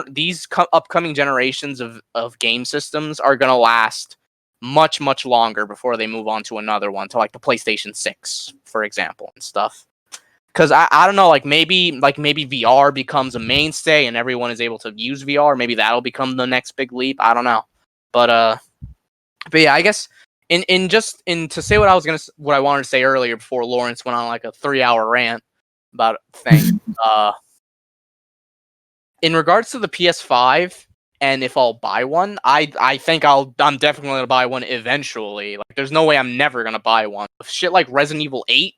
these upcoming generations of game systems are gonna last much, much longer before they move on to another one, to like the PlayStation 6, for example, and stuff. Because I don't know, like maybe VR becomes a mainstay and everyone is able to use VR. Maybe that'll become the next big leap. I don't know, but yeah, I guess to say what I wanted to say earlier before Lawrence went on like a 3-hour rant about things. In regards to the PS5 and if I'll buy one, I think I'm definitely gonna buy one eventually. Like, there's no way I'm never gonna buy one. Shit like Resident Evil 8.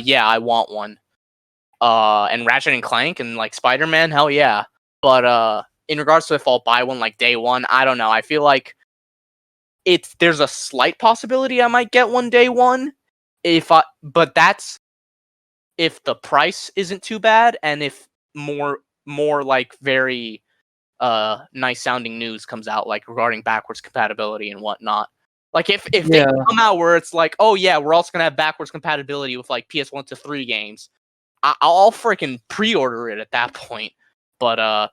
Yeah, I want one. And Ratchet and Clank and like Spider-Man, hell yeah. But in regards to if I'll buy one like day one, I don't know. I feel like there's a slight possibility I might get one day one, but that's if the price isn't too bad and if more like very nice sounding news comes out, like regarding backwards compatibility and whatnot. Like if they come out where it's like, oh yeah, we're also gonna have backwards compatibility with like PS1 to 3 games, I'll freaking pre-order it at that point. But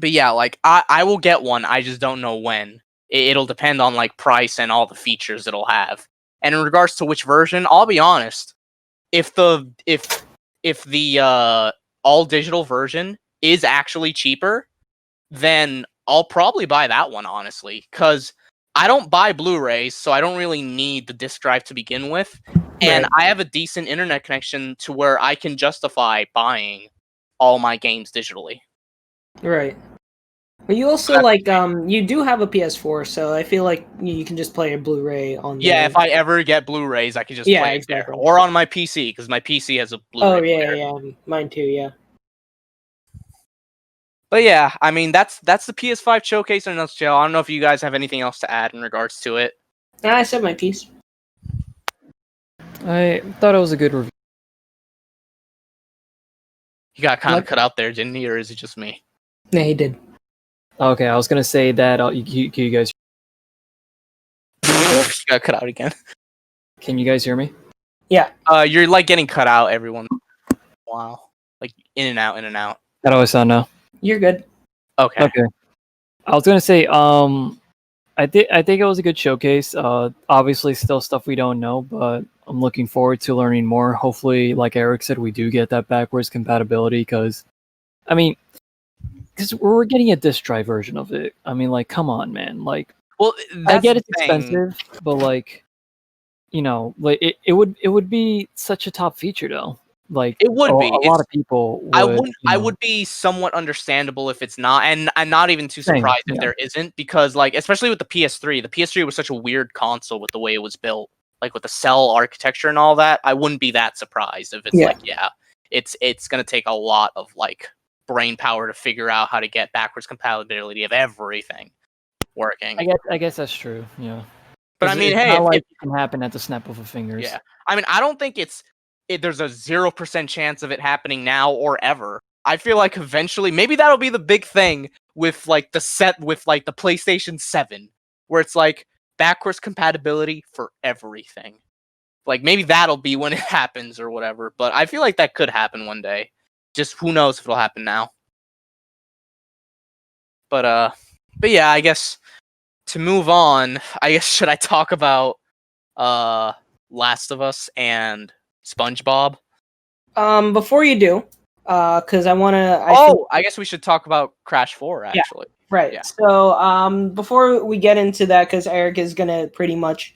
yeah, like I will get one. I just don't know when. It'll depend on like price and all the features it'll have. And in regards to which version, I'll be honest. If the all digital version is actually cheaper, then I'll probably buy that one, honestly, because I don't buy Blu-rays, so I don't really need the disc drive to begin with, and Right. I have a decent internet connection to where I can justify buying all my games digitally. Right. But you also you do have a PS4, so I feel like you can just play a Blu-ray on there. Yeah, if I ever get Blu-rays, I can just play it there, or on my PC, because my PC has a Blu-ray. Oh yeah, player. yeah, mine too. Yeah. But yeah, I mean that's the PS5 showcase in a nutshell. I don't know if you guys have anything else to add in regards to it. I said my piece. I thought it was a good review. He got kind of cut out there, didn't he, or is it just me? Yeah, he did. Okay, I was gonna say that you guys. You got cut out again. Can you guys hear me? Yeah. You're like getting cut out every once in a while, like in and out, in and out. How do I sound now? You're good. Okay. I was gonna say, I think it was a good showcase. Obviously, still stuff we don't know, but I'm looking forward to learning more. Hopefully, like Eric said, we do get that backwards compatibility because we're getting a disc drive version of it. I mean, like, come on, man. Like, well, I get it's expensive, but like, like it would be such a top feature though. Like, it would be. A lot of people would. I would be somewhat understandable if it's not, and I'm not even too surprised if there isn't, because like, especially with the PS3 was such a weird console with the way it was built, like with the cell architecture and all that. I wouldn't be that surprised if it's like, yeah, it's gonna take a lot of like brain power to figure out how to get backwards compatibility of everything working. I guess that's true. Yeah. But I mean, it's hey, not like it can happen at the snap of a fingers. Yeah, I mean, I don't think there's a 0% chance of it happening now or ever. I feel like eventually, maybe that'll be the big thing with like the PlayStation 7, where it's like backwards compatibility for everything. Like maybe that'll be when it happens or whatever. But I feel like that could happen one day. Just who knows if it'll happen now. But yeah, I guess to move on, should I talk about Last of Us and SpongeBob? Before you do, because I want to. I guess we should talk about Crash 4, actually. Yeah, right. Yeah. So, before we get into that, because Eric is gonna pretty much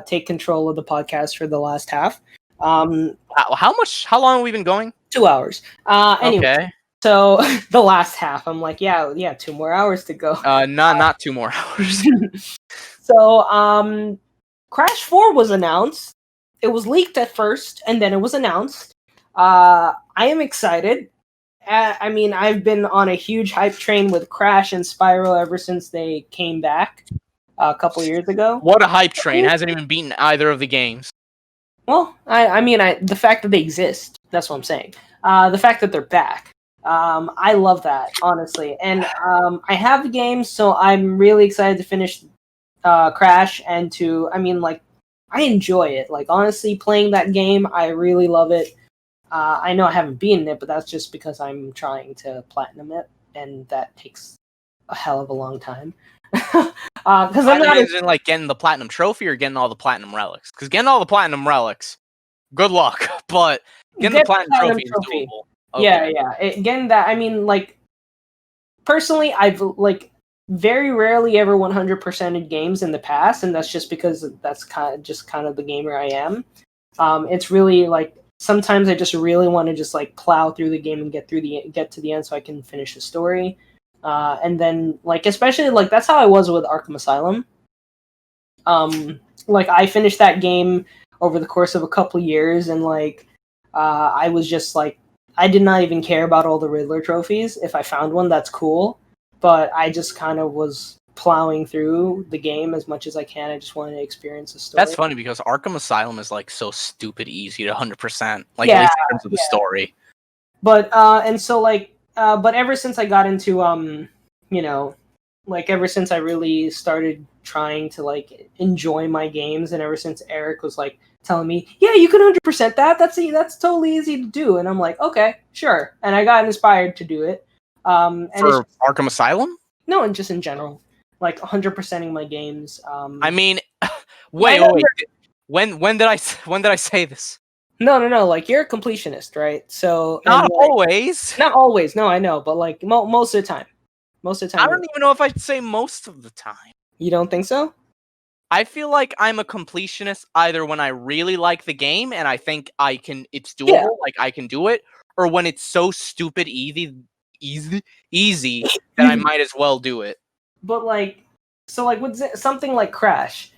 take control of the podcast for the last half. How long have we been going? 2 hours. Anyway, okay. So the last half, I'm like, yeah, 2 more hours to go. Not 2 more hours. So, Crash 4 was announced. It was leaked at first, and then it was announced. I am excited. I mean, I've been on a huge hype train with Crash and Spyro ever since they came back a couple years ago. What a hype train. Hasn't even beaten either of the games. Well, I mean, the fact that they exist, that's what I'm saying. The fact that they're back. I love that, honestly. And I have the game, so I'm really excited to finish Crash and I enjoy it. Like, honestly, playing that game, I really love it. I know I haven't beaten it, but that's just because I'm trying to platinum it, and that takes a hell of a long time. Because I'm not isn't like getting the platinum trophy or getting all the platinum relics. Because getting all the platinum relics, good luck. But getting the platinum trophy is doable. Okay. Yeah. Getting that, personally, I've very rarely ever 100%ed games in the past, and that's just because that's kind of the gamer I am. It's really like sometimes I just really want to just like plow through the game and get to the end so I can finish the story. And then especially that's how I was with Arkham Asylum. I finished that game over the course of a couple years, and I was just I did not even care about all the Riddler trophies. If I found one, that's cool. But I just kind of was plowing through the game as much as I can. I just wanted to experience the story. That's funny because Arkham Asylum is so stupid easy to 100%. At least in terms of the story. But but ever since I got into ever since I really started trying to enjoy my games, and ever since Eric was telling me, yeah, you can 100% that's totally easy to do, and I'm like, okay, sure, and I got inspired to do it. And for Arkham Asylum? No, and just in general, 100%ing my games. Wait. When did I say this? No. You're a completionist, right? So not always. Not always. No, I know, but most of the time. Most of the time. I don't even know if I'd say most of the time. You don't think so? I feel like I'm a completionist either when I really like the game and I think it's doable, I can do it, or when it's so stupid easy that I might as well do it. But with something like Crash.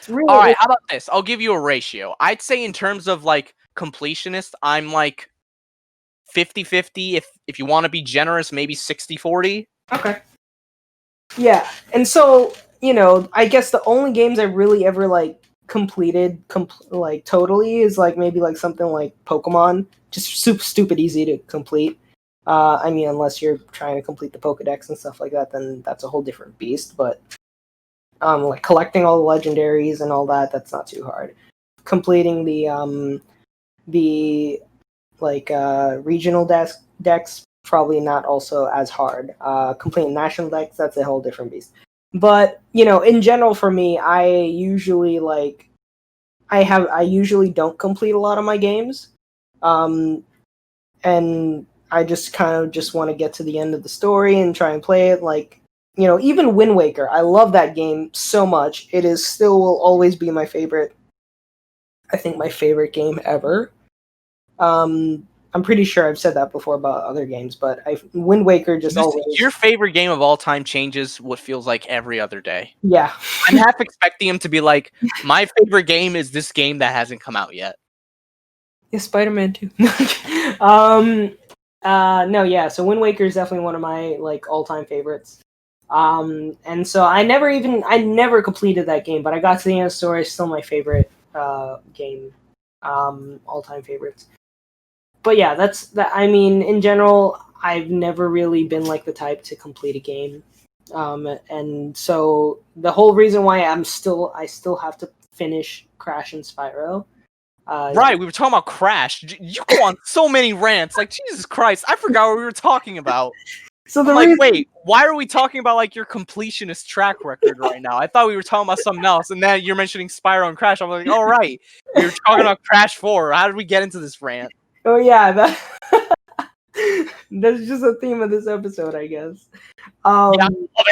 Really, all right, how about this? I'll give you a ratio. I'd say in terms of completionist, I'm 50-50. If you want to be generous, maybe 60-40. Okay. Yeah, and so I guess the only games I really ever completed totally is maybe something like Pokemon, just super stupid easy to complete. Unless you're trying to complete the Pokedex and stuff like that, then that's a whole different beast. But collecting all the legendaries and all that's not too hard. Completing the regional decks probably not also as hard. Completing national decks, that's a whole different beast. But in general, for me, I usually I usually don't complete a lot of my games, and I just kind of just want to get to the end of the story and try and play it. Even Wind Waker, I love that game so much. It is still will always be my favorite. I think my favorite game ever. I'm pretty sure I've said that before about other games, but Wind Waker just always... Your favorite game of all time changes what feels like every other day. Yeah. I'm half expecting him to be my favorite game is this game that hasn't come out yet. Yeah, Spider-Man 2. No, yeah, so Wind Waker is definitely one of my all-time favorites. And so I never completed that game, but I got to the end of the story. It's still my favorite game, all-time favorites. But yeah, that's that. In general, I've never really been the type to complete a game, and so the whole reason why I still have to finish Crash and Spyro. Right, we were talking about Crash. You go on so many rants, Jesus Christ, I forgot what we were talking about. So wait, why are we talking about your completionist track record right now? I thought we were talking about something else, and then you're mentioning Spyro and Crash. I'm like, all right, we were talking about Crash 4. How did we get into this rant? Oh yeah, that's just a theme of this episode, I guess. Of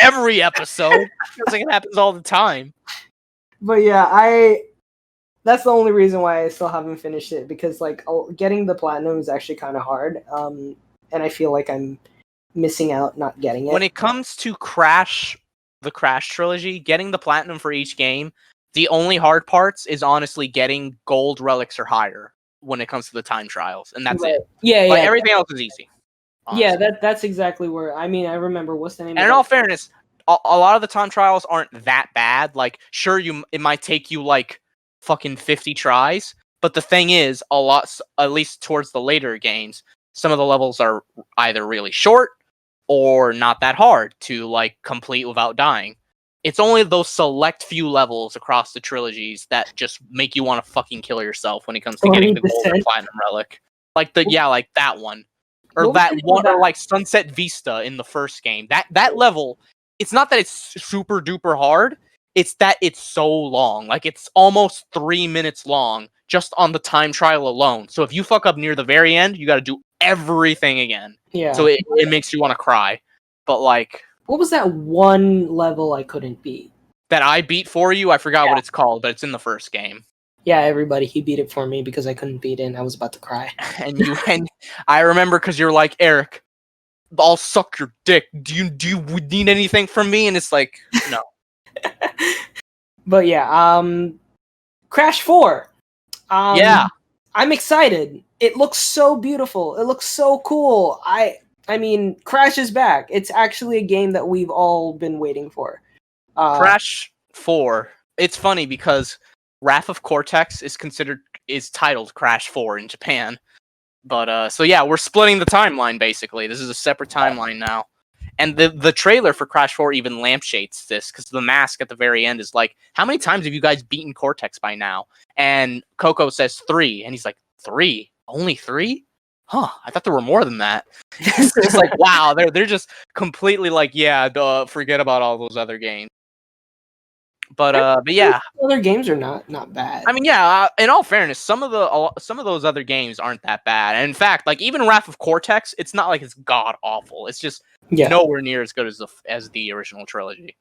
every episode. Feels like it happens all the time. But yeah, that's the only reason why I still haven't finished it, because getting the platinum is actually kind of hard, and I feel like I'm missing out not getting it. When it comes to Crash, the Crash trilogy, getting the platinum for each game, the only hard parts is honestly getting gold relics or higher when it comes to the time trials, and that's it. Yeah, yeah. Everything else is easy. Honestly. Yeah, that's exactly where. I remember what's the name. And in all fairness, a lot of the time trials aren't that bad. Sure, it might take you fucking 50 tries, but the thing is, at least towards the later games, some of the levels are either really short or not that hard to like complete without dying. It's only those select few levels across the trilogies that just make you want to fucking kill yourself when it comes to getting the gold or platinum relic. Like like that one. Or that one, or like Sunset Vista in the first game. That level, it's not that it's super duper hard, it's that it's so long. Like it's almost 3 minutes long just on the time trial alone. So if you fuck up near the very end, you gotta do everything again. Yeah. So it makes you want to cry. But like, what was that one level I couldn't beat? That I beat for you? I forgot what it's called, but it's in the first game. Yeah, everybody, he beat it for me because I couldn't beat it and I was about to cry. and I remember because you're like, Eric, I'll suck your dick. Do you need anything from me? And it's like, no. But yeah, Crash 4. Yeah. I'm excited. It looks so beautiful. It looks so cool. I mean, Crash is back. It's actually a game that we've all been waiting for. Crash 4. It's funny because Wrath of Cortex is titled Crash 4 in Japan. But so yeah, we're splitting the timeline basically. This is a separate timeline now. And the trailer for Crash 4 even lampshades this, because the mask at the very end is like, how many times have you guys beaten Cortex by now? And Coco says 3, and he's like, 3? Only 3? Huh, I thought there were more than that. It's just like, wow, they're just completely like, yeah, forget about all those other games. But yeah, other games are not bad. I mean, yeah. In all fairness, some of those other games aren't that bad. And in fact, like even Wrath of Cortex, it's not like it's god awful. It's just nowhere near as good as the original trilogy.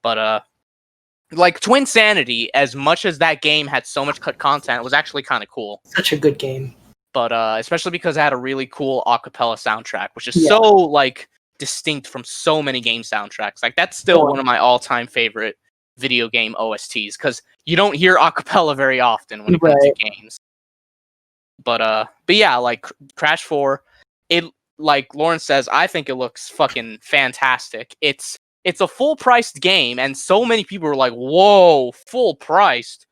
But like Twin Sanity, as much as that game had so much cut content, it was actually kind of cool. Such a good game. But especially because it had a really cool acapella soundtrack, which is so like distinct from so many game soundtracks. Like that's still one of my all-time favorite video game OSTs, because you don't hear acapella very often when it comes to games. But yeah, like Crash 4, it, like Lauren says, I think it looks fucking fantastic. It's a full-priced game, and so many people were like, whoa, full-priced?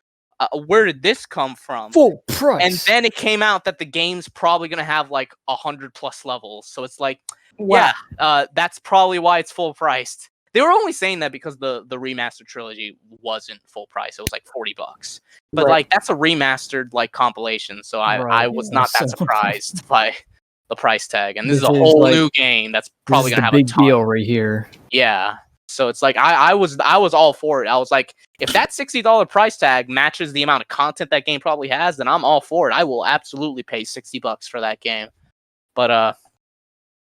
Where did this come from? Full price. And then it came out that the game's probably gonna have like 100+ levels. So it's like, yeah, that's probably why it's full-priced. They were only saying that because the remastered trilogy wasn't full price. It was like $40. But like that's a remastered like compilation, so I was not that surprised by the price tag. And this is a whole like, new game that's probably gonna have a ton. Deal right here. Yeah. So it's like I was all for it. I was like, if that $60 price tag matches the amount of content that game probably has, then I'm all for it. I will absolutely pay $60 for that game. But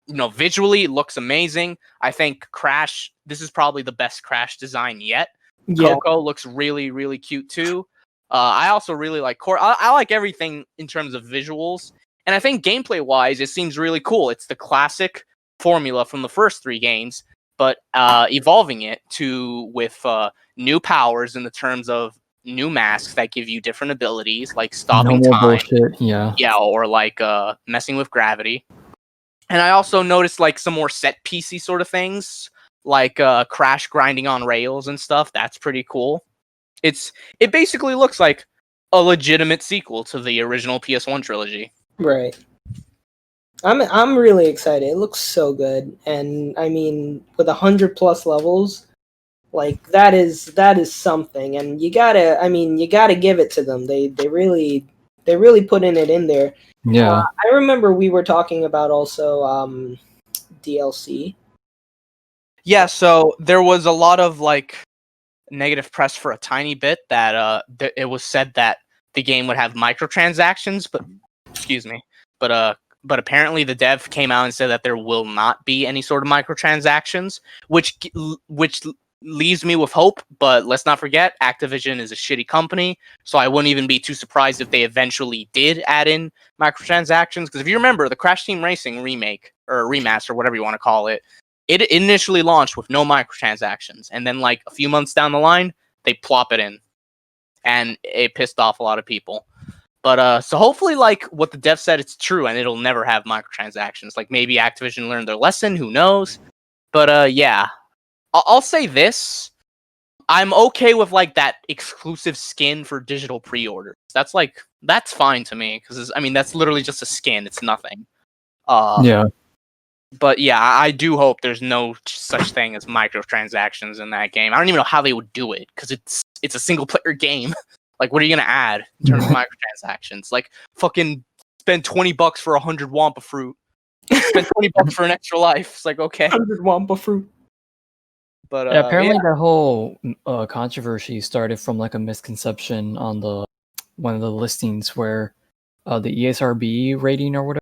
you know, visually it looks amazing. I think Crash, this is probably the best Crash design yet. Yeah. Coco looks really, really cute too. I also really like I like everything in terms of visuals. And I think gameplay-wise, it seems really cool. It's the classic formula from the first 3 games, but evolving it with new powers in the terms of new masks that give you different abilities, like stopping time. Bullshit. Yeah, or like messing with gravity. And I also noticed like some more set piecey sort of things, like Crash grinding on rails and stuff. That's pretty cool. It basically looks like a legitimate sequel to the original PS1 trilogy. Right. I'm really excited. It looks so good, and I mean, with 100+ levels, like that is something. And you gotta give it to them. They really putting it in there. Yeah. I remember we were talking about also DLC. Yeah, so there was a lot of like negative press for a tiny bit that it was said that the game would have microtransactions, but apparently the dev came out and said that there will not be any sort of microtransactions, which leaves me with hope. But let's not forget, Activision is a shitty company, so I wouldn't even be too surprised if they eventually did add in microtransactions. Because if you remember, the Crash Team Racing remake or remaster, whatever you want to call it, it initially launched with no microtransactions, and then like a few months down the line, they plop it in, and it pissed off a lot of people. But so hopefully, like what the dev said, it's true, and it'll never have microtransactions. Like maybe Activision learned their lesson. Who knows? But yeah. I'll say this. I'm okay with like that exclusive skin for digital pre-orders. That's fine to me, because I mean that's literally just a skin. It's nothing. Yeah. But yeah, I do hope there's no such thing as microtransactions in that game. I don't even know how they would do it because it's a single player game. Like, what are you gonna add in terms of microtransactions? Like, fucking spend $20 for 100 Wampa fruit. Spend $20 for an extra life. It's like, okay. 100 Wampa fruit. But Yeah, apparently that whole controversy started from like a misconception on the one of the listings where the ESRB rating or whatever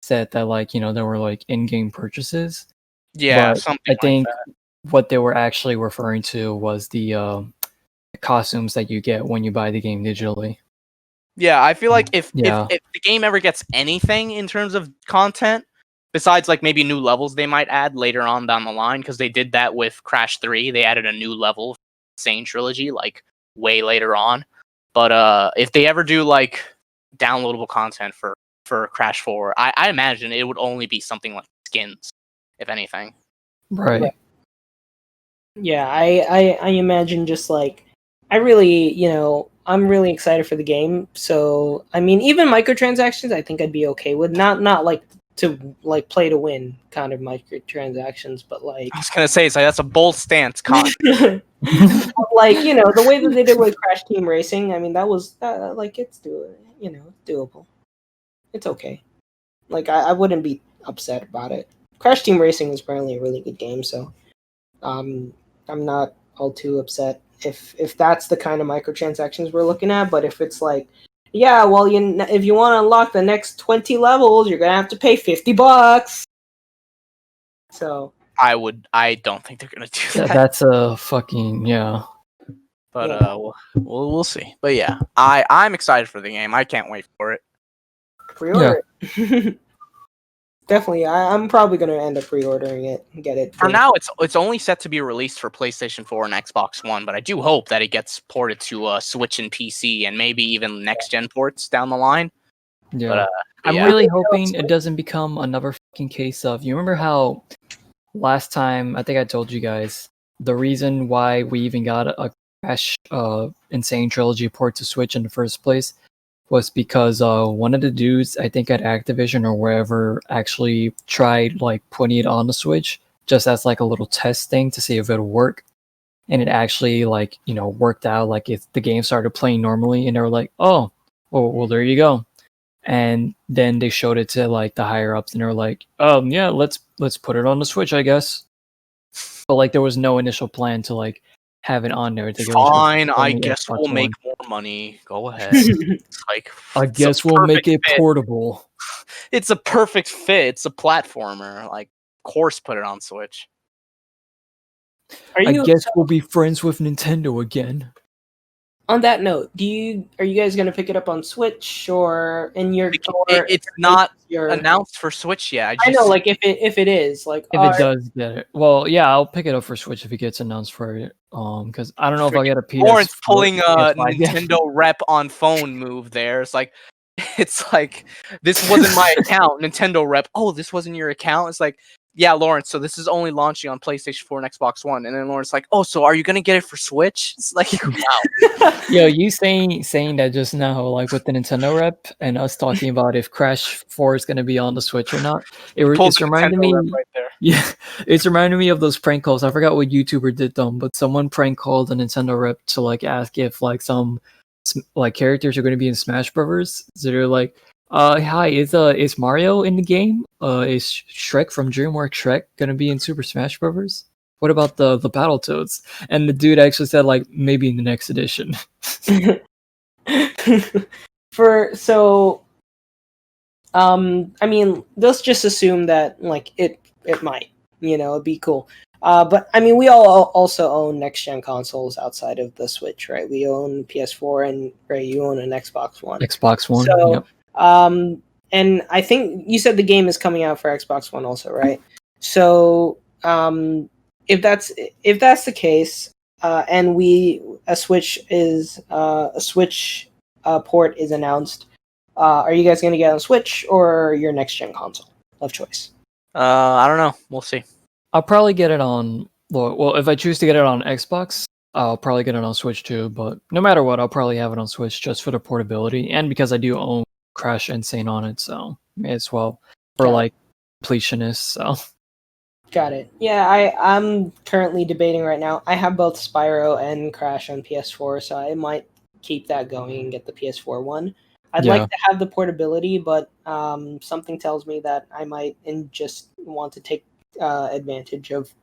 said that like there were like in-game purchases. yeah, But something I think like that. what they were actually referring to was the costumes that you get when you buy the game digitally. Yeah, I feel like if Yeah. the game ever gets anything in terms of content, besides like maybe new levels they might add later on down the line, because they did that with Crash 3, they added a new level, Insane Trilogy, like way later on. But if they ever do like downloadable content for Crash 4, I imagine it would only be something like skins, if anything. Right. Yeah, I imagine just like I really, I'm really excited for the game. So I mean, even microtransactions, I think I'd be okay with. Not like to like play to win kind of microtransactions, but like I was gonna say, so that's a bold stance, Con. like the way that they did with Crash Team Racing. I mean, that was like it's doable. It's okay. Like I wouldn't be upset about it. Crash Team Racing is apparently a really good game, so I'm not all too upset if that's the kind of microtransactions we're looking at. But if it's like, yeah, well, if you want to unlock the next 20 levels, you're gonna have to pay $50. So I don't think they're gonna do that. That's a fucking But yeah. we'll see. But yeah, I'm excited for the game. I can't wait for it. Pre-order it. Definitely, I'm probably gonna end up pre-ordering it and get it. For now, it's only set to be released for PlayStation 4 and Xbox One, but I do hope that it gets ported to Switch and PC, and maybe even next-gen ports down the line. Yeah. But, I'm yeah. really hoping it doesn't become another fucking case of, you remember how last time, I think I told you guys, the reason why we even got a Crash Insane Trilogy port to Switch in the first place was because one of the dudes, I think at Activision or wherever, actually tried like putting it on the Switch just as like a little test thing to see if it'll work. And it actually like, worked out. Like if the game started playing normally and they were like, oh, well, there you go. And then they showed it to like the higher ups and they were like, yeah, let's put it on the Switch, I guess. But like there was no initial plan to like have it on there. Fine, I guess we'll make more money. Go ahead. It's like, I guess we'll make it portable. It's a perfect fit. It's a platformer. Like, of course, put it on Switch. I guess we'll be friends with Nintendo again. On that note, are you guys gonna pick it up on Switch or in your? It's not announced for Switch yet. I know, like if it is, like if it does get it, well, yeah, I'll pick it up for Switch if it gets announced for it. Because I don't know if I'll get a PS. Lawrence pulling a Nintendo rep on phone move there. It's like this wasn't my account. Nintendo rep. Oh, this wasn't your account. It's like, yeah, Lawrence. So this is only launching on PlayStation 4 and Xbox One. And then Lawrence like, oh, so are you gonna get it for Switch? It's like, wow. Yo, you saying that just now, like with the Nintendo rep and us talking about if Crash 4 is gonna be on the Switch or not. It's reminding me. Right there. Yeah, it's reminding me of those prank calls. I forgot what YouTuber did them, but someone prank called a Nintendo rep to like ask if like some like characters are going to be in Smash Brothers. So they're like, hi, is Mario in the game? Is Shrek from DreamWorks Shrek gonna be in Super Smash Brothers? What about the Battletoads? And the dude actually said like maybe in the next edition. I mean, let's just assume that like it might, it'd be cool. But I mean, we all also own next gen consoles outside of the Switch, right? We own PS4 and Ray, you own an Xbox One. Xbox One. So, yep. And I think you said the game is coming out for Xbox One also, right? So, if that's the case, and a Switch port is announced, are you guys going to get on Switch or your next gen console of choice? I don't know. We'll see. I'll probably get it on. Well, if I choose to get it on Xbox, I'll probably get it on Switch too. But no matter what, I'll probably have it on Switch just for the portability and because I do own Crash Insane on it, so may as well for like completionists. So got it. Yeah, I'm currently debating right now. I have both Spyro and Crash on PS4, so I might keep that going and get the PS4 one. I'd like to have the portability, but something tells me that I might just want to take advantage of.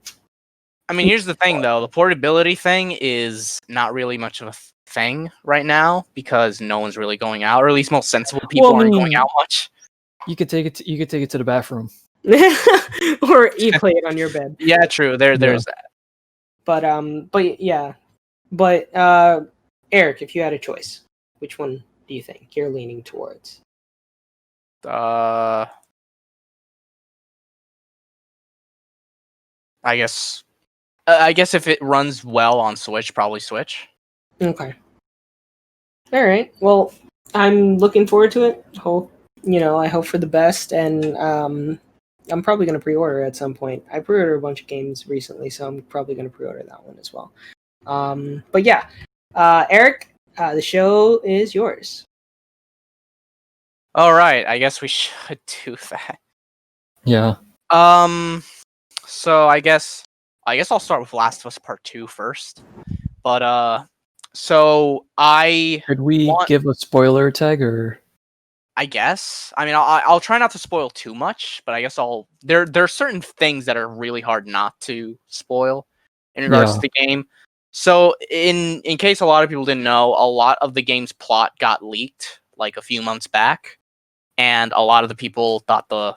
I mean, here's the thing, though. The portability thing is not really much of a thing right now because no one's really going out, or at least most sensible people aren't going out much. You could take it to the bathroom, or you play it on your bed. Yeah, true. There's that. But yeah, but Eric, if you had a choice, which one do you think you're leaning towards? I guess if it runs well on Switch, probably Switch. Okay. All right. Well, I'm looking forward to it. I hope for the best, and I'm probably going to pre-order at some point. I pre-ordered a bunch of games recently, so I'm probably going to pre-order that one as well. But yeah, Eric, the show is yours. All right, I guess we should do that. Yeah. So I guess I'll start with Last of Us Part 2 first. But so Could we give a spoiler tag or? I guess. I mean, I'll try not to spoil too much, but I guess there are certain things that are really hard not to spoil in regards to the game. So in case a lot of people didn't know, a lot of the game's plot got leaked like a few months back, and a lot of the people thought the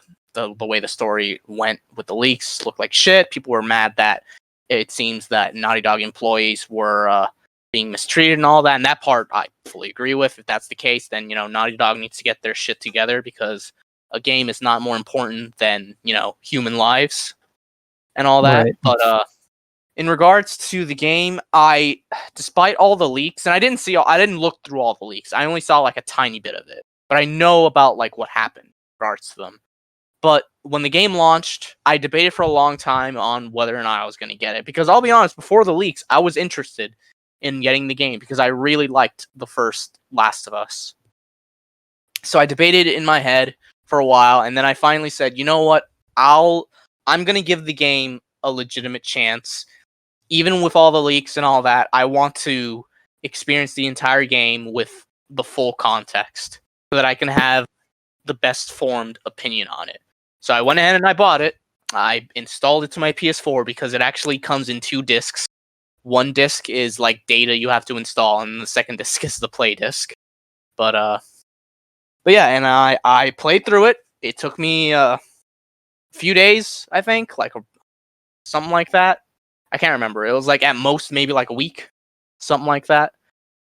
way the story went with the leaks looked like shit. People were mad that it seems that Naughty Dog employees were being mistreated and all that, and that part I fully agree with. If that's the case, then Naughty Dog needs to get their shit together, because a game is not more important than human lives and all that. Right. But in regards to the game, despite all the leaks, and I didn't look through all the leaks. I only saw like a tiny bit of it, but I know about like what happened in regards to them. But when the game launched, I debated for a long time on whether or not I was going to get it, because I'll be honest, before the leaks, I was interested in getting the game because I really liked the first Last of Us. So I debated in my head for a while, and then I finally said, you know what? I'm going to give the game a legitimate chance. Even with all the leaks and all that, I want to experience the entire game with the full context so that I can have the best formed opinion on it. So I went ahead and I bought it. I installed it to my PS4 because it actually comes in 2 discs. One disc is like data you have to install, and the second disc is the play disc. But yeah, and I played through it. It took me a few days, I think, like something like that. I can't remember. It was like at most maybe like a week, something like that.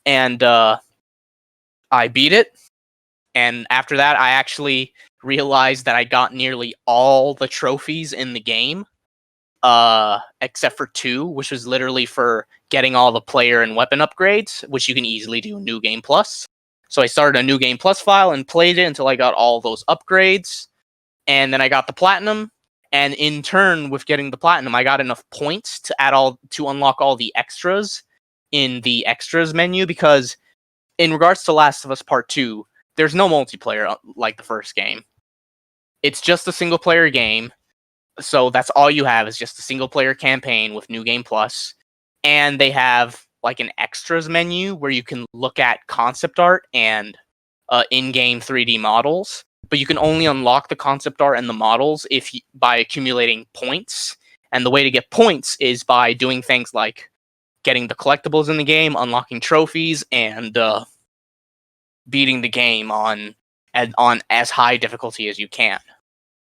And I beat it. And after that, I actually realized that I got nearly all the trophies in the game. Except for 2, which was literally for getting all the player and weapon upgrades, which you can easily do in New Game Plus. So I started a New Game Plus file and played it until I got all those upgrades, and then I got the platinum. And in turn, with getting the platinum, I got enough points to unlock all the extras in the extras menu. Because in regards to Last of Us Part 2, there's no multiplayer like the first game. It's just a single player game. So that's all you have is just a single player campaign with New Game Plus. And they have like an extras menu where you can look at concept art and in-game 3D models. But you can only unlock the concept art and the models by accumulating points. And the way to get points is by doing things like getting the collectibles in the game, unlocking trophies, and beating the game on as high difficulty as you can.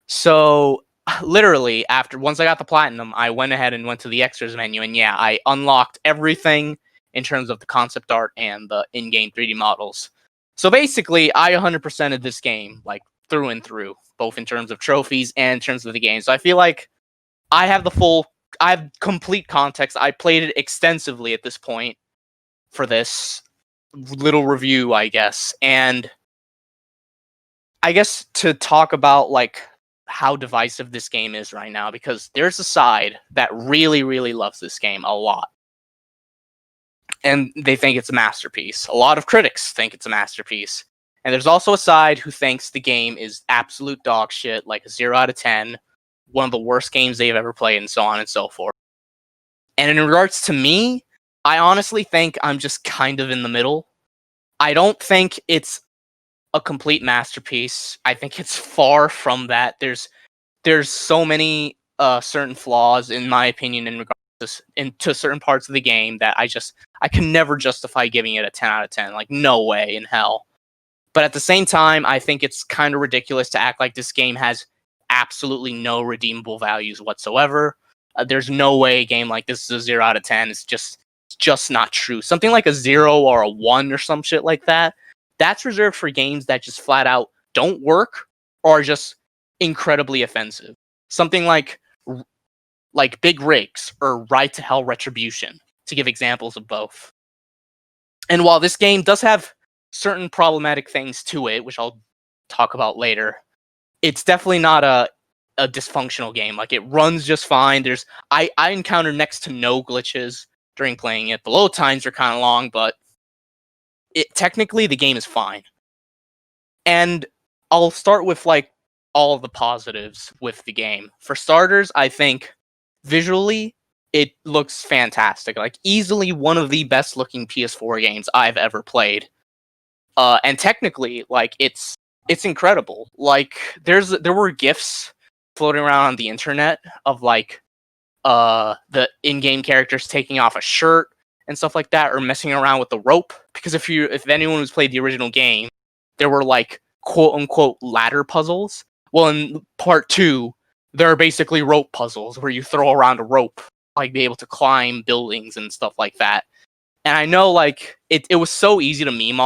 So literally, once I got the platinum, I went ahead and went to the extras menu, and yeah, I unlocked everything in terms of the concept art and the in-game 3D models. So basically, I 100%ed this game, like through and through, both in terms of trophies and in terms of the game. So I feel like I have complete context. I played it extensively at this point for this little review, I guess. And I guess to talk about like how divisive this game is right now, because there's a side that really, really loves this game a lot. And they think it's a masterpiece. A lot of critics think it's a masterpiece. And there's also a side who thinks the game is absolute dog shit, like a 0 out of 10, one of the worst games they've ever played, and so on and so forth. And in regards to me, I honestly think I'm just kind of in the middle. I don't think it's a complete masterpiece. I think it's far from that. There's so many certain flaws, in my opinion, in regards to certain parts of the game that I can never justify giving it a 10 out of 10. Like, no way in hell. But at the same time, I think it's kind of ridiculous to act like this game has absolutely no redeemable values whatsoever. There's no way a game like this is a 0 out of 10. It's just not true. Something like a 0 or a 1 or some shit like that, that's reserved for games that just flat out don't work or are just incredibly offensive. Something like Big Rigs or Ride to Hell Retribution, to give examples of both. And while this game does have certain problematic things to it, which I'll talk about later, it's definitely not a dysfunctional game. Like, it runs just fine. I encountered next to no glitches during playing it. The load times are kind of long, but technically the game is fine. And I'll start with like all of the positives with the game. For starters, I think visually it looks fantastic. Like, easily one of the best looking PS4 games I've ever played. And technically, like, it's incredible. Like, there were GIFs floating around on the internet of like the in-game characters taking off a shirt and stuff like that, or messing around with the rope. Because if anyone who's played the original game, there were like quote unquote ladder puzzles. Well, in part 2, there are basically rope puzzles where you throw around a rope, like be able to climb buildings and stuff like that. And I know, like, it was so easy to meme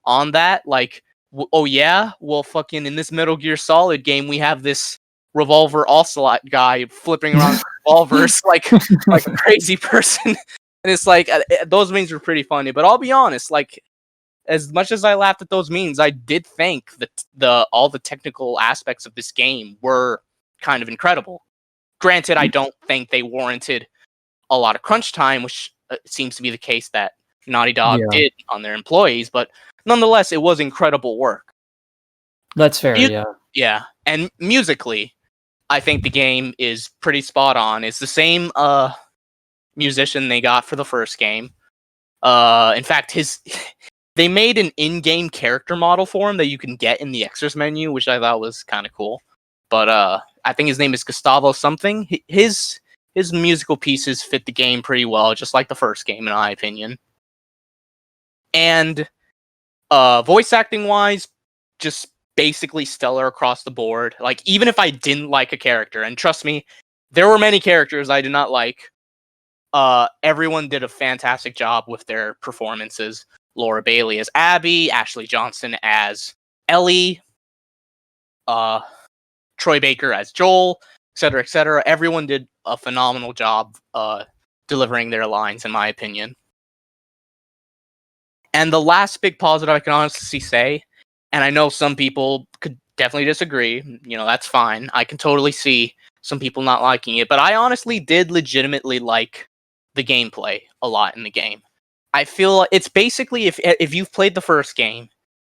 on that. Like, oh yeah, well, fucking in this Metal Gear Solid game, we have this revolver ocelot guy flipping around revolvers like a crazy person. And it's like, those memes were pretty funny. But I'll be honest, like, as much as I laughed at those memes, I did think that all the technical aspects of this game were kind of incredible. Granted, I don't think they warranted a lot of crunch time, which seems to be the case that Naughty Dog did on their employees, but nonetheless, it was incredible work. That's fair, yeah. Yeah, and musically, I think the game is pretty spot on. It's the same musician they got for the first game. In fact, they made an in-game character model for him that you can get in the extras menu, which I thought was kind of cool. But I think his name is Gustavo something. His musical pieces fit the game pretty well, just like the first game, in my opinion. And voice acting wise, just basically stellar across the board. Like, even if I didn't like a character, and trust me, there were many characters I did not like, everyone did a fantastic job with their performances. Laura Bailey as Abby, Ashley Johnson as Ellie, Troy Baker as Joel, etc., etc. Everyone did a phenomenal job delivering their lines, in my opinion. And the last big positive I can honestly say, and I know some people could definitely disagree, that's fine. I can totally see some people not liking it, but I honestly did legitimately like the gameplay a lot in the game. I feel it's basically, if you've played the first game,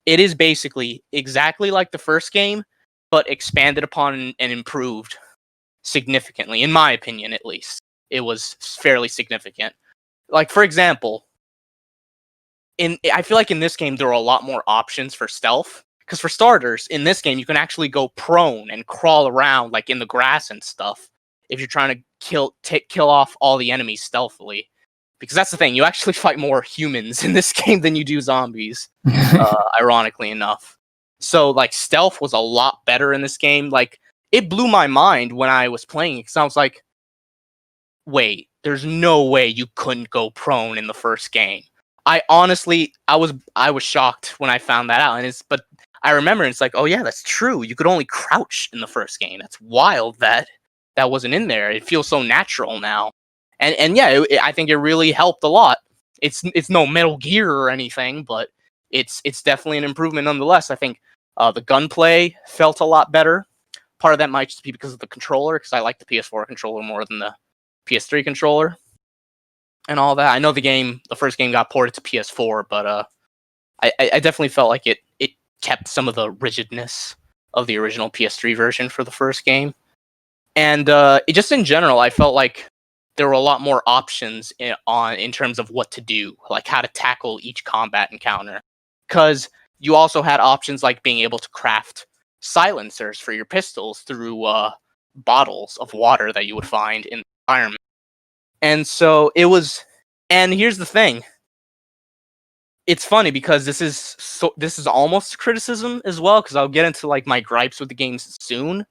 it is basically exactly like the first game, but expanded upon and improved significantly, in my opinion, at least. It was fairly significant. Like, for example, I feel like in this game there are a lot more options for stealth. Because for starters, in this game you can actually go prone and crawl around like in the grass and stuff if you're trying to kill off all the enemies stealthily. Because that's the thing, you actually fight more humans in this game than you do zombies, ironically enough. So, like, stealth was a lot better in this game. Like, it blew my mind when I was playing it, because I was like, wait, there's no way you couldn't go prone in the first game. I honestly, I was shocked when I found that out, but I remember it's like, oh yeah, that's true. You could only crouch in the first game. That's wild that wasn't in there. It feels so natural now. And yeah, I think it really helped a lot. It's no Metal Gear or anything, but it's definitely an improvement nonetheless. I think the gunplay felt a lot better. Part of that might just be because of the controller, because I like the PS4 controller more than the PS3 controller and all that. I know the first game got ported to PS4, but I definitely felt like it kept some of the rigidness of the original PS3 version for the first game. And just in general, I felt like there were a lot more options in terms of what to do, like how to tackle each combat encounter. Because you also had options like being able to craft silencers for your pistols through bottles of water that you would find in the environment. And so it was. And here's the thing. It's funny because this is almost criticism as well, because I'll get into like my gripes with the games soon.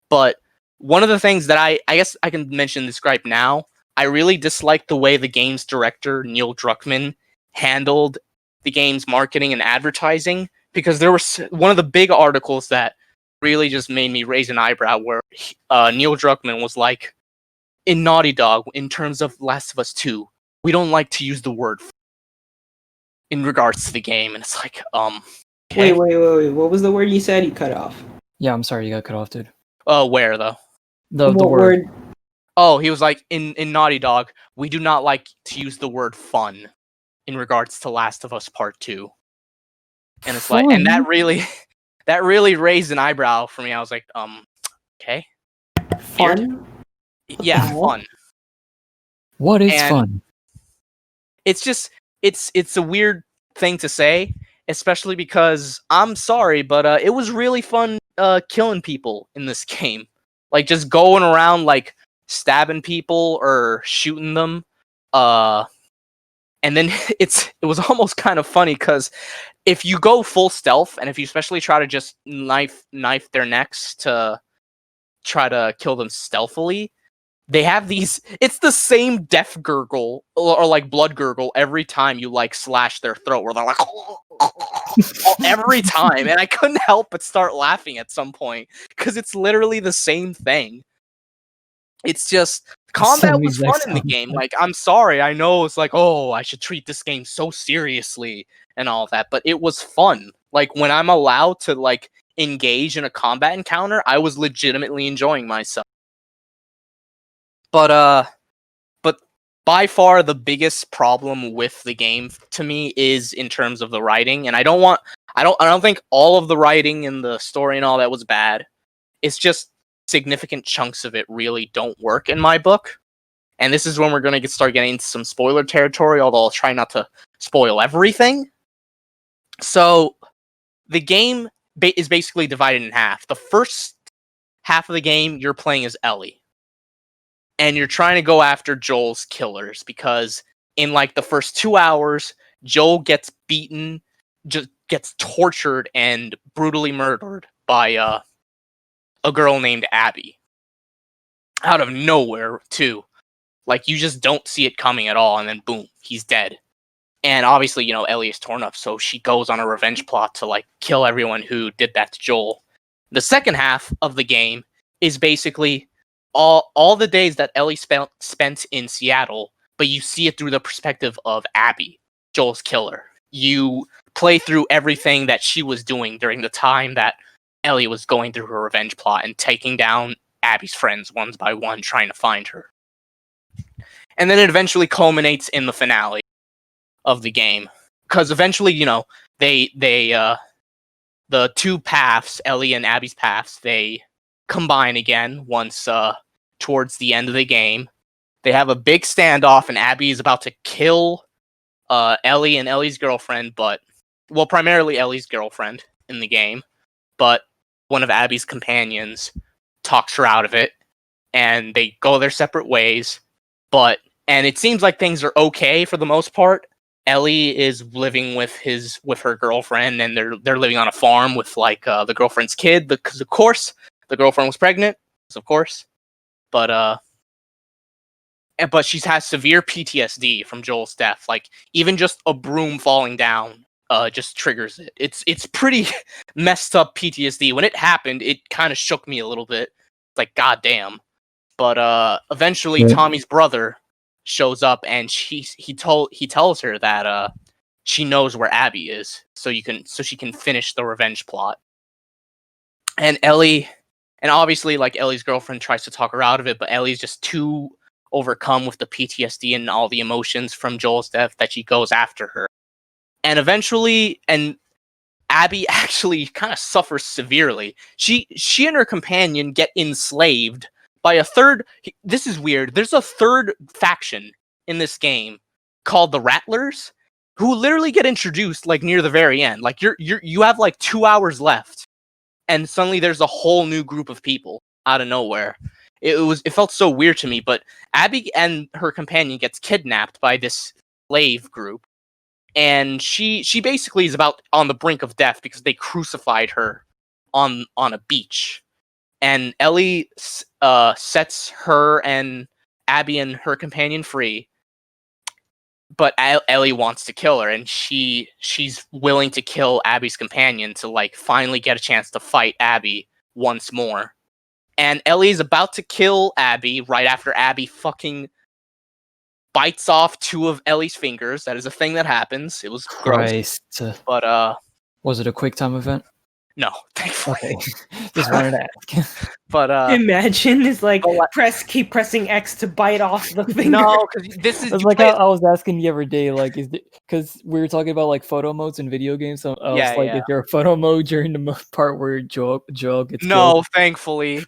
But one of the things that I guess I can mention this gripe now, I really disliked the way the game's director, Neil Druckmann, handled the game's marketing and advertising, because there was one of the big articles that really just made me raise an eyebrow where Neil Druckmann was like, in Naughty Dog, in terms of Last of Us 2, we don't like to use the word in regards to the game. And it's like, okay. Wait. What was the word you said? You cut off. Yeah, I'm sorry, you got cut off, dude. Where though? The What word. Oh, he was like, in Naughty Dog, we do not like to use the word fun in regards to Last of Us Part 2. And it's like, and that really raised an eyebrow for me. I was like, okay. Fun? Weird. Yeah, fun. What is fun? It's just, it's a weird thing to say, especially because, I'm sorry, but it was really fun killing people in this game. Like, just going around, like, stabbing people or shooting them. And then it was almost kind of funny because if you go full stealth, and if you especially try to just knife their necks to try to kill them stealthily, they have these. It's the same death gurgle or like blood gurgle every time you like slash their throat, where they're like every time, and I couldn't help but start laughing at some point because it's literally the same thing. It's just combat was fun in the game. Like, I'm sorry, I know it's like, oh, I should treat this game so seriously and all that, but it was fun. Like, when I'm allowed to like engage in a combat encounter, I was legitimately enjoying myself. But by far the biggest problem with the game to me is in terms of the writing, and I don't think all of the writing and the story and all that was bad. It's just significant chunks of it really don't work in my book. And this is when we're going to start getting into some spoiler territory, although I'll try not to spoil everything. So the game is basically divided in half. The first half of the game, you're playing as Ellie. And you're trying to go after Joel's killers, because in like the first 2 hours, Joel gets beaten, just gets tortured and brutally murdered by a girl named Abby. Out of nowhere, too. Like, you just don't see it coming at all, and then boom, he's dead. And obviously, you know, Ellie is torn up, so she goes on a revenge plot to, like, kill everyone who did that to Joel. The second half of the game is basically all the days that Ellie spent in Seattle, but you see it through the perspective of Abby, Joel's killer. You play through everything that she was doing during the time that Ellie was going through her revenge plot and taking down Abby's friends one by one, trying to find her. And then it eventually culminates in the finale of the game, because eventually, you know, they the two paths, Ellie and Abby's paths, they combine again once towards the end of the game. They have a big standoff, and Abby is about to kill Ellie and Ellie's girlfriend, but primarily Ellie's girlfriend in the game, but one of Abby's companions talks her out of it, and they go their separate ways. And it seems like things are okay for the most part. Ellie is living with her girlfriend, and they're living on a farm with like the girlfriend's kid, because of course the girlfriend was pregnant, of course. But she has severe PTSD from Joel's death. Like, even just a broom falling down just triggers it. It's pretty messed up PTSD. When it happened, it kind of shook me a little bit. Like, goddamn. But eventually, Tommy's brother shows up, and he tells her that she knows where Abby is, so she can finish the revenge plot. And Ellie, and obviously, like, Ellie's girlfriend tries to talk her out of it, but Ellie's just too overcome with the PTSD and all the emotions from Joel's death that she goes after her. And eventually, and Abby actually kind of suffers severely. She and her companion get enslaved by a third. This is weird. There's a third faction in this game called the Rattlers, who literally get introduced like near the very end. Like you have like 2 hours left, and suddenly there's a whole new group of people out of nowhere. It felt so weird to me. But Abby and her companion gets kidnapped by this slave group, and she basically is about on the brink of death because they crucified her on a beach. And Ellie sets her and Abby and her companion free, but Ellie wants to kill her, and she's willing to kill Abby's companion to like finally get a chance to fight Abby once more. And Ellie's about to kill Abby right after Abby fucking bites off 2 of Ellie's fingers. That is a thing that happens. It was gross. But was it a quick time event? No, thankfully. Okay. Just wanted to ask. But imagine it's like keep pressing X to bite off the finger. No, because this is It's like how I was asking the other day, like, because we were talking about like photo modes in video games. So I was like, is there a photo mode during the part where Joel gets killed? Thankfully.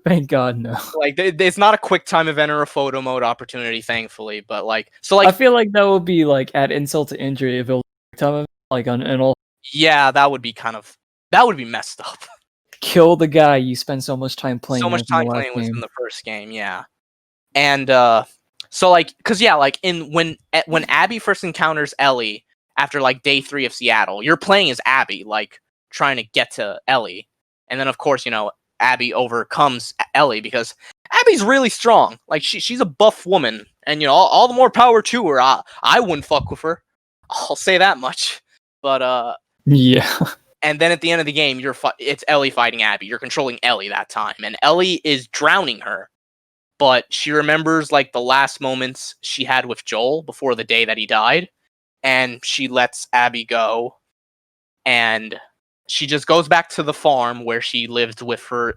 Thank God, no. Like, it's not a quick time event or a photo mode opportunity, thankfully. But like, so like, I feel like that would be like add insult to injury if it was a quick time event, like on and all. Yeah, that would be messed up. Kill the guy you spend so much time playing. So much time playing with in the first game, yeah. And so like, cause yeah, like when Abby first encounters Ellie after like day 3 of Seattle, you're playing as Abby, like trying to get to Ellie, and then of course Abby overcomes Ellie because Abby's really strong. Like she's a buff woman, and all the more power to her. I wouldn't fuck with her. I'll say that much. But yeah. And then at the end of the game, it's Ellie fighting Abby. You're controlling Ellie that time, and Ellie is drowning her. But she remembers like the last moments she had with Joel before the day that he died, and she lets Abby go, and she just goes back to the farm where she lived with her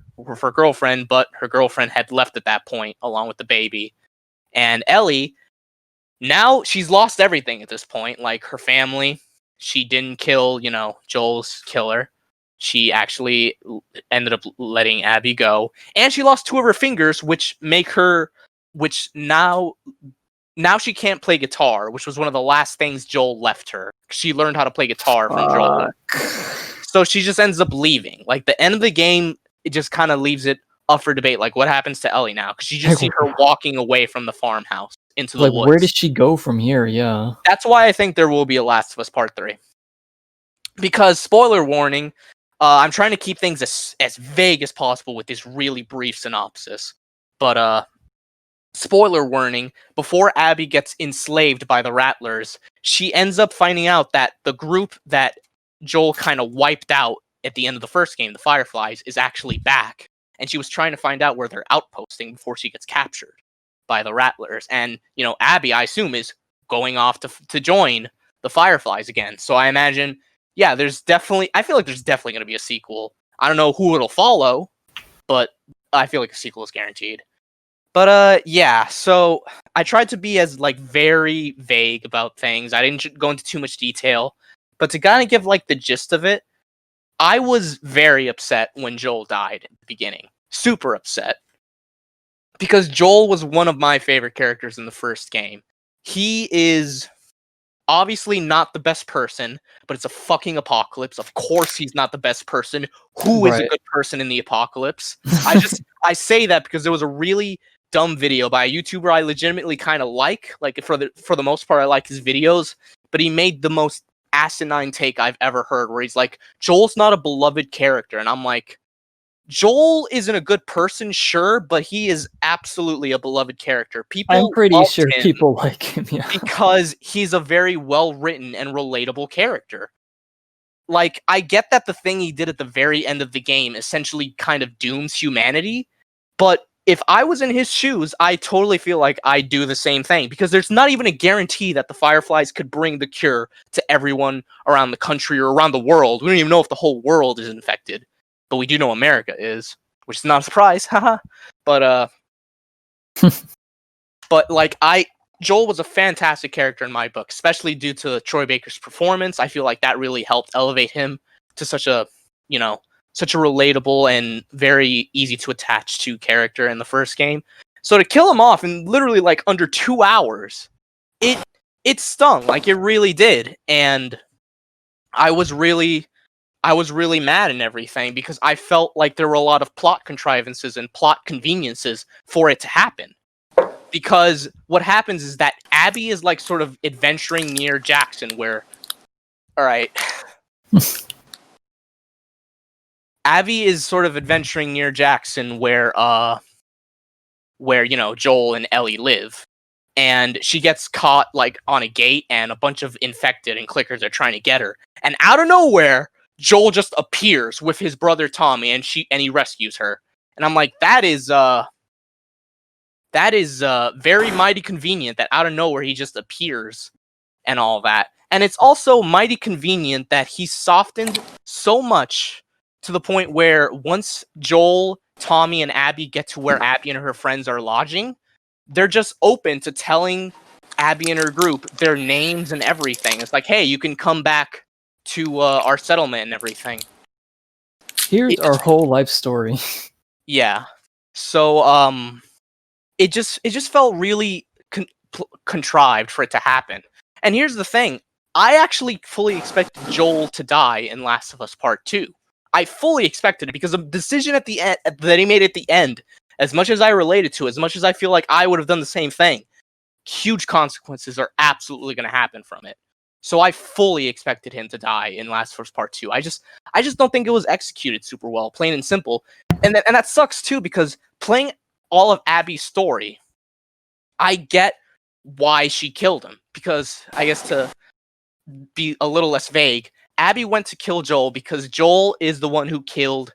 girlfriend, but her girlfriend had left at that point along with the baby. And Ellie, now she's lost everything at this point, like her family. She didn't kill, Joel's killer. She actually ended up letting Abby go. And she lost 2 of her fingers, which now she can't play guitar, which was one of the last things Joel left her. She learned how to play guitar from Joel. So she just ends up leaving. Like, the end of the game, it just kind of leaves it up for debate. Like, what happens to Ellie now? Because you just see her walking away from the farmhouse into the woods. Where does she go from here? Yeah. That's why I think there will be a Last of Us Part 3. Because, spoiler warning, I'm trying to keep things as vague as possible with this really brief synopsis. But, spoiler warning, before Abby gets enslaved by the Rattlers, she ends up finding out that the group that Joel kind of wiped out at the end of the first game, the Fireflies, is actually back. And she was trying to find out where they're outposting before she gets captured by the Rattlers. And, Abby, I assume, is going off to join the Fireflies again. So I imagine, yeah, I feel like there's definitely going to be a sequel. I don't know who it'll follow, but I feel like a sequel is guaranteed. But, yeah, so I tried to be as, like, very vague about things. I didn't go into too much detail. But to kind of give, like, the gist of it, I was very upset when Joel died at the beginning. Super upset. Because Joel was one of my favorite characters in the first game. He is obviously not the best person, but it's a fucking apocalypse. Of course he's not the best person. Who is a good person in the apocalypse? I say that because there was a really dumb video by a YouTuber I legitimately kind of like. Like, for the most part, I like his videos. But he made the most asinine take I've ever heard, where he's like, Joel's not a beloved character. And I'm like, Joel isn't a good person, sure, but he is absolutely a beloved character. I'm pretty sure people like him, yeah. Because he's a very well-written and relatable character. Like, I get that the thing he did at the very end of the game essentially kind of dooms humanity, but if I was in his shoes, I totally feel like I'd do the same thing, because there's not even a guarantee that the Fireflies could bring the cure to everyone around the country or around the world. We don't even know if the whole world is infected. But we do know America is, which is not a surprise, haha. But like, Joel was a fantastic character in my book, especially due to Troy Baker's performance. I feel like that really helped elevate him to such a, such a relatable and very easy to attach to character in the first game. So to kill him off in literally like under 2 hours, it stung, like it really did. And I was really mad and everything because I felt like there were a lot of plot contrivances and plot conveniences for it to happen. Because what happens is that Abby is like sort of adventuring near Jackson where, all right, Abby is sort of adventuring near Jackson where Joel and Ellie live. And she gets caught like on a gate and a bunch of infected and clickers are trying to get her. And out of nowhere, Joel just appears with his brother Tommy and he rescues her. And I'm like, that is very mighty convenient that out of nowhere he just appears and all that. And it's also mighty convenient that he softened so much to the point where once Joel, Tommy, and Abby get to where Abby and her friends are lodging, they're just open to telling Abby and her group their names and everything. It's like, hey, you can come back to our settlement and everything. Here's our whole life story. Yeah. So, it just felt really contrived for it to happen. And here's the thing. I actually fully expected Joel to die in Last of Us Part 2. I fully expected it because the decision at the end that he made at the end, as much as I related to, as much as I feel like I would have done the same thing, huge consequences are absolutely going to happen from it. So I fully expected him to die in Last of Us Part 2. I just don't think it was executed super well, plain and simple. And that sucks too because playing all of Abby's story, I get why she killed him. Because I guess to be a little less vague, Abby went to kill Joel because Joel is the one who killed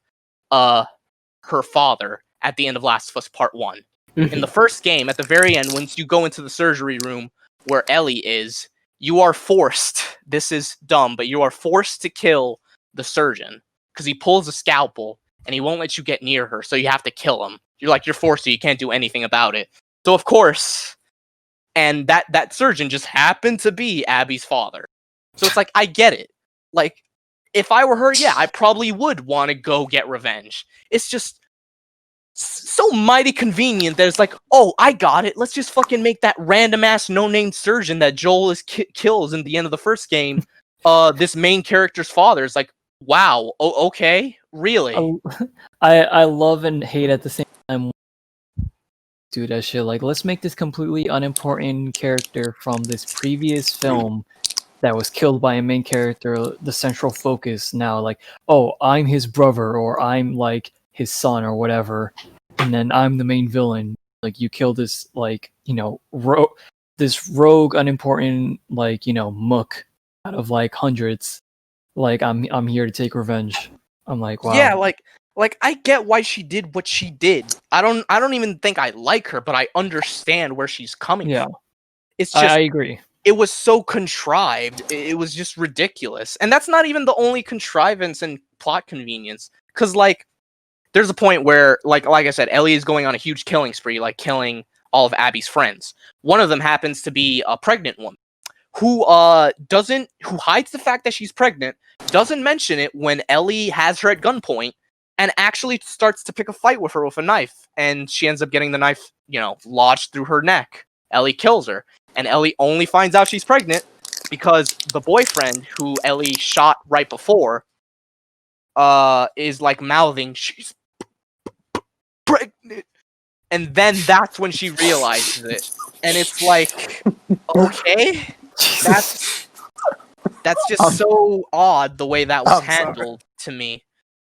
her father at the end of Last of Us Part 1. Mm-hmm. In the first game, at the very end, once you go into the surgery room where Ellie is, you are forced, this is dumb, but you are forced to kill the surgeon because he pulls a scalpel and he won't let you get near her, so you have to kill him. You're forced to, you can't do anything about it. So of course, and that surgeon just happened to be Abby's father. So it's like, I get it. Like, if I were her, yeah, I probably would want to go get revenge. It's just so mighty convenient that it's like, oh, I got it. Let's just fucking make that random-ass no-name surgeon that Joel kills in the end of the first game this main character's father. It's like, wow, okay, really? I love and hate at the same time. Do that shit. Like, let's make this completely unimportant character from this previous film that was killed by a main character the central focus now. Like, oh, I'm his brother, or I'm like his son, or whatever, and then I'm the main villain. Like, you kill this, like, this rogue, unimportant, like, mook out of like hundreds. Like, I'm here to take revenge. I'm like, wow. Yeah, like I get why she did what she did. I don't even think I like her, but I understand where she's coming from. It's just I agree. It was so contrived. It was just ridiculous. And that's not even the only contrivance and plot convenience. Because, like, there's a point where, like I said, Ellie is going on a huge killing spree, like killing all of Abby's friends. One of them happens to be a pregnant woman who hides the fact that she's pregnant, doesn't mention it when Ellie has her at gunpoint, and actually starts to pick a fight with her with a knife. And she ends up getting the knife, lodged through her neck. Ellie kills her. And Ellie only finds out she's pregnant because the boyfriend who Ellie shot right before is like mouthing, she's pregnant. And then that's when she realizes it. And it's like, okay, that's just so odd the way that was handled to me.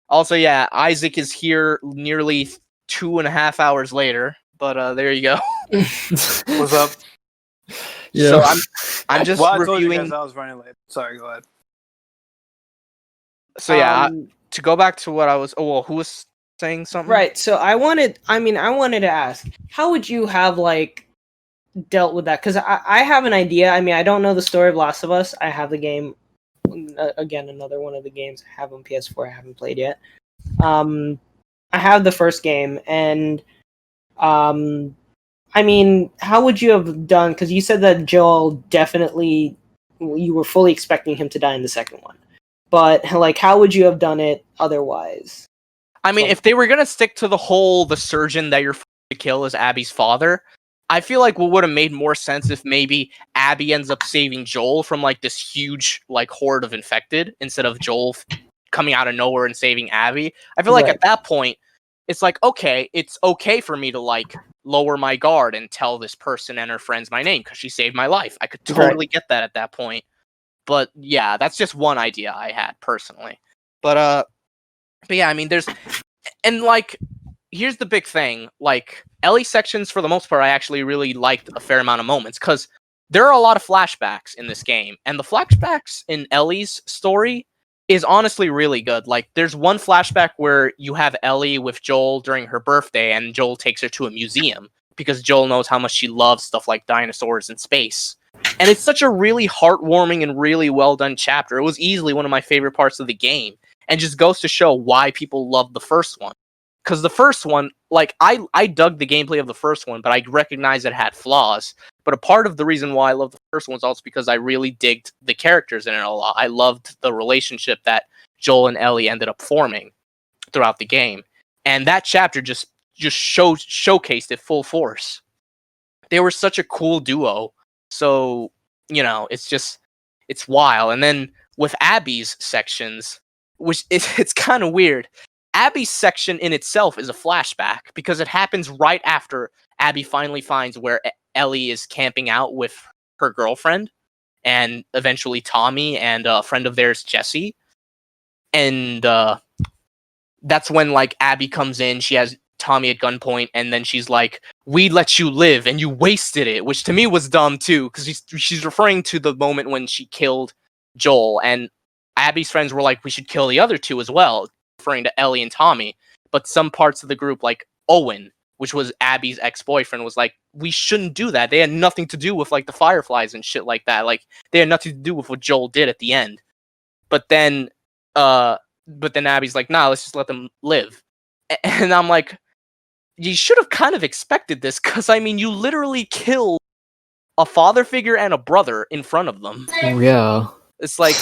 Also, yeah, Isaac is here nearly 2.5 hours later, but there you go. What's up? Yeah. So I'm just well, I reviewing. told you guys I was running late. Sorry, go ahead. So yeah, to go back to what I was. Oh well, who was saying something? Right. So I wanted to ask, how would you have like dealt with that? Because I have an idea. I mean, I don't know the story of Last of Us. I have the game. Again, another one of the games I have on PS4. I haven't played yet. I have the first game, and I mean, how would you have done? Because you said that Joel definitely, you were fully expecting him to die in the second one. but like, how would you have done it otherwise? I mean, if they were gonna stick to the surgeon that you're to kill is Abby's father, I feel like what would have made more sense if maybe Abby ends up saving Joel from like this huge like horde of infected instead of Joel coming out of nowhere and saving Abby. I feel like at that point, it's like, okay, it's okay for me to like lower my guard and tell this person and her friends my name because she saved my life. I could totally get that at that point. But yeah, that's just one idea I had personally. But yeah, I mean, and like, here's the big thing. Like, Ellie sections, for the most part, I actually really liked a fair amount of moments because there are a lot of flashbacks in this game, and the flashbacks in Ellie's story is honestly really good. Like, there's one flashback where you have Ellie with Joel during her birthday, and Joel takes her to a museum because Joel knows how much she loves stuff like dinosaurs and space. And it's such a really heartwarming and really well done chapter. It was easily one of my favorite parts of the game, and just goes to show why people love the first one. Because the first one, like, I dug the gameplay of the first one, but I recognized it had flaws. But a part of the reason why I love the first one is also because I really digged the characters in it a lot. I loved the relationship that Joel and Ellie ended up forming throughout the game. And that chapter just showcased it full force. They were such a cool duo. So, you know, it's wild. And then with Abby's sections, which it's kind of weird. Abby's section in itself is a flashback because it happens right after Abby finally finds where Ellie is camping out with her girlfriend and eventually Tommy and a friend of theirs, Jesse. And that's when like Abby comes in. She has Tommy at gunpoint, and then she's like, "We let you live, and you wasted it," which to me was dumb too, because she's referring to the moment when she killed Joel, and Abby's friends were like, "We should kill the other two as well," referring to Ellie and Tommy. But some parts of the group, like Owen, which was Abby's ex-boyfriend, was like, "We shouldn't do that. They had nothing to do with like the Fireflies and shit like that. Like they had nothing to do with what Joel did at the end." But then Abby's like, "Nah, let's just let them live." And I'm like, you should have kind of expected this, because I mean, you literally killed a father figure and a brother in front of them. Yeah. It's like,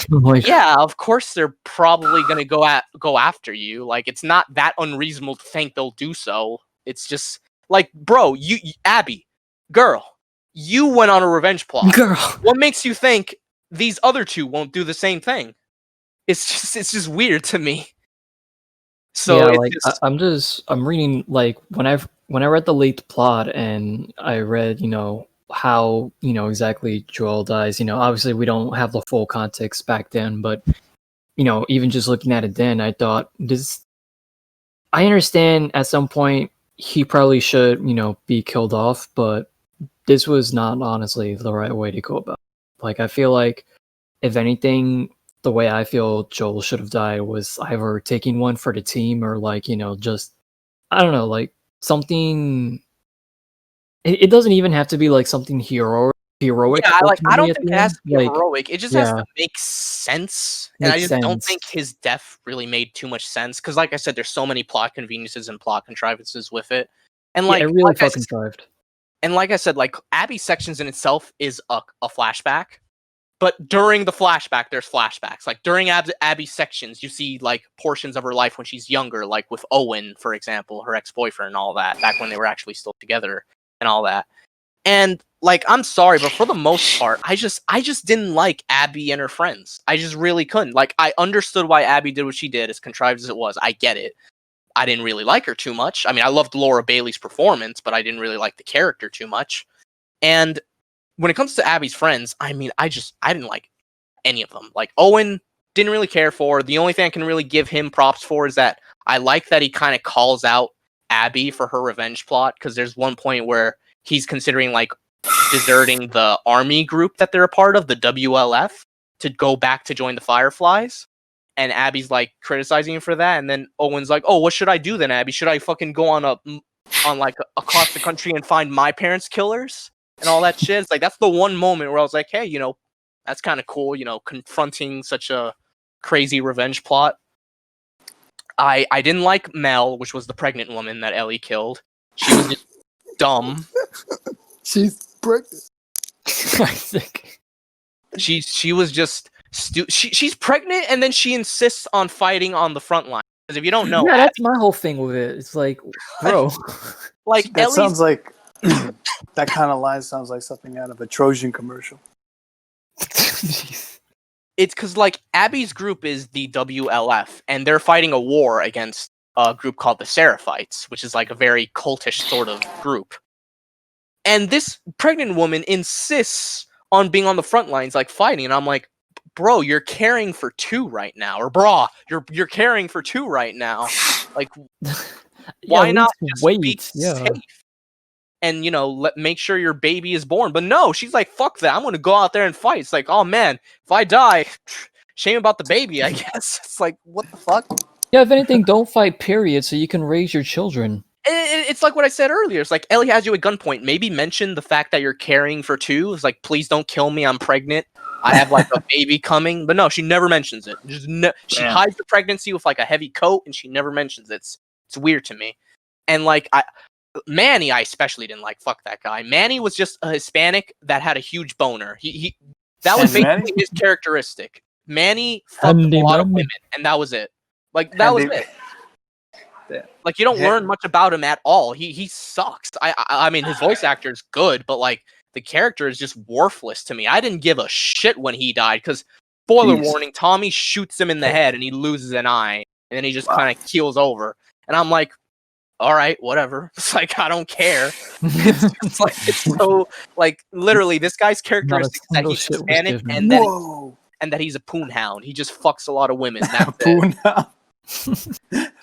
yeah, of course they're probably gonna go after you. Like, it's not that unreasonable to think they'll do so. It's just like, bro, you Abby, girl, you went on a revenge plot. Girl, what makes you think these other two won't do the same thing? It's just weird to me. So yeah, like I'm reading, like, when I read the leaked plot and I read, how, exactly Joel dies, obviously we don't have the full context back then, but even just looking at it then, I thought I understand at some point he probably should, be killed off, but this was not honestly the right way to go about it. Like, I feel like, if anything, the way I feel Joel should have died was either taking one for the team or, like, just, I don't know, like, something. It doesn't even have to be like something heroic. Yeah, I don't think it has to be like, heroic. It just has to make sense. And I just don't think his death really made too much sense. Because, like I said, there's so many plot conveniences and plot contrivances with it. And like, it really felt contrived. And like I said, like, Abby's sections in itself is a flashback. But during the flashback, there's flashbacks. Like, during Abby's sections, you see, like, portions of her life when she's younger, like with Owen, for example, her ex-boyfriend and all that, back when they were actually still together and all that. And, like, I'm sorry, but for the most part, I just didn't like Abby and her friends. I just really couldn't. Like, I understood why Abby did what she did, as contrived as it was. I get it. I didn't really like her too much. I mean, I loved Laura Bailey's performance, but I didn't really like the character too much. And when it comes to Abby's friends, I mean, I didn't like any of them. Like, Owen, didn't really care for. The only thing I can really give him props for is that I like that he kind of calls out Abby for her revenge plot, because there's one point where he's considering, like, deserting the army group that they're a part of, the WLF, to go back to join the Fireflies. And Abby's, like, criticizing him for that. And then Owen's like, "Oh, what should I do then, Abby? Should I fucking go on across the country and find my parents' killers?" And all that shit. It's like, that's the one moment where I was like, hey, that's kind of cool, confronting such a crazy revenge plot. I didn't like Mel, which was the pregnant woman that Ellie killed. She was just dumb. She's pregnant. I think She was just she's pregnant and then she insists on fighting on the front line. Because if you don't know, Yeah, that's my whole thing with it. It's like, bro. like That Ellie's, sounds like that kind of line sounds like something out of a Trojan commercial. Jeez. it's because like Abby's group is the WLF, and they're fighting a war against a group called the Seraphites, which is like a very cultish sort of group. And this pregnant woman insists on being on the front lines, like fighting, and I'm like, bro, you're caring for two right now, or brah, you're caring for two right now. Like, why at not least just wait? be Yeah. safe? And make sure your baby is born. But no, she's like, fuck that. I'm gonna go out there and fight. It's like, oh man, if I die, shame about the baby, I guess. It's like, what the fuck? Yeah, if anything, don't fight, period, so you can raise your children. It's like what I said earlier. It's like Ellie has you at gunpoint. Maybe mention the fact that you're caring for two. It's like, please don't kill me. I'm pregnant. I have like a baby coming. But no, she never mentions it. She hides the pregnancy with like a heavy coat, and she never mentions it. It's weird to me. And like Manny, I especially didn't like. Fuck that guy. Manny was just a Hispanic that had a huge boner. He that was basically his characteristic. Manny fucked a lot of women, and that was it. Like that was it. Yeah. Like you don't learn much about him at all. He sucks. I mean his voice actor is good, but like the character is just worthless to me. I didn't give a shit when he died because spoiler warning, Tommy shoots him in the head and he loses an eye, and then he just kind of keels over. And I'm like, all right, whatever. It's like I don't care. It's just like it's so like literally this guy's characteristic is that he's Hispanic and that he's a poon hound. He just fucks a lot of women. That's Poon hound. So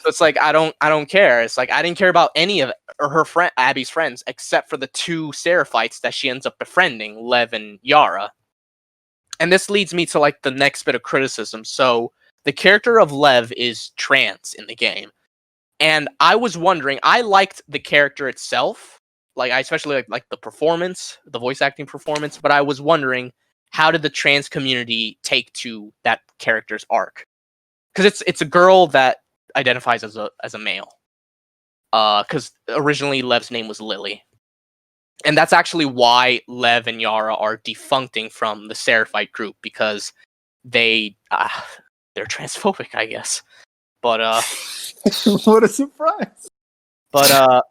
it's like I don't care. It's like I didn't care about any of her friend Abby's friends except for the two Seraphites that she ends up befriending, Lev and Yara. And this leads me to like the next bit of criticism. So the character of Lev is trans in the game. And I was wondering, I liked the character itself. Like I especially like the performance, the voice acting performance, but I was wondering how did the trans community take to that character's arc? Because it's a girl that identifies as a male. Because originally Lev's name was Lily, and that's actually why Lev and Yara are defuncting from the Seraphite group because they're transphobic, I guess. But what a surprise! But I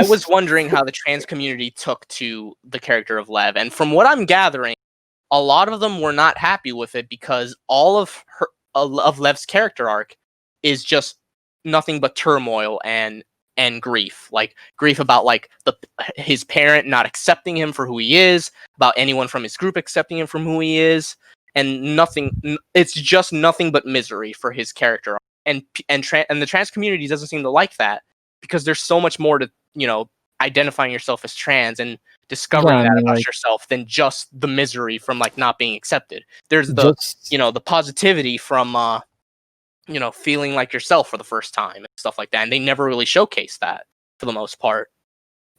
was wondering how the trans community took to the character of Lev, and from what I'm gathering, a lot of them were not happy with it because all of Lev's character arc is just nothing but turmoil and grief. Like grief about like his parent not accepting him for who he is, about anyone from his group accepting him from who he is, and nothing. It's just nothing but misery for his character arc. And the trans community doesn't seem to like that because there's so much more to identifying yourself as trans and discovering that about yourself than just the misery from like not being accepted. There's the the positivity from feeling like yourself for the first time and stuff like that. And they never really showcase that for the most part.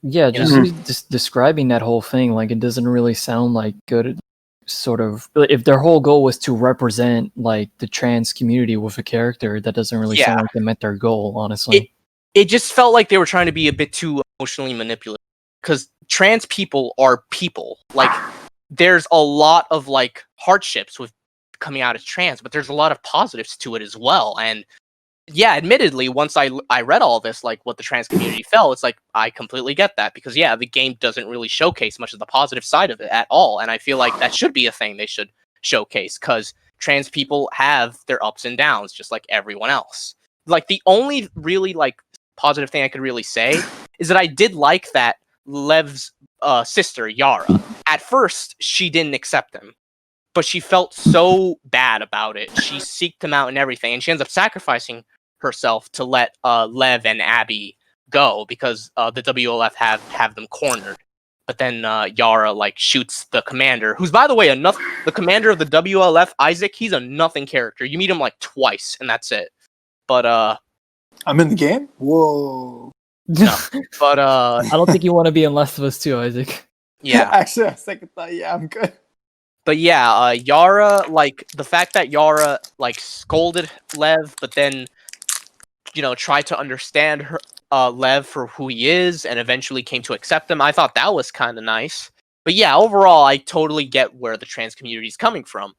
Yeah, just describing that whole thing, like it doesn't really sound like good. Sort of, if their whole goal was to represent like the trans community with a character, that doesn't really sound like they met their goal. Honestly, it just felt like they were trying to be a bit too emotionally manipulative because trans people are people. Like there's a lot of like hardships with coming out as trans, but there's a lot of positives to it as well. And yeah, admittedly, once I read all this, like what the trans community felt, it's like I completely get that because the game doesn't really showcase much of the positive side of it at all, and I feel like that should be a thing they should showcase because trans people have their ups and downs just like everyone else. Like the only really like positive thing I could really say is that I did like that Lev's sister Yara. At first, she didn't accept him, but she felt so bad about it. She seeked him out and everything, and she ends up sacrificing herself to let Lev and Abby go because the WLF have them cornered. But then Yara like shoots the commander, who's by the way the commander of the WLF, Isaac. He's a nothing character. You meet him like twice, and that's it. But I'm in the game. Whoa. No, but I don't think you want to be in Last of Us 2, Isaac. Yeah, Actually, I second thought. Yeah, I'm good. But yeah, Yara, like the fact that Yara like scolded Lev, but then tried to understand her Lev for who he is, and eventually came to accept him. I thought that was kind of nice. But yeah, overall, I totally get where the trans community is coming from.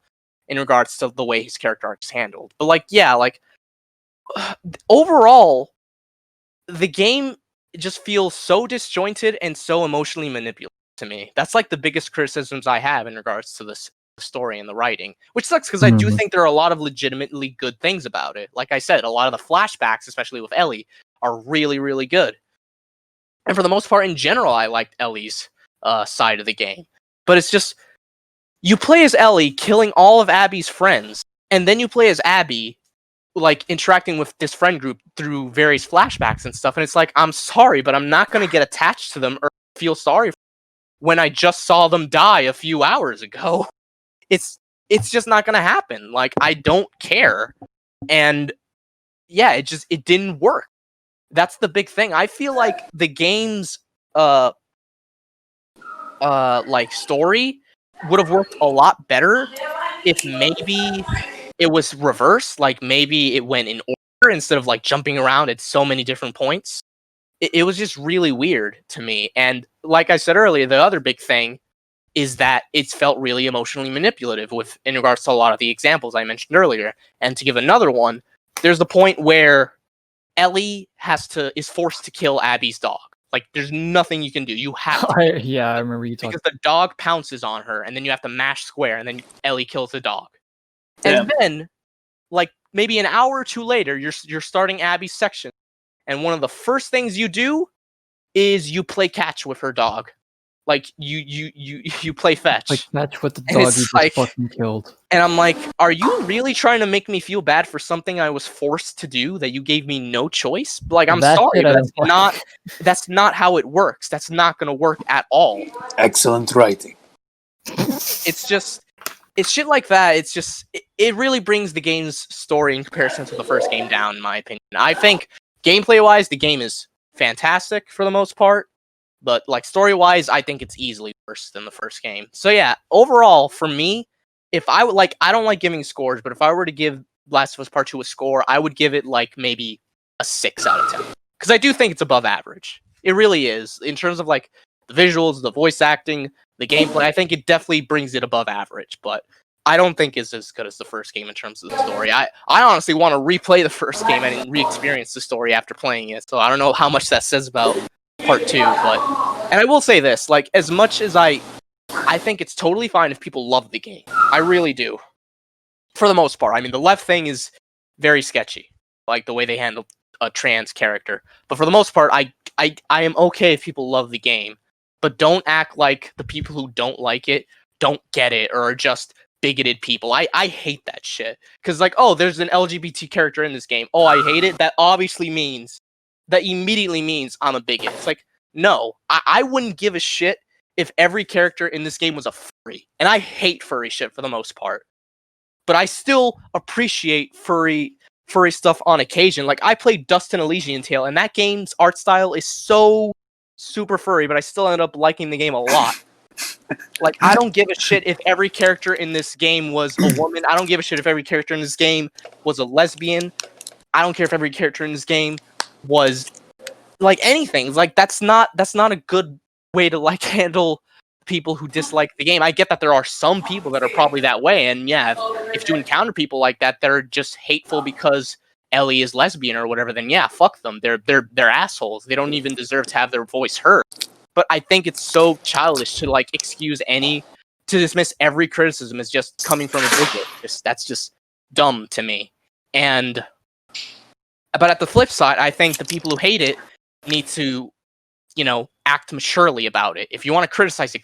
in regards to the way his character arc is handled. But like, yeah, like overall, the game just feels so disjointed and so emotionally manipulative to me. That's like the biggest criticisms I have in regards to this story and the writing, which sucks because I do think there are a lot of legitimately good things about it. Like I said, a lot of the flashbacks, especially with Ellie, are really, really good. And for the most part, in general, I liked Ellie's side of the game. But it's just, you play as Ellie, killing all of Abby's friends, and then you play as Abby, like, interacting with this friend group through various flashbacks and stuff, and it's like, I'm sorry, but I'm not going to get attached to them or feel sorry when I just saw them die a few hours ago. It's just not going to happen. Like, I don't care. And yeah, it didn't work. That's the big thing. I feel like the game's like story would have worked a lot better if maybe it was reversed. Like maybe it went in order instead of like jumping around at so many different points. It was just really weird to me. And like I said earlier, the other big thing is that it's felt really emotionally manipulative in regards to a lot of the examples I mentioned earlier. And to give another one, there's the point where Ellie is forced to kill Abby's dog. Like, there's nothing you can do. You have to. I remember you talking. Because the dog pounces on her, and then you have to mash square, and then Ellie kills the dog. Damn. And then, like, maybe an hour or two later, you're starting Abby's section, and one of the first things you do is you play catch with her dog. Like, you play fetch. Like, match with the dog you just fucking killed. And I'm like, are you really trying to make me feel bad for something I was forced to do that you gave me no choice? Like, I'm sorry, but that's not how it works. That's not going to work at all. Excellent writing. It's shit like that. It's just, it really brings the game's story in comparison to the first game down, in my opinion. I think, gameplay-wise, the game is fantastic for the most part. But, like, story-wise, I think it's easily worse than the first game. So, yeah, overall, for me, if I would, like, I don't like giving scores, but if I were to give Last of Us Part 2 a score, I would give it, like, maybe a 6 out of 10. Because I do think it's above average. It really is. In terms of, like, the visuals, the voice acting, the gameplay, I think it definitely brings it above average. But I don't think it's as good as the first game in terms of the story. I honestly want to replay the first game and re-experience the story after playing it. So I don't know how much that says about Part 2, and I will say this, like, as much as I think it's totally fine if people love the game. I really do. For the most part. I mean, the left thing is very sketchy, like the way they handle a trans character. But for the most part, I am okay if people love the game, but don't act like the people who don't like it don't get it or are just bigoted people. I hate that shit. Because, like, oh, there's an LGBT character in this game. Oh, I hate it. That immediately means I'm a bigot. It's like, no, I wouldn't give a shit if every character in this game was a furry. And I hate furry shit for the most part. But I still appreciate furry stuff on occasion. Like, I played Dustin Elysian Tale, and that game's art style is so super furry, but I still ended up liking the game a lot. Like, I don't give a shit if every character in this game was a woman. I don't give a shit if every character in this game was a lesbian. I don't care if every character in this game was like anything. Like, that's not a good way to, like, handle people who dislike the game. I get that there are some people that are probably that way, and yeah, if you encounter people like that that are just hateful because Ellie is lesbian or whatever, then yeah, fuck them. They're assholes. They don't even deserve to have their voice heard. But I think it's so childish to, like, to dismiss every criticism as just coming from a bigot. That's just dumb to me. But at the flip side, I think the people who hate it need to, act maturely about it. If you want to criticize it,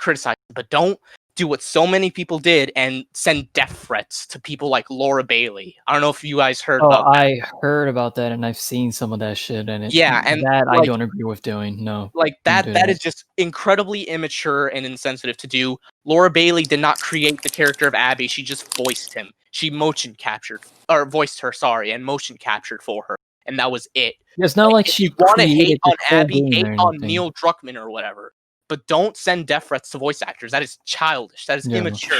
but don't do what so many people did and send death threats to people like Laura Bailey. I don't know if you guys heard about that. I heard about that, and I've seen some of that shit, and that, I don't agree with doing. No. Like, that is just incredibly immature and insensitive to do. Laura Bailey did not create the character of Abby, she just voiced him. She voiced her, and motion captured for her. And that was it. It's not like she want to hate on Abby, hate on Neil Druckmann or whatever. But don't send death threats to voice actors. That is childish. That is immature.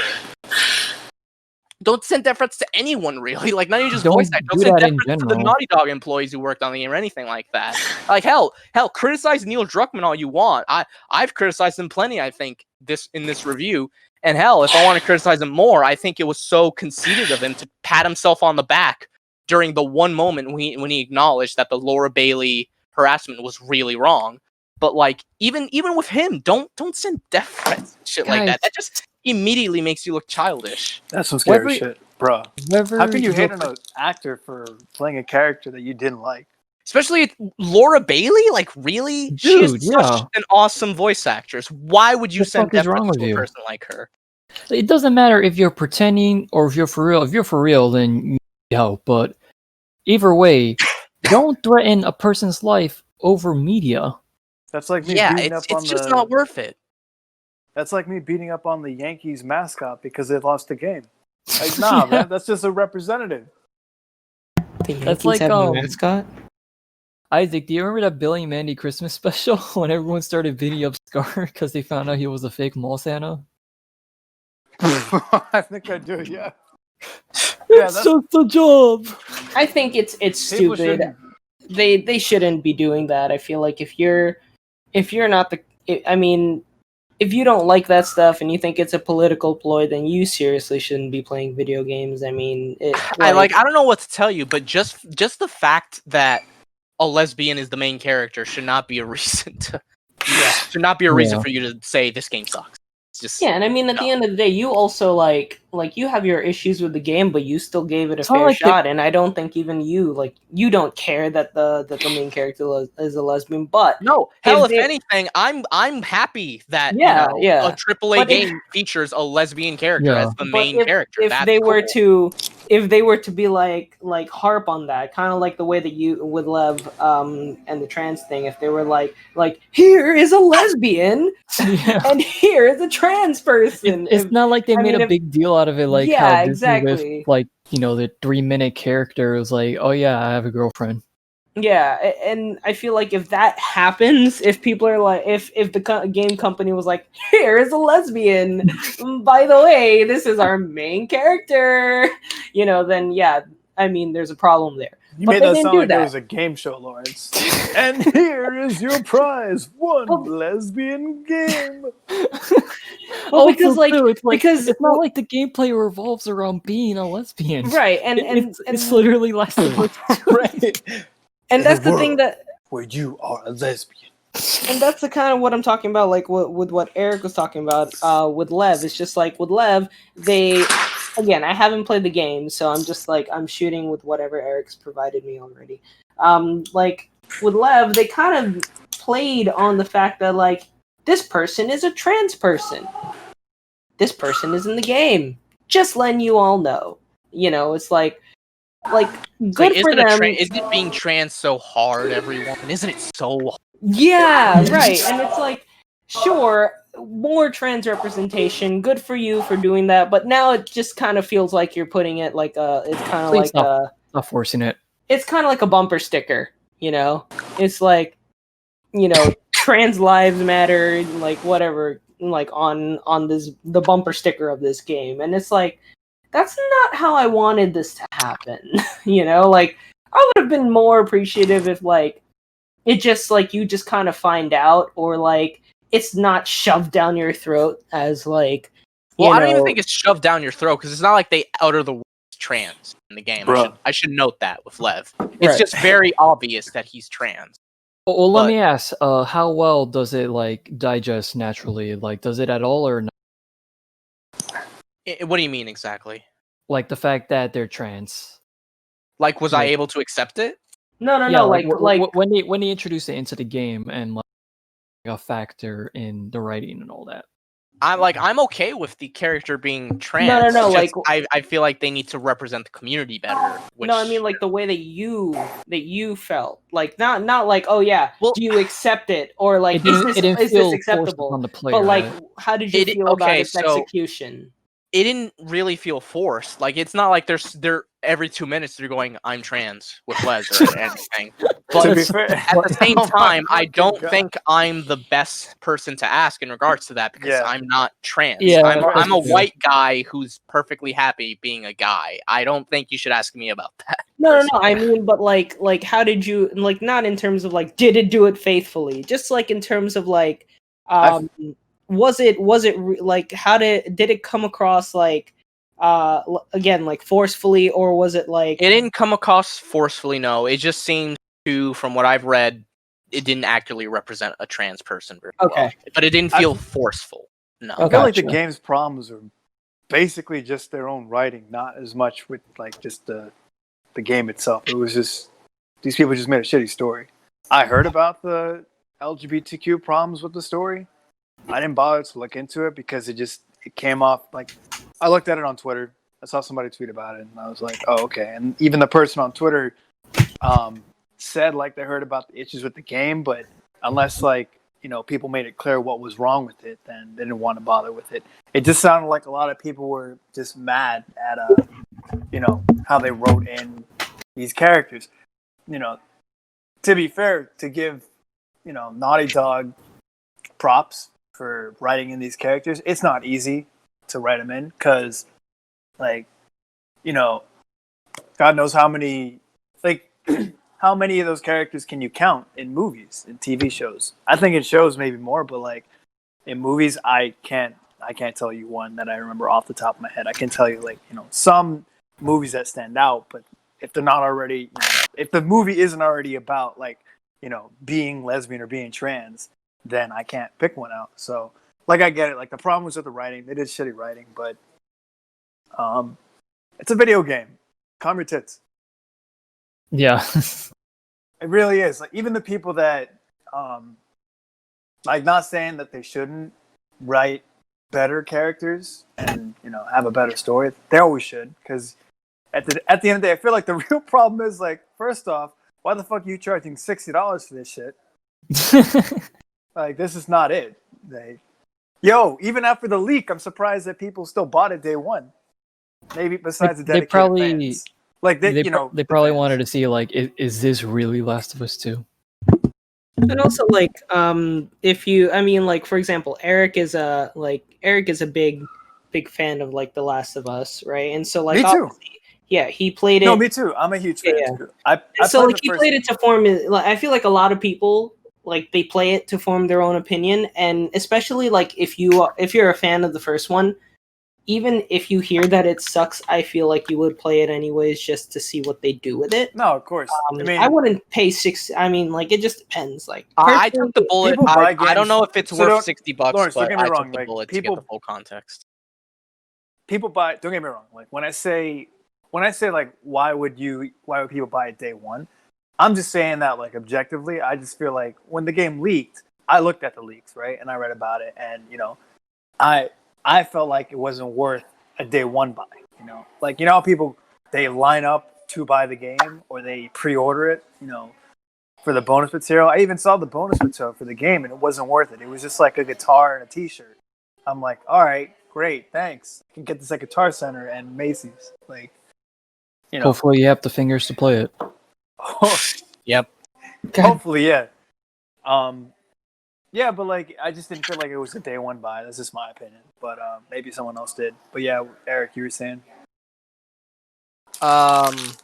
Don't send death threats to anyone, really. Like, not even just voice actors. Don't send death threats to the Naughty Dog employees who worked on the game or anything like that. Like, hell, criticize Neil Druckmann all you want. I've criticized him plenty, I think, in this review. And hell, if I want to criticize him more, I think it was so conceited of him to pat himself on the back during the one moment when he acknowledged that the Laura Bailey harassment was really wrong. But like, even with him, don't send death threats and shit like that. That just immediately makes you look childish. That's some scary shit, bro. How can you hate on an actor for playing a character that you didn't like? Especially Laura Bailey, like really, Dude, she is such an awesome voice actress. Why would you send death threats to a person like her? It doesn't matter if you're pretending or if you're for real. If you're for real, then help. But either way, don't threaten a person's life over media. That's like me beating up on it's just not worth it. That's like me beating up on the Yankees mascot because they lost the game. Like, nah, man, that's just a representative. That's like a mascot. Isaac, do you remember that Billy and Mandy Christmas special when everyone started beating up Scar because they found out he was a fake mall Santa? I think I do, yeah. It's just a job. I think it's stupid. They shouldn't be doing that. I feel like if you're not if you don't like that stuff and you think it's a political ploy, then you seriously shouldn't be playing video games. I mean, I don't know what to tell you, but just the fact that a lesbian is the main character should not be a reason to for you to say this game sucks. Just, and I mean, at the end of the day, you also like you have your issues with the game, but you still gave it a fair shot. And I don't think even you don't care that the main character is a lesbian. But no, hell, if anything, I'm happy that a AAA game features a lesbian character as the main character. If they were to be like harp on that, kind of like the way that you with Lev and the trans thing, if they were like here is a lesbian and here is a trans person. It's not like they made a big deal out of it, like how Disney with like the 3-minute character was like, oh yeah, I have a girlfriend. Yeah, and I feel like if that happens, if people are like, if the game company was like, here is a lesbian, by the way, this is our main character, then yeah, I mean, there's a problem there. You made that sound like it was a game show, Lawrence. And here is your prize, one lesbian game. Well, because it's not like the gameplay revolves around being a lesbian, right? And it's literally less than right. And that's the thing where you are a lesbian. And that's the kind of what I'm talking about, like with what Eric was talking about with Lev. It's just like with Lev, again, I haven't played the game, so I'm just like I'm shooting with whatever Eric's provided me already. Like with Lev, they kind of played on the fact that like this person is a trans person. This person is in the game. Just letting you all know. It's like good for them. Isn't it being trans so hard, everyone? Isn't it so hard? Yeah, right. And it's like, sure, more trans representation. Good for you for doing that. But now it just kind of feels like you're putting it like it's kind of like not forcing it. It's kind of like a bumper sticker, It's like, trans lives matter, like whatever, like on the bumper sticker of this game, and it's like. That's not how I wanted this to happen, Like, I would have been more appreciative if, like, it just, like, you just kind of find out, or, like, it's not shoved down your throat as, like, I don't even think it's shoved down your throat, because it's not like they utter the word trans in the game. I should note that with Lev. It's just very obvious that he's trans. Well, let me ask, how well does it, like, digest naturally? Like, does it at all, or not? What do you mean exactly? Like the fact that they're trans. Like, was I able to accept it? No. Like when they introduce it into the game and like a factor in the writing and all that. I'm okay with the character being trans. No. Like I feel like they need to represent the community better. No, I mean like the way that you felt. Like not like, oh yeah, do you accept it, or like is this acceptable? On the player, but like, how did you feel about its execution? It didn't really feel forced. Like, it's not like they're every 2 minutes they're going, I'm trans with Les or anything. But at the same time, I don't think I'm the best person to ask in regards to that, because I'm not trans. Yeah, I'm a white guy who's perfectly happy being a guy. I don't think you should ask me about that. No. I mean, but like how did you, like, not in terms of like, did it do it faithfully? Just like in terms of like, was it like, how did it come across, like, again, like, forcefully, or was it like It didn't come across forcefully, no. It just seemed to, from what I've read, it didn't accurately represent a trans person very well. But it didn't feel forceful. No. I feel like the game's problems are basically just their own writing, not as much with like just the game itself. It was just these people just made a shitty story. I heard about the LGBTQ problems with the story. I didn't bother to look into it because it came off like, I looked at it on Twitter. I saw somebody tweet about it and I was like, oh, okay. And even the person on Twitter said like they heard about the issues with the game, but unless like, you know, people made it clear what was wrong with it, then they didn't want to bother with it. It just sounded like a lot of people were just mad at, you know, how they wrote in these characters. You know, to be fair, to give, you know, Naughty Dog props for writing in these characters, it's not easy to write them in because, like, you know, God knows how many, like, how many of those characters can you count in movies, in TV shows? I think in shows maybe more, but like in movies, I can't tell you one that I remember off the top of my head. I can tell you, like, you know, some movies that stand out, but if they're not already, you know, if the movie isn't already about like, you know, being lesbian or being trans, then I can't pick one out. So, like, I get it. Like, the problem was with the writing. They did shitty writing, but it's a video game. Calm your tits. Yeah. It really is. Like, even the people that, like, not saying that they shouldn't write better characters and, you know, have a better story. They always should, because at the end of the day, I feel like the real problem is, like, first off, why the fuck are you charging $60 for this shit? Like, this is not it. Even after the leak, I'm surprised that people still bought it day one. Maybe besides the dedicated fans. Like, they probably wanted to see, like, is this really Last of Us 2? And also, like, if you, I mean, like, for example, Eric is a big fan of, like, The Last of Us, right? And so, like, me too. Yeah, he played it. No, me too. I'm a huge fan. Yeah. So, like, he played it to form. Like, I feel like a lot of people, like, they play it to form their own opinion, and especially, like, if you're a fan of the first one, even if you hear that it sucks, I feel like you would play it anyways just to see what they do with it. No, of course. I mean, I wouldn't pay $6. I mean, like, it just depends. Like, I took the bullet. I don't know if it's worth $60, Lawrence, but don't get me I wrong, took the like, bullet to get the full context. People buy. Don't get me wrong. Like, when I say like, why would people buy it day one? I'm just saying that, like, objectively, I just feel like when the game leaked, I looked at the leaks, right, and I read about it, and, you know, I felt like it wasn't worth a day one buy. You know, like, you know how people, they line up to buy the game or they pre-order it, you know, for the bonus material. I even saw the bonus material for the game and it wasn't worth it. It was just like a guitar and a t-shirt. I'm like, all right, great, thanks. I can get this at Guitar Center and Macy's. Like, you know. Hopefully you have the fingers to play it. Yep. Hopefully, yeah. Yeah, but, like, I just didn't feel like it was a day one buy. That's just my opinion. But maybe someone else did. But yeah, Eric, you were saying? I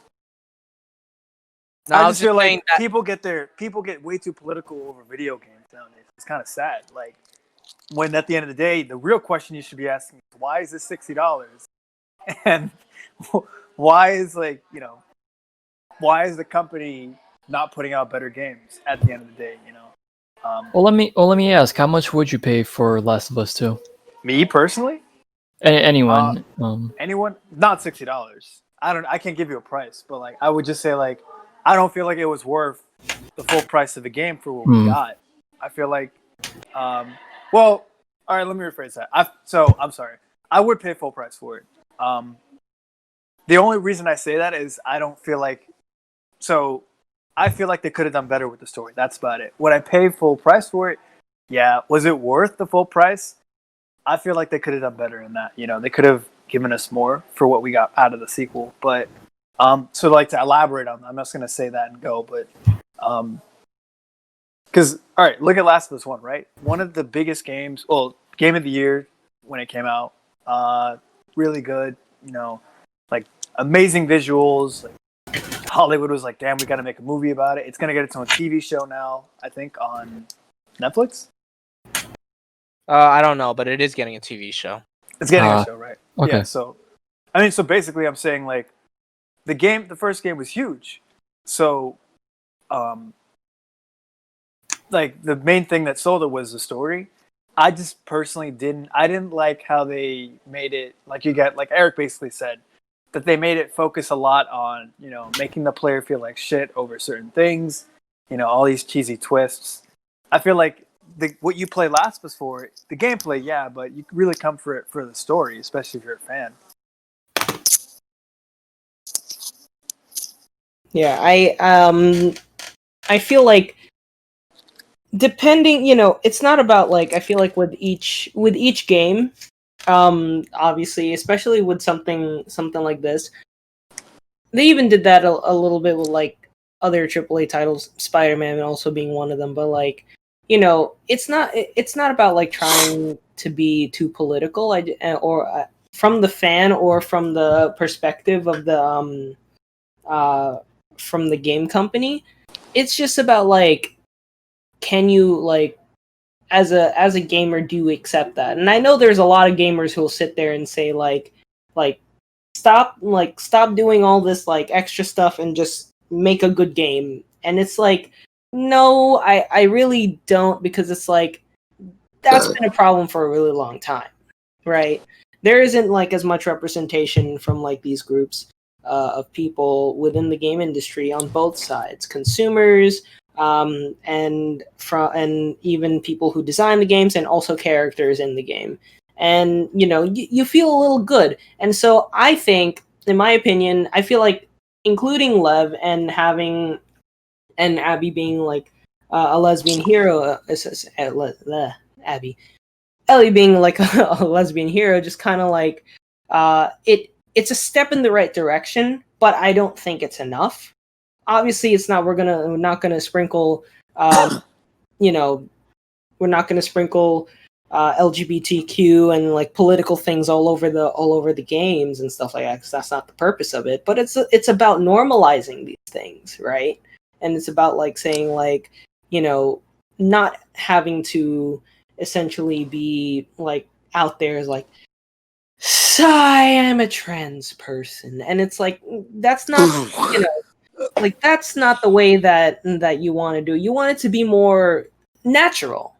just feel like people get way too political over video games nowadays. It's kind of sad. Like, when at the end of the day, the real question you should be asking is, why is this $60? And why is, like, you know, why is the company not putting out better games at the end of the day, you know? Well, let me ask, how much would you pay for Last of Us 2? Me personally? Anyone? Anyone? Not $60. I can't give you a price, but, like, I would just say, like, I don't feel like it was worth the full price of the game for what we got. I feel like, well, all right, let me rephrase that. I'm sorry. I would pay full price for it. The only reason I say that is I feel like they could have done better with the story. That's about it. Would I pay full price for it? Yeah. Was it worth the full price? I feel like they could have done better in that. You know, they could have given us more for what we got out of the sequel. But so, like, to elaborate on that, I'm just gonna say that and go. But because, all right, look at Last of Us 1, right? One of the biggest games, well, game of the year when it came out. Really good. You know, like, amazing visuals. Like, Hollywood was like, damn, we got to make a movie about it. It's going to get its own TV show now, I think, on Netflix. I don't know, but it is getting a TV show. It's getting a show, right? Okay. Yeah. So, I mean, so basically, I'm saying like the first game was huge. So, like the main thing that sold it was the story. I just personally didn't like how they made it. Like Eric basically said, that they made it focus a lot on, making the player feel like shit over certain things, all these cheesy twists. I feel like what you play Last of Us for, the gameplay, yeah, but you really come for it for the story, especially if you're a fan. Yeah, I feel like depending, it's not about like I feel like with each game, obviously, especially with something like this, they even did that a little bit with like other AAA titles, Spider-Man also being one of them. But like, it's not about like trying to be too political, or from the fan or from the perspective of the from the game company. It's just about like, can you like as a gamer, do you accept that? And I know there's a lot of gamers who will sit there and say like stop doing all this like extra stuff and just make a good game. And it's like, no, I really don't, because it's like that's been a problem for a really long time, right? There isn't like as much representation from like these groups of people within the game industry on both sides, consumers, and even people who design the games, and also characters in the game. And you feel a little good. And so I think, in my opinion, I feel like including Lev and having and Abby being like a lesbian hero, Abby, Ellie being like a lesbian hero, just kind of like it's a step in the right direction, but I don't think it's enough. Obviously, it's not. We're not gonna sprinkle, you know, we're not gonna sprinkle LGBTQ and like political things all over the games and stuff like that, because that's not the purpose of it. But it's about normalizing these things, right? And it's about like saying like, not having to essentially be like out there as like, I am a trans person, and it's like that's not like that's not the way that you want to do. You want it to be more natural,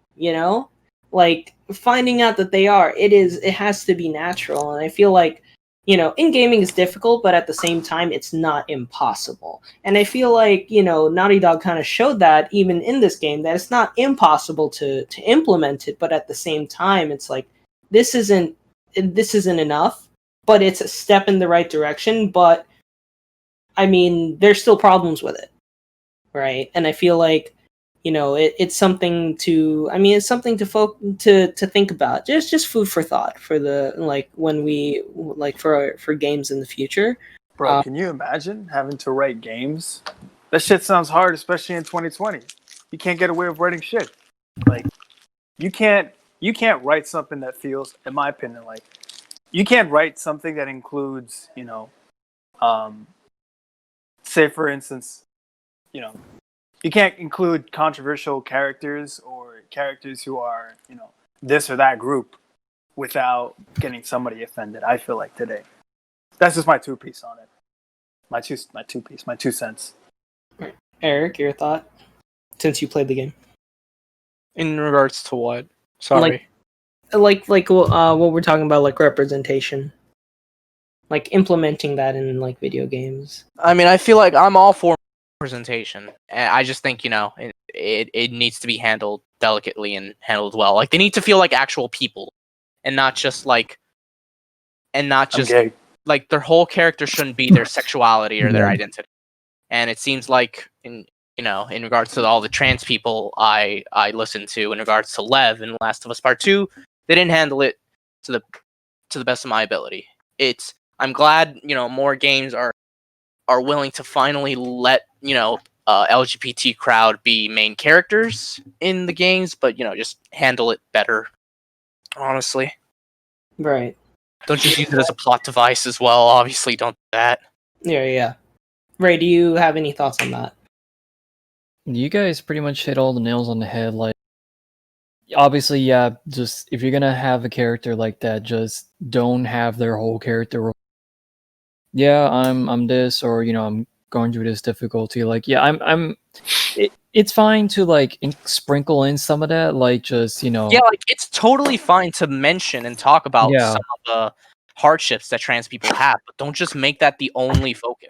like finding out that it has to be natural. And I feel like in gaming is difficult, but at the same time it's not impossible. And I feel like Naughty Dog kind of showed that even in this game, that it's not impossible to implement it, but at the same time it's like this isn't enough, but it's a step in the right direction. But I mean, there's still problems with it, right? And I feel like it's something to. I mean, it's something to think about. Just food for thought for the like when we like for games in the future. Bro, can you imagine having to write games? That shit sounds hard, especially in 2020. You can't get away with writing shit. Like, you can't write something that feels, in my opinion, like you can't write something that includes, say for instance, you can't include controversial characters or characters who are, this or that group without getting somebody offended. I feel like today. That's just my 2 piece on it. My 2 cents. Eric, your thought, since you played the game. In regards to what? Sorry. Like what we're talking about, like representation, like implementing that in like video games. I mean, I feel like I'm all for representation. I just think it needs to be handled delicately and handled well. Like they need to feel like actual people, and not just like like their whole character shouldn't be their sexuality or their identity. And it seems like in regards to all the trans people I listened to, in regards to Lev in Last of Us Part 2, they didn't handle it to the best of my ability. I'm glad more games are willing to finally let LGBT crowd be main characters in the games, but just handle it better. Honestly, Right. Don't just use it as a plot device as well. Obviously, don't do that. Yeah. Ray, do you have any thoughts on that? You guys pretty much hit all the nails on the head. Like, obviously, yeah, just if you're gonna have a character like that, just don't have their whole character. Yeah, I'm this, or I'm going through this difficulty. Like, yeah, I'm. It's fine to like sprinkle in some of that, like just Yeah, like it's totally fine to mention and talk about Yeah. some of the hardships that trans people have, but don't just make that the only focus.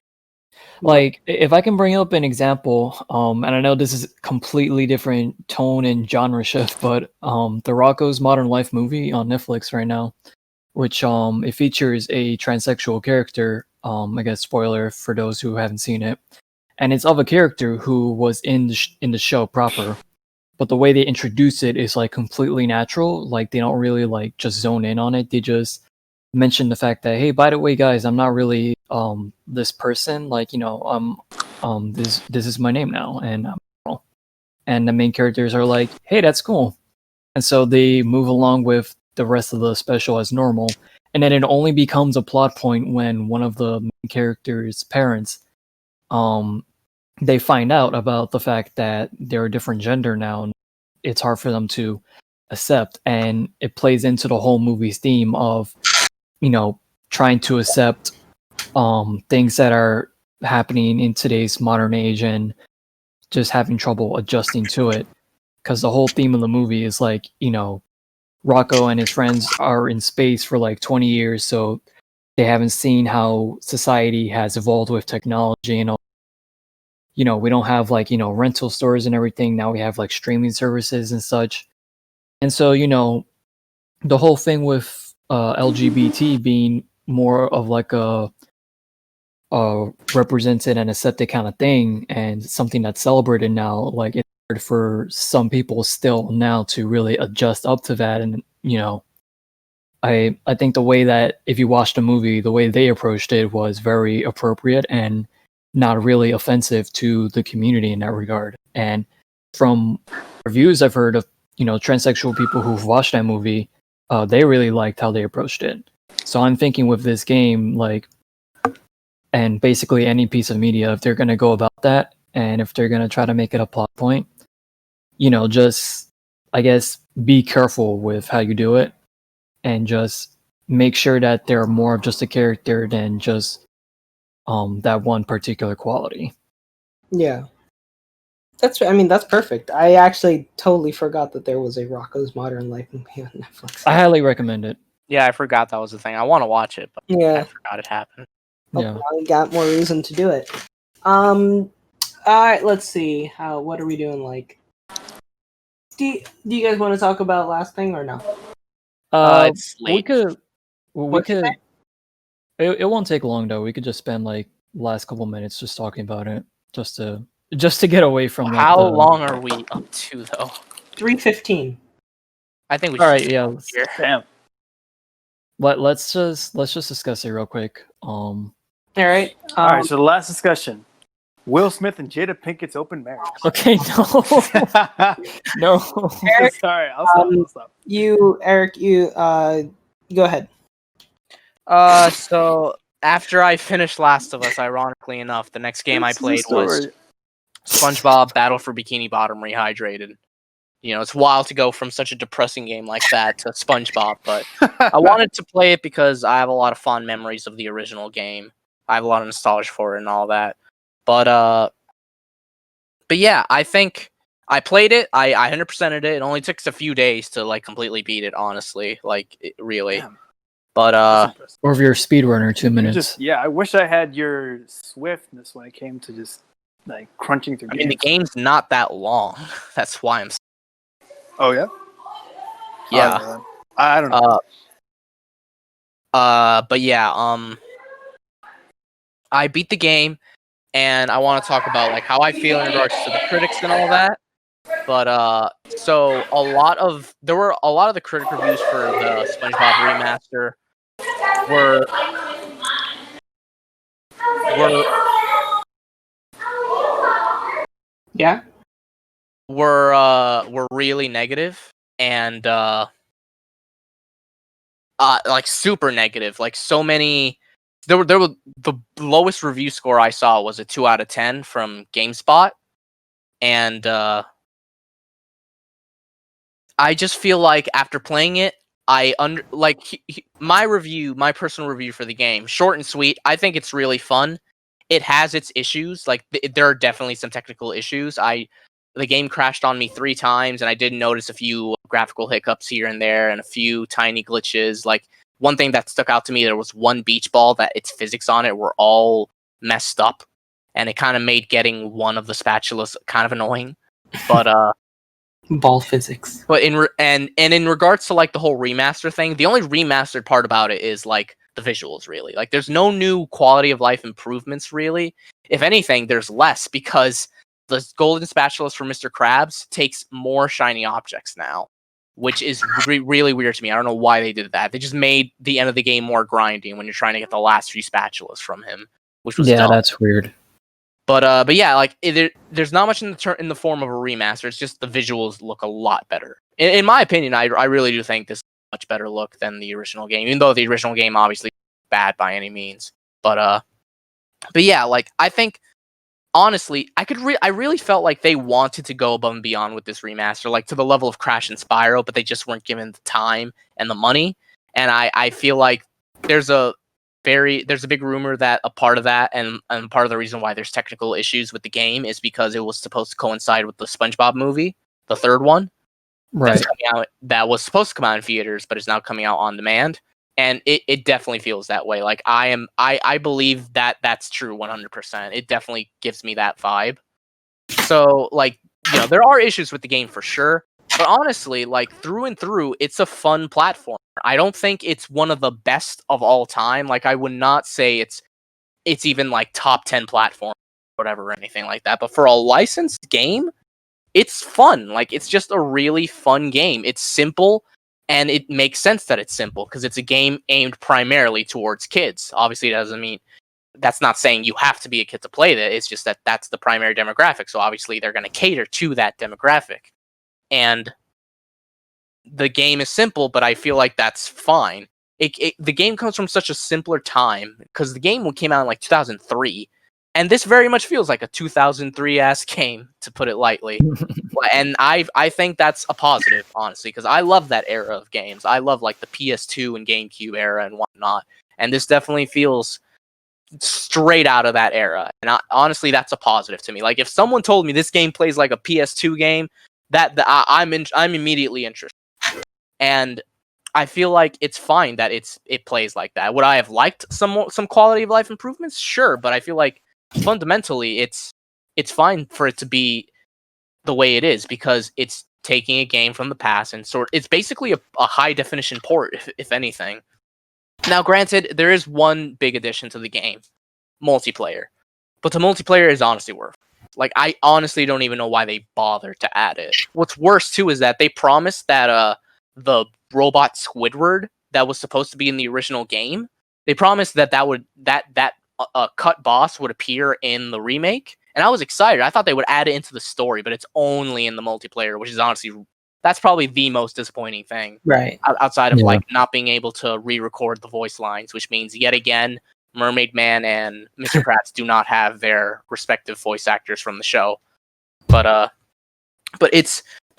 Like, if I can bring up an example, and I know this is completely different tone and genre shift, but the Rocco's Modern Life movie on Netflix right now, which it features a transsexual character. I guess spoiler for those who haven't seen it, and it's of a character who was in the show proper, but the way they introduce it is like completely natural. Like they don't really like just zone in on it. They just mention the fact that, hey, by the way, guys, I'm not really this person. Like this is my name now, and the main characters are like, hey, that's cool, and so they move along with the rest of the special as normal, and then it only becomes a plot point when one of the main characters' parents they find out about the fact that they're a different gender now, and it's hard for them to accept, and it plays into the whole movie's theme of trying to accept things that are happening in today's modern age and just having trouble adjusting to it, because the whole theme of the movie is like Rocco and his friends are in space for like 20 years, so they haven't seen how society has evolved with technology and all. We don't have like rental stores and everything. Now we have like streaming services and such. And so the whole thing with LGBT being more of like a represented and accepted kind of thing, and something that's celebrated now, like it's hard for some people still now to really adjust up to that. And I think the way that, if you watch the movie, the way they approached it was very appropriate and not really offensive to the community in that regard. And from reviews I've heard of transsexual people who've watched that movie, they really liked how they approached it. So I'm thinking with this game, like, and basically any piece of media, if they're going to go about that, and if they're going to try to make it a plot point, just, I guess, be careful with how you do it, and just make sure that they're more of just a character than just that one particular quality. Yeah. That's perfect. I actually totally forgot that there was a Rocco's Modern Life movie on Netflix. I highly recommend it. Yeah, I forgot that was the thing. I want to watch it, but Yeah. I forgot it happened. Yeah. Now we got more reason to do it. All right, let's see. What are we doing? Like, do you guys want to talk about last thing or no? It's late. We could. What'd you say? It won't take long though. We could just spend like last couple minutes just talking about it, just to get away from. How long are we up to though? 3:15. I think we. All should right, yeah. Here. Damn. Let's just discuss it real quick. All right. All right. So the last discussion: Will Smith and Jada Pinkett's open marriage. Okay, no, no. Eric, Sorry, I'll stop. Eric, go ahead. So after I finished Last of Us, ironically enough, the next game I played was SpongeBob Battle for Bikini Bottom Rehydrated. It's wild to go from such a depressing game like that to SpongeBob, but I wanted to play it because I have a lot of fond memories of the original game. I have a lot of nostalgia for it and all that. But yeah, I think I played it. I 100%ed it. It only took us a few days to like completely beat it, honestly. Like really. Damn. But Or if you're a speedrunner, 2 minutes. I wish I had your swiftness when it came to just like crunching through games. I mean, the game's not that long. That's why I'm. Oh yeah. Yeah. I don't know. But yeah. I beat the game, and I want to talk about like how I feel in regards to the critics and all that. But so there were a lot of the critic reviews for the SpongeBob remaster were Yeah. Were really negative and like super negative. Like so many. There were the lowest review score I saw was a 2 out of 10 from GameSpot, and I just feel like after playing it, my personal review for the game, short and sweet. I think it's really fun. It has its issues. Like there are definitely some technical issues. The game crashed on me 3 times, and I did notice a few graphical hiccups here and there, and a few tiny glitches. Like one thing that stuck out to me, there was one beach ball that its physics on it were all messed up, and it kind of made getting one of the spatulas kind of annoying. But ball physics. But in regards to like the whole remaster thing, the only remastered part about it is like the visuals, really. Like there's no new quality of life improvements, really. If anything, there's less because the golden spatulas for Mr. Krabs takes more shiny objects now, which is really weird to me. I don't know why they did that. They just made the end of the game more grinding when you're trying to get the last few spatulas from him, which was dumb. That's weird. But yeah, like there's not much in the form of a remaster. It's just the visuals look a lot better. In my opinion, I really do think this is a much better look than the original game, even though the original game obviously bad by any means. But yeah, like I think honestly, I really felt like they wanted to go above and beyond with this remaster, like to the level of Crash and Spyro, but they just weren't given the time and the money. And I feel like there's a big rumor that a part of that and part of the reason why there's technical issues with the game is because it was supposed to coincide with the SpongeBob movie, the third one. Right. That was supposed to come out in theaters, but is now coming out on demand. And it definitely feels that way. Like I believe that that's true 100%. It definitely gives me that vibe. So like, you know, there are issues with the game for sure. But honestly, like through and through, it's a fun platform. I don't think it's one of the best of all time. Like I would not say it's even like top 10 platform, whatever, or anything like that. But for a licensed game, it's fun. Like it's just a really fun game. It's simple, and it makes sense that it's simple because it's a game aimed primarily towards kids. Obviously, it doesn't mean that's not saying you have to be a kid to play that. It's just that that's the primary demographic. So obviously, they're going to cater to that demographic. And the game is simple, but I feel like that's fine. The game comes from such a simpler time because the game came out in like 2003, and this very much feels like a 2003 ass game, to put it lightly. And I think that's a positive, honestly, because I love that era of games. I love like the PS2 and GameCube era and whatnot, and this definitely feels straight out of that era. And honestly, that's a positive to me. Like if someone told me this game plays like a PS2 game, I'm immediately interested. And I feel like it's fine that it plays like that. Would I have liked some quality of life improvements? Sure, but I feel like fundamentally it's fine for it to be the way it is because it's taking a game from the past and it's basically a high definition port, if anything. Now, granted, there is one big addition to the game, multiplayer, but the multiplayer is honestly worth it. Like, I honestly don't even know why they bothered to add it. What's worse, too, is that they promised that the robot Squidward that was supposed to be in the original game, they promised that cut boss would appear in the remake, and I was excited. I thought they would add it into the story, but it's only in the multiplayer, which is honestly, that's probably the most disappointing thing. Right. Outside of, like, not being able to re-record the voice lines, which means, yet again, Mermaid Man and Mr. Krabs do not have their respective voice actors from the show. But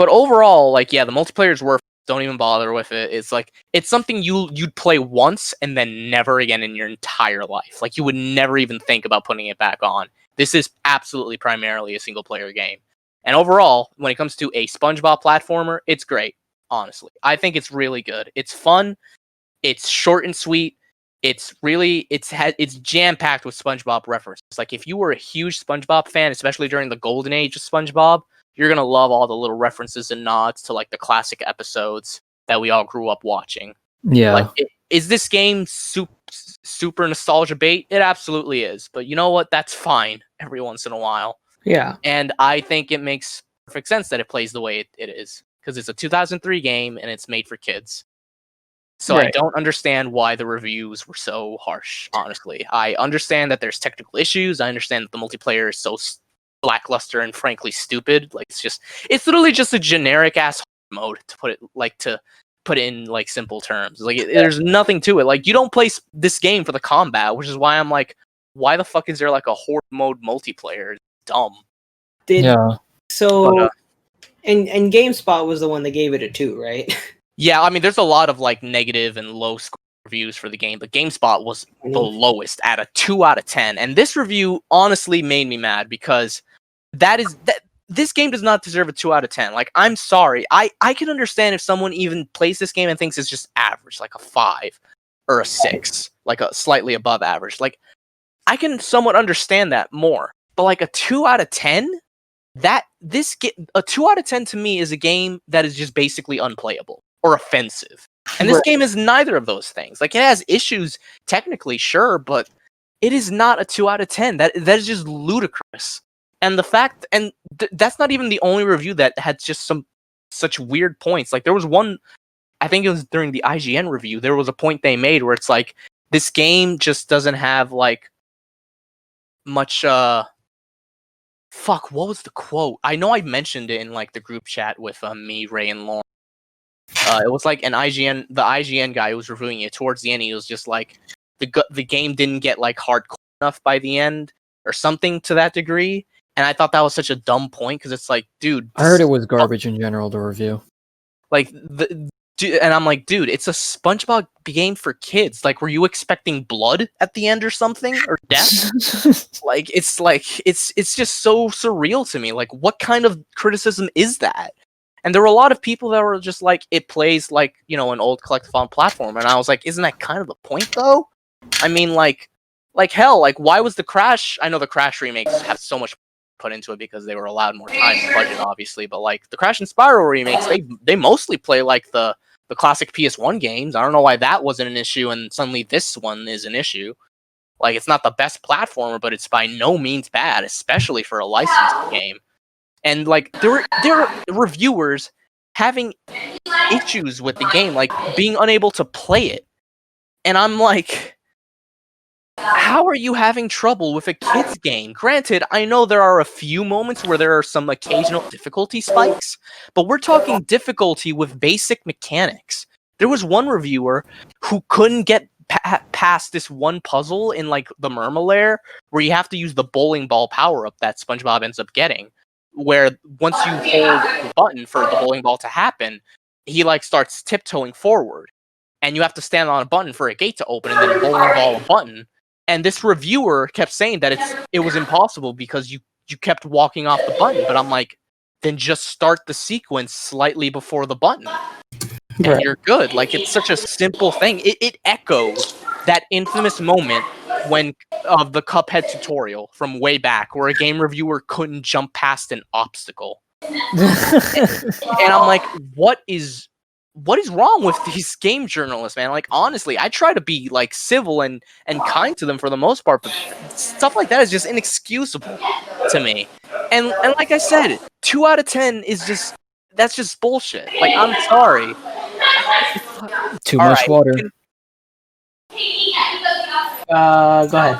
overall, like, yeah, the multiplayer is worth. Don't even bother with it. It's like it's something you'd play once and then never again in your entire life. Like you would never even think about putting it back on. This is absolutely primarily a single player game. And overall, when it comes to a SpongeBob platformer, it's great. Honestly, I think it's really good. It's fun. It's short and sweet. It's jam packed with SpongeBob references. Like if you were a huge SpongeBob fan, especially during the golden age of SpongeBob, you're going to love all the little references and nods to like the classic episodes that we all grew up watching. Yeah. Like, is this game super nostalgia bait? It absolutely is. But you know what? That's fine every once in a while. Yeah. And I think it makes perfect sense that it plays the way it is. Because it's a 2003 game and it's made for kids. So right. I don't understand why the reviews were so harsh, honestly. I understand that there's technical issues. I understand that the multiplayer is so lackluster and frankly stupid. Like it's literally just a generic ass mode, to put it in like simple terms. Like there's nothing to it. Like you don't play this game for the combat, which is why I'm like, why the fuck is there like a horde mode multiplayer? It's dumb. So And GameSpot was the one that gave it a 2, right? Yeah, I mean, there's a lot of like negative and low score reviews for the game, but GameSpot was the lowest at a 2 out of 10. And this review honestly made me mad because this game does not deserve a 2 out of 10. Like, I'm sorry. I can understand if someone even plays this game and thinks it's just average, like a 5 or a 6, like a slightly above average. Like, I can somewhat understand that more. But like a 2 out of 10, a 2 out of 10 to me is a game that is just basically unplayable or offensive. And this game is neither of those things. Like, it has issues technically, sure, but it is not a 2 out of 10. That is just ludicrous. And the fact, and that's not even the only review that had just some such weird points. Like, there was one, I think it was during the IGN review, there was a point they made where it's like, this game just doesn't have like much fuck, what was the quote? I know I mentioned it in like the group chat with me, Ray, and Lauren. It was like the IGN guy who was reviewing it. Towards the end, he was just like, the game didn't get like hardcore enough by the end, or something to that degree. And I thought that was such a dumb point because it's like, dude, I heard it was garbage in general. The review, like and I'm like, dude, it's a SpongeBob game for kids. Like, were you expecting blood at the end or something, or death? It's just so surreal to me. Like, what kind of criticism is that? And there were a lot of people that were just like, it plays like, you know, an old collectathon platform, and I was like, isn't that kind of the point though? I mean, like hell, like, why was the Crash? I know the Crash remakes have so much put into it because they were allowed more time and budget, obviously, but like the Crash and Spyro remakes, they mostly play like the classic PS1 games. I don't know why that wasn't an issue, and suddenly this one is an issue. Like, it's not the best platformer, but it's by no means bad, especially for a licensed game. And like, there were reviewers having issues with the game, like being unable to play it. And I'm like, how are you having trouble with a kid's game? Granted, I know there are a few moments where there are some occasional difficulty spikes, but we're talking difficulty with basic mechanics. There was one reviewer who couldn't get past this one puzzle in like the Murmalair, where you have to use the bowling ball power-up that SpongeBob ends up getting, where once you hold the button for the bowling ball to happen, he like starts tiptoeing forward, and you have to stand on a button for a gate to open, and then bowling ball a button. And this reviewer kept saying that it was impossible because you kept walking off the button. But I'm like, then just start the sequence slightly before the button, and you're good. Like, it's such a simple thing. It echoes that infamous moment when of the Cuphead tutorial from way back, where a game reviewer couldn't jump past an obstacle. And I'm like, what is wrong with these game journalists, man? Like, honestly, I try to be like civil and kind to them for the most part, but stuff like that is just inexcusable to me. And like I said, 2 out of 10 is that's just bullshit. Like, I'm sorry. Too much water. Go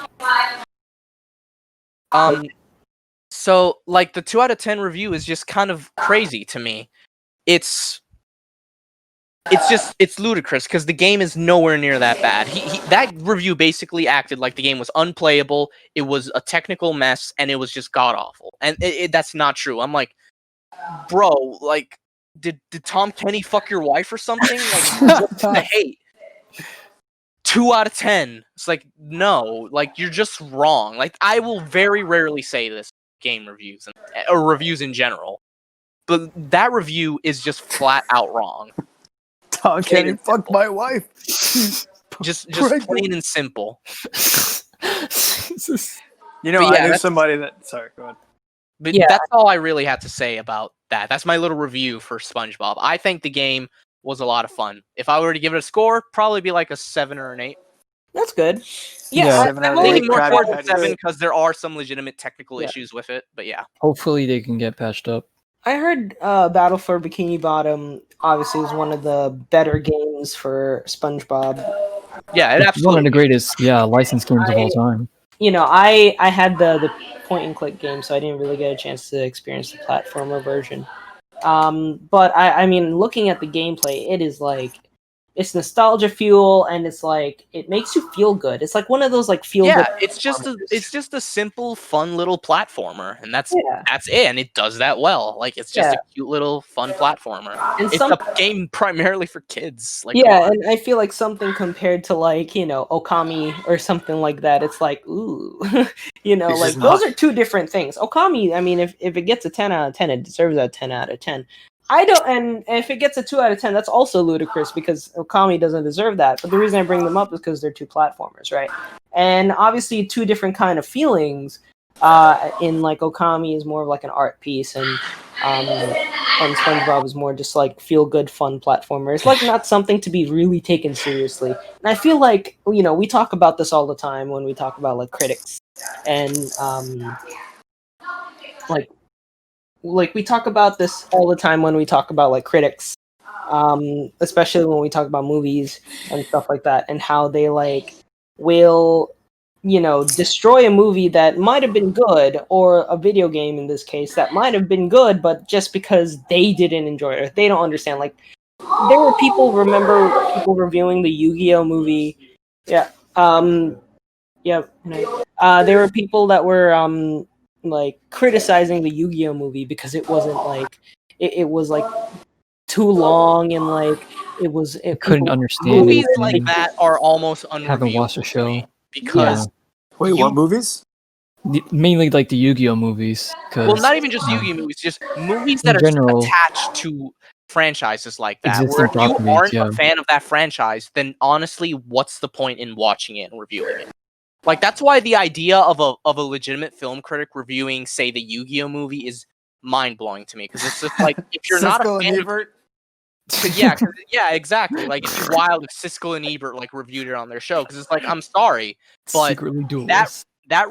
ahead. So like, the 2 out of 10 review is just kind of crazy to me. It's ludicrous because the game is nowhere near that bad. That review basically acted like the game was unplayable, it was a technical mess, and it was just god awful. And that's not true. I'm like, bro, like, did Tom Kenny fuck your wife or something? Like, what's the hate? 2 out of 10. It's like, no, like, you're just wrong. Like, I will very rarely say this game reviews or reviews in general, but that review is just flat out wrong. Tom Kenny fucked my wife. Just plain and simple. You know, I knew somebody that. Sorry, go ahead. But yeah, that's all I really had to say about that. That's my little review for SpongeBob. I think the game was a lot of fun. If I were to give it a score, probably be like a 7 or an 8. That's good. Yeah, I'm leaning more towards a 7 because there are some legitimate technical issues with it. But yeah, hopefully they can get patched up. I heard Battle for Bikini Bottom obviously is one of the better games for SpongeBob. Yeah, it absolutely one of the greatest licensed games of all time. You know, I had the point and click game, so I didn't really get a chance to experience the platformer version. But I mean, looking at the gameplay, it is like it's nostalgia fuel, and it's like it makes you feel good. It's like one of those like feel good. Yeah, it's just a simple, fun little platformer, and that's Yeah. it. And it does that well. Like it's just a cute little fun platformer. And It's a game primarily for kids. Like, yeah, and I feel like something compared to like, you know, Okami or something like that, it's like, ooh, you know, It's like just those not. are two different things. Okami, I mean, if it gets a 10 out of 10, it deserves a 10 out of 10. I don't, and if it gets a 2 out of 10, that's also ludicrous because Okami doesn't deserve that. But the reason I bring them up is because they're two platformers, right? And obviously, two different kind of feelings. In like Okami is more of like an art piece, and SpongeBob is more just like feel good fun platformer. It's like not something to be really taken seriously. And I feel like, you know, we talk about this all the time when we talk about like critics and like we talk about this all the time when we talk about like critics, especially when we talk about movies and stuff like that, and how they like will, you know, destroy a movie that might have been good, or a video game in this case that might have been good, but just because they didn't enjoy it, or they don't understand. Like there were people reviewing the Yu-Gi-Oh movie. Yeah. Yeah. There were people that were like criticizing the Yu-Gi-Oh movie because it wasn't like it was like too long, and like couldn't people understand movies anything. like that are almost Haven't watched the unreviewable to show. me because Wait, what movies? Mainly like the Yu-Gi-Oh movies. well, not even just Yu-Gi-Oh movies, just movies that in are general, attached to franchises like that. Where existing if you properties, aren't yeah. a fan of that franchise, then honestly, what's the point in watching it and reviewing it? Like that's why the idea of a legitimate film critic reviewing, say, the Yu-Gi-Oh movie is mind blowing to me, because it's just like if you're not a Siskel and fan of Ebert. yeah, exactly. Like it'd be wild if Siskel and Ebert like reviewed it on their show, because it's like I'm sorry, but secretly duels. that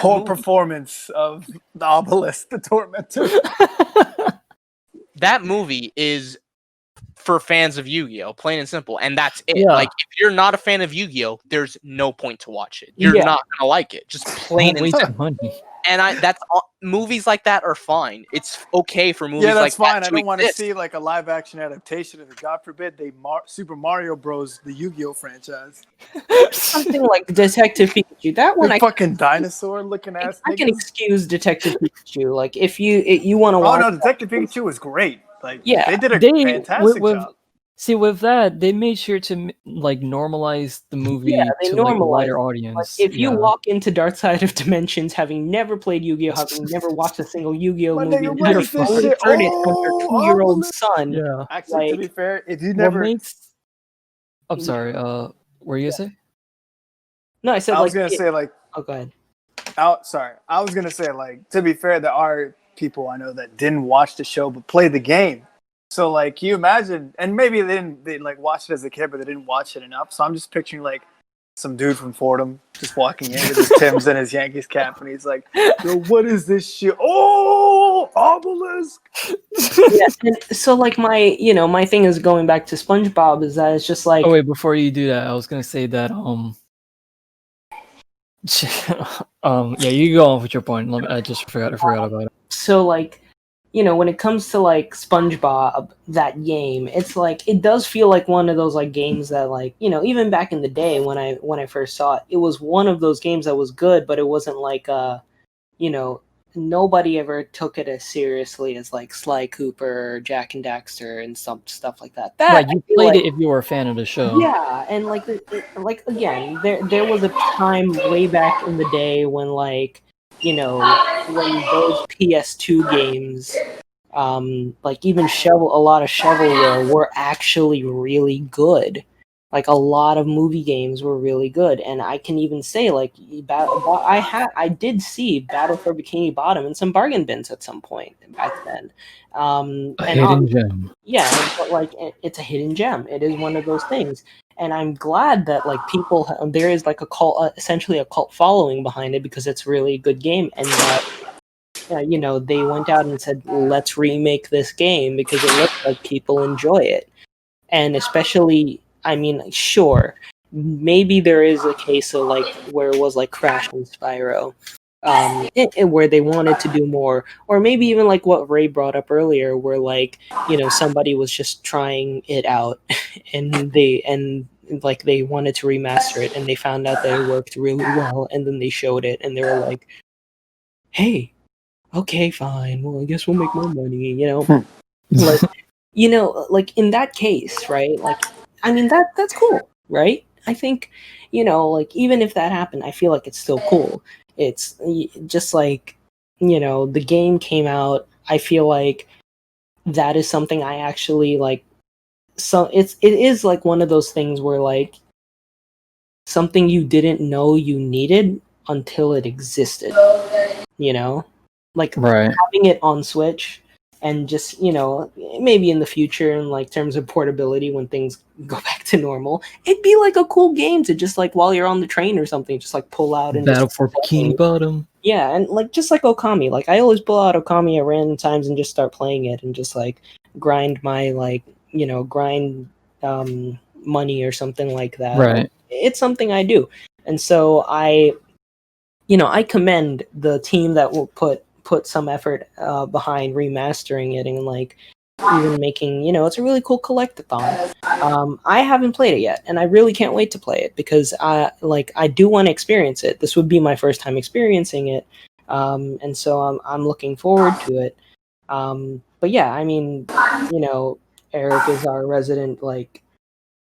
Poor movie, performance of the Obelisk, the Tormentor. that movie is for fans of Yu-Gi-Oh, plain and simple, and that's it. Yeah. Like if you're not a fan of Yu-Gi-Oh, there's no point to watch it. You're not gonna like it, just plain Don't and waste simple. your money. And movies like that are fine. It's okay for movies Yeah, like that's fine. that I to don't want to exist. see like a live action adaptation of it. God forbid they Super Mario Bros. The Yu-Gi-Oh franchise. something like Detective Pikachu. That one The I fucking dinosaur looking ass I can niggas. excuse Detective Pikachu. Like if you want to Oh watch, no, Detective Pikachu was great. Like Yeah, they did a They fantastic job. see with that they made sure to like normalize the movie they to like a normalize wider it. Like audience. if you yeah. walk into Dark Side of Dimensions having never played Yu-Gi-Oh, having never watched a single Yu-Gi-Oh My movie, nigga, and what having is this only shit? heard it from your Oh, 2-year-old Obelisk. son, Yeah. Actually, to be like fair, if you What never, makes? I'm sorry. What were you gonna say? no, I said I was like gonna say like, oh, go ahead. sorry, I was gonna say like, to be fair, there are people I know that didn't watch the show but played the game. So like, can you imagine? And maybe they like watched it as a kid, but they didn't watch it enough. So I'm just picturing like some dude from Fordham just walking in with his Timbs and his Yankees cap, and he's like, "Yo, what is this shit? Oh, Obelisk!" Yeah, and so like my thing is going back to SpongeBob is that it's just like Oh wait, before you do that, I was gonna say that yeah, you go on with your point. I just forgot about it. so like, you know, when it comes to like SpongeBob, that game, it's like it does feel like one of those like games that like, you know, even back in the day when I first saw it, it was one of those games that was good, but it wasn't like you know, nobody ever took it as seriously as like Sly Cooper, Jack and Daxter, and some stuff like that. That Right, you I feel played like, it if you were a fan of the show. yeah, and like like again, there was a time way back in the day when like, you know, when those PS2 games, like even a lot of shovelware were actually really good. Like a lot of movie games were really good, and I can even say like I did see Battle for Bikini Bottom in some bargain bins at some point back then. A And hidden gem. yeah, but like it's a hidden gem. It is one of those things, and I'm glad that like there is like a cult, essentially a cult following behind it because it's really a good game, and that you know, they went out and said, let's remake this game because it looks like people enjoy it. And especially, I mean, sure, maybe there is a case of like where it was like Crash and Spyro, where they wanted to do more, or maybe even like what Ray brought up earlier, where like somebody was just trying it out, and they wanted to remaster it, and they found out that it worked really well, and then they showed it, and they were like, "Hey, okay, fine. Well, I guess we'll make more money." Like like in that case, right? Like, I mean that's cool, right? I think like even if that happened, I feel like it's still cool. It's just like the game came out. I feel like that is something I actually like. So it is like one of those things where like something you didn't know you needed until it existed. Like Right. having it on Switch, and just maybe in the future, in like terms of portability, when things go back to normal, it'd be like a cool game to just like while you're on the train or something, just like pull out and Battle just for Bikini Bottom. Yeah, and like just like Okami, like I always pull out Okami at random times and just start playing it and just like grind my like grind money or something like that. Right. Like, it's something I do, and so I commend the team that will put some effort behind remastering it, and like even making it's a really cool collectathon. I haven't played it yet, and I really can't wait to play it, because I do want to experience it. This would be my first time experiencing it, and so I'm looking forward to it. But yeah, I mean, Eric is our resident like.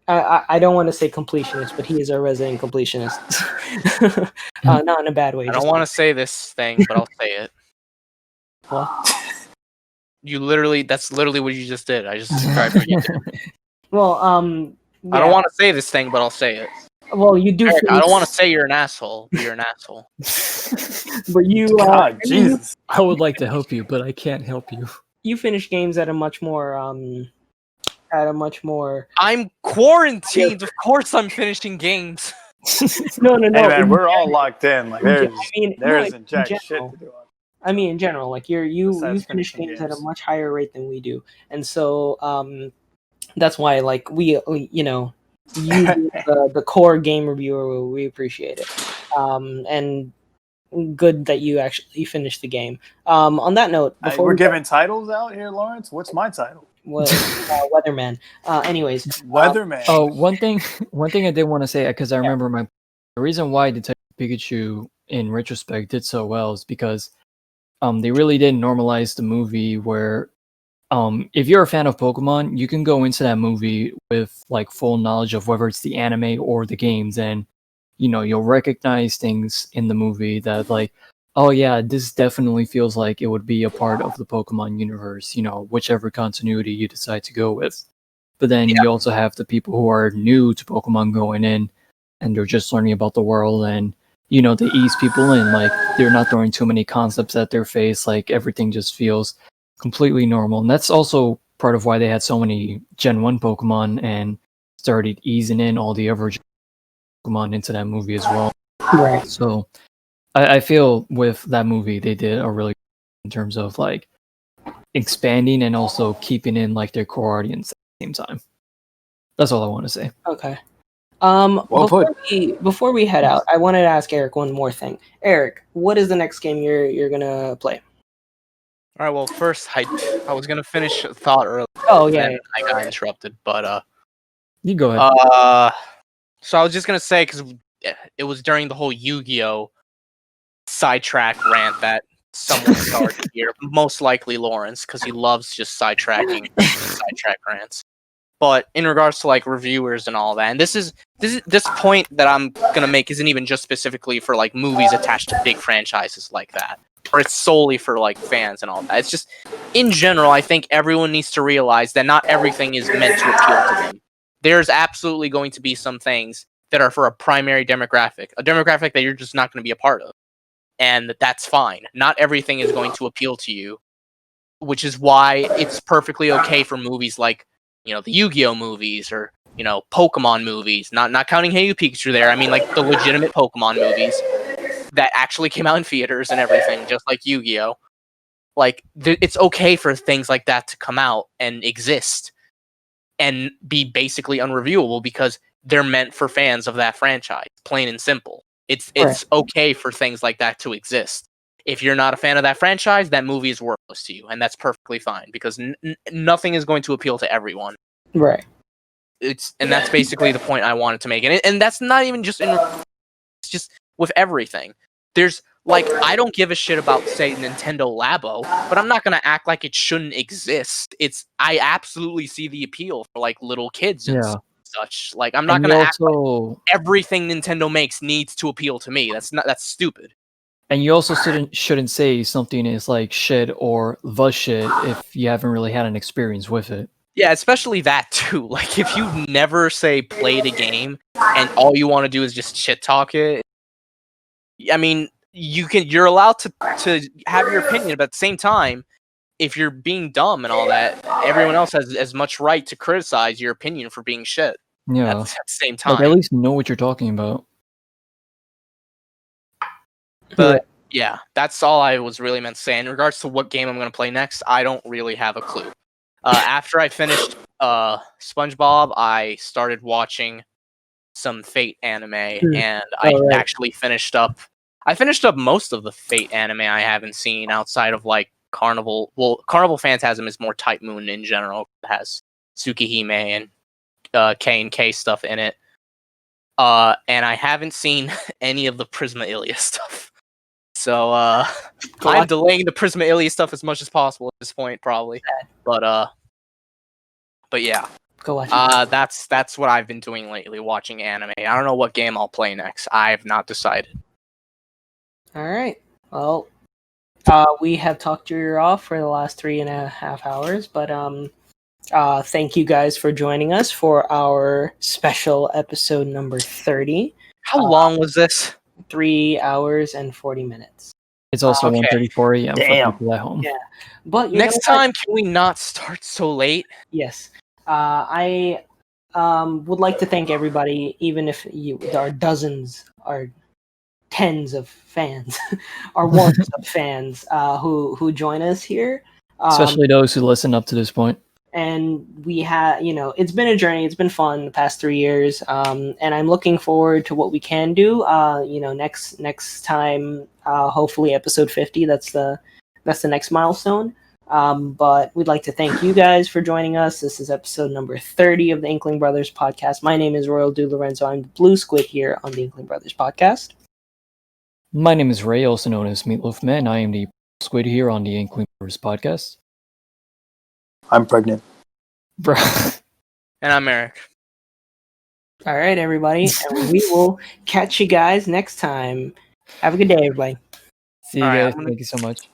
I don't want to say completionist, but he is our resident completionist. Not in a bad way. I don't want to say this thing, but I'll say it. What? That's literally what you just did. I just described what you did. Well, I don't want to say this thing, but I'll say it. Well, you do. Eric, I don't want to say you're an asshole, but you're an asshole. But you, God, Jesus. I would like to help you, but I can't help you. You finish games at a much more I'm quarantined. Of course, I'm finishing games. No. Hey man, we're all locked in. Like there in isn't jack shit general. to do. I mean, in general, like you Besides finish finishing games at a games. much higher rate than we do, and so that's why like we you the core game reviewer, we appreciate it, and good that you actually finished the game. On that note, before We're giving titles out here, Lawrence. What's my title? Weatherman. Anyways, Weatherman. Oh, one thing I did want to say, because I remember the reason why Detective Pikachu in retrospect did so well is because they really did normalize the movie where if you're a fan of Pokemon, you can go into that movie with like full knowledge of whether it's the anime or the games, and you'll recognize things in the movie that like, oh yeah, this definitely feels like it would be a part of the Pokemon universe, whichever continuity you decide to go with. But then you also have the people who are new to Pokemon going in, and they're just learning about the world, and they ease people in, like they're not throwing too many concepts at their face, like everything just feels completely normal. And that's also part of why they had so many Gen 1 Pokemon and started easing in all the other Pokemon into that movie as well. right. So I feel with that movie they did a really good in terms of like expanding and also keeping in like their core audience at the same time. That's all I want to say. Okay. Well before we head out, I wanted to ask Eric one more thing. Eric, what is the next game you're gonna play? All right. Well, first I was gonna finish a thought earlier. Oh yeah, and I got interrupted. But You go ahead. so I was just gonna say, because it was during the whole Yu-Gi-Oh sidetrack rant that someone started here. Most likely Lawrence, because he loves just sidetrack rants. But in regards to like reviewers and all that, and this point that I'm gonna make isn't even just specifically for like movies attached to big franchises like that, or it's solely for like fans and all that. It's just in general, I think everyone needs to realize that not everything is meant to appeal to them. There's absolutely going to be some things that are for a primary demographic, a demographic that you're just not going to be a part of, and that's fine. Not everything is going to appeal to you, which is why it's perfectly okay for movies like the Yu-Gi-Oh movies, or Pokemon movies, not counting Hey You Pikachu there. I mean like the legitimate Pokemon movies that actually came out in theaters and everything, just like Yu-Gi-Oh. Like it's okay for things like that to come out and exist and be basically unreviewable, because they're meant for fans of that franchise, plain and simple. It's okay for things like that to exist. If you're not a fan of that franchise, that movie is worthless to you, and that's perfectly fine because nothing is going to appeal to everyone. Right. And that's basically the point I wanted to make, and that's not even just it's just with everything. There's like I don't give a shit about say Nintendo Labo, but I'm not gonna act like it shouldn't exist. I absolutely see the appeal for like little kids and such. Like I'm not gonna act like everything Nintendo makes needs to appeal to me. That's stupid. And you also shouldn't say something is like shit or the shit if you haven't really had an experience with it. Yeah, especially that too. Like if you never say played a game and all you want to do is just shit talk it. I mean, you're allowed to have your opinion, but at the same time, if you're being dumb and all that, everyone else has as much right to criticize your opinion for being shit. Yeah. At the same time. Like, at least know what you're talking about. But yeah, that's all I was really meant to say. In regards to what game I'm going to play next, I don't really have a clue. After I finished SpongeBob, I started watching some Fate anime, and I actually finished up. I finished up most of the Fate anime I haven't seen outside of like Carnival. Well, Carnival Phantasm is more Type Moon in general. It has Tsukihime and K and K stuff in it. And I haven't seen any of the Prisma Ilia stuff. So I'm delaying the Prisma Ilia stuff as much as possible at this point, probably. But yeah. Go watch that's what I've been doing lately, watching anime. I don't know what game I'll play next. I have not decided. All right. Well, we have talked your ear off for the last 3.5 hours, but thank you guys for joining us for our special episode number 30. How long was this? 3 hours and 40 minutes. It's also 1:34 a.m. for people at home. Yeah, but next time, can we not start so late? Yes. I would like to thank everybody, even if there are dozens or tens of fans, or ones of fans who join us here. Especially those who listen up to this point. And we have, it's been a journey. It's been fun the past 3 years, and I'm looking forward to what we can do. Next time, hopefully episode 50. That's the next milestone. But we'd like to thank you guys for joining us. This is episode number 30 of the Inkling Brothers podcast. My name is Royal Du Lorenzo. I'm the Blue Squid here on the Inkling Brothers podcast. My name is Ray, also known as Meatloaf Man. I am the Squid here on the Inkling Brothers podcast. I'm pregnant. Bro. And I'm Eric. All right, everybody. And we will catch you guys next time. Have a good day, everybody. See you guys. Thank you so much.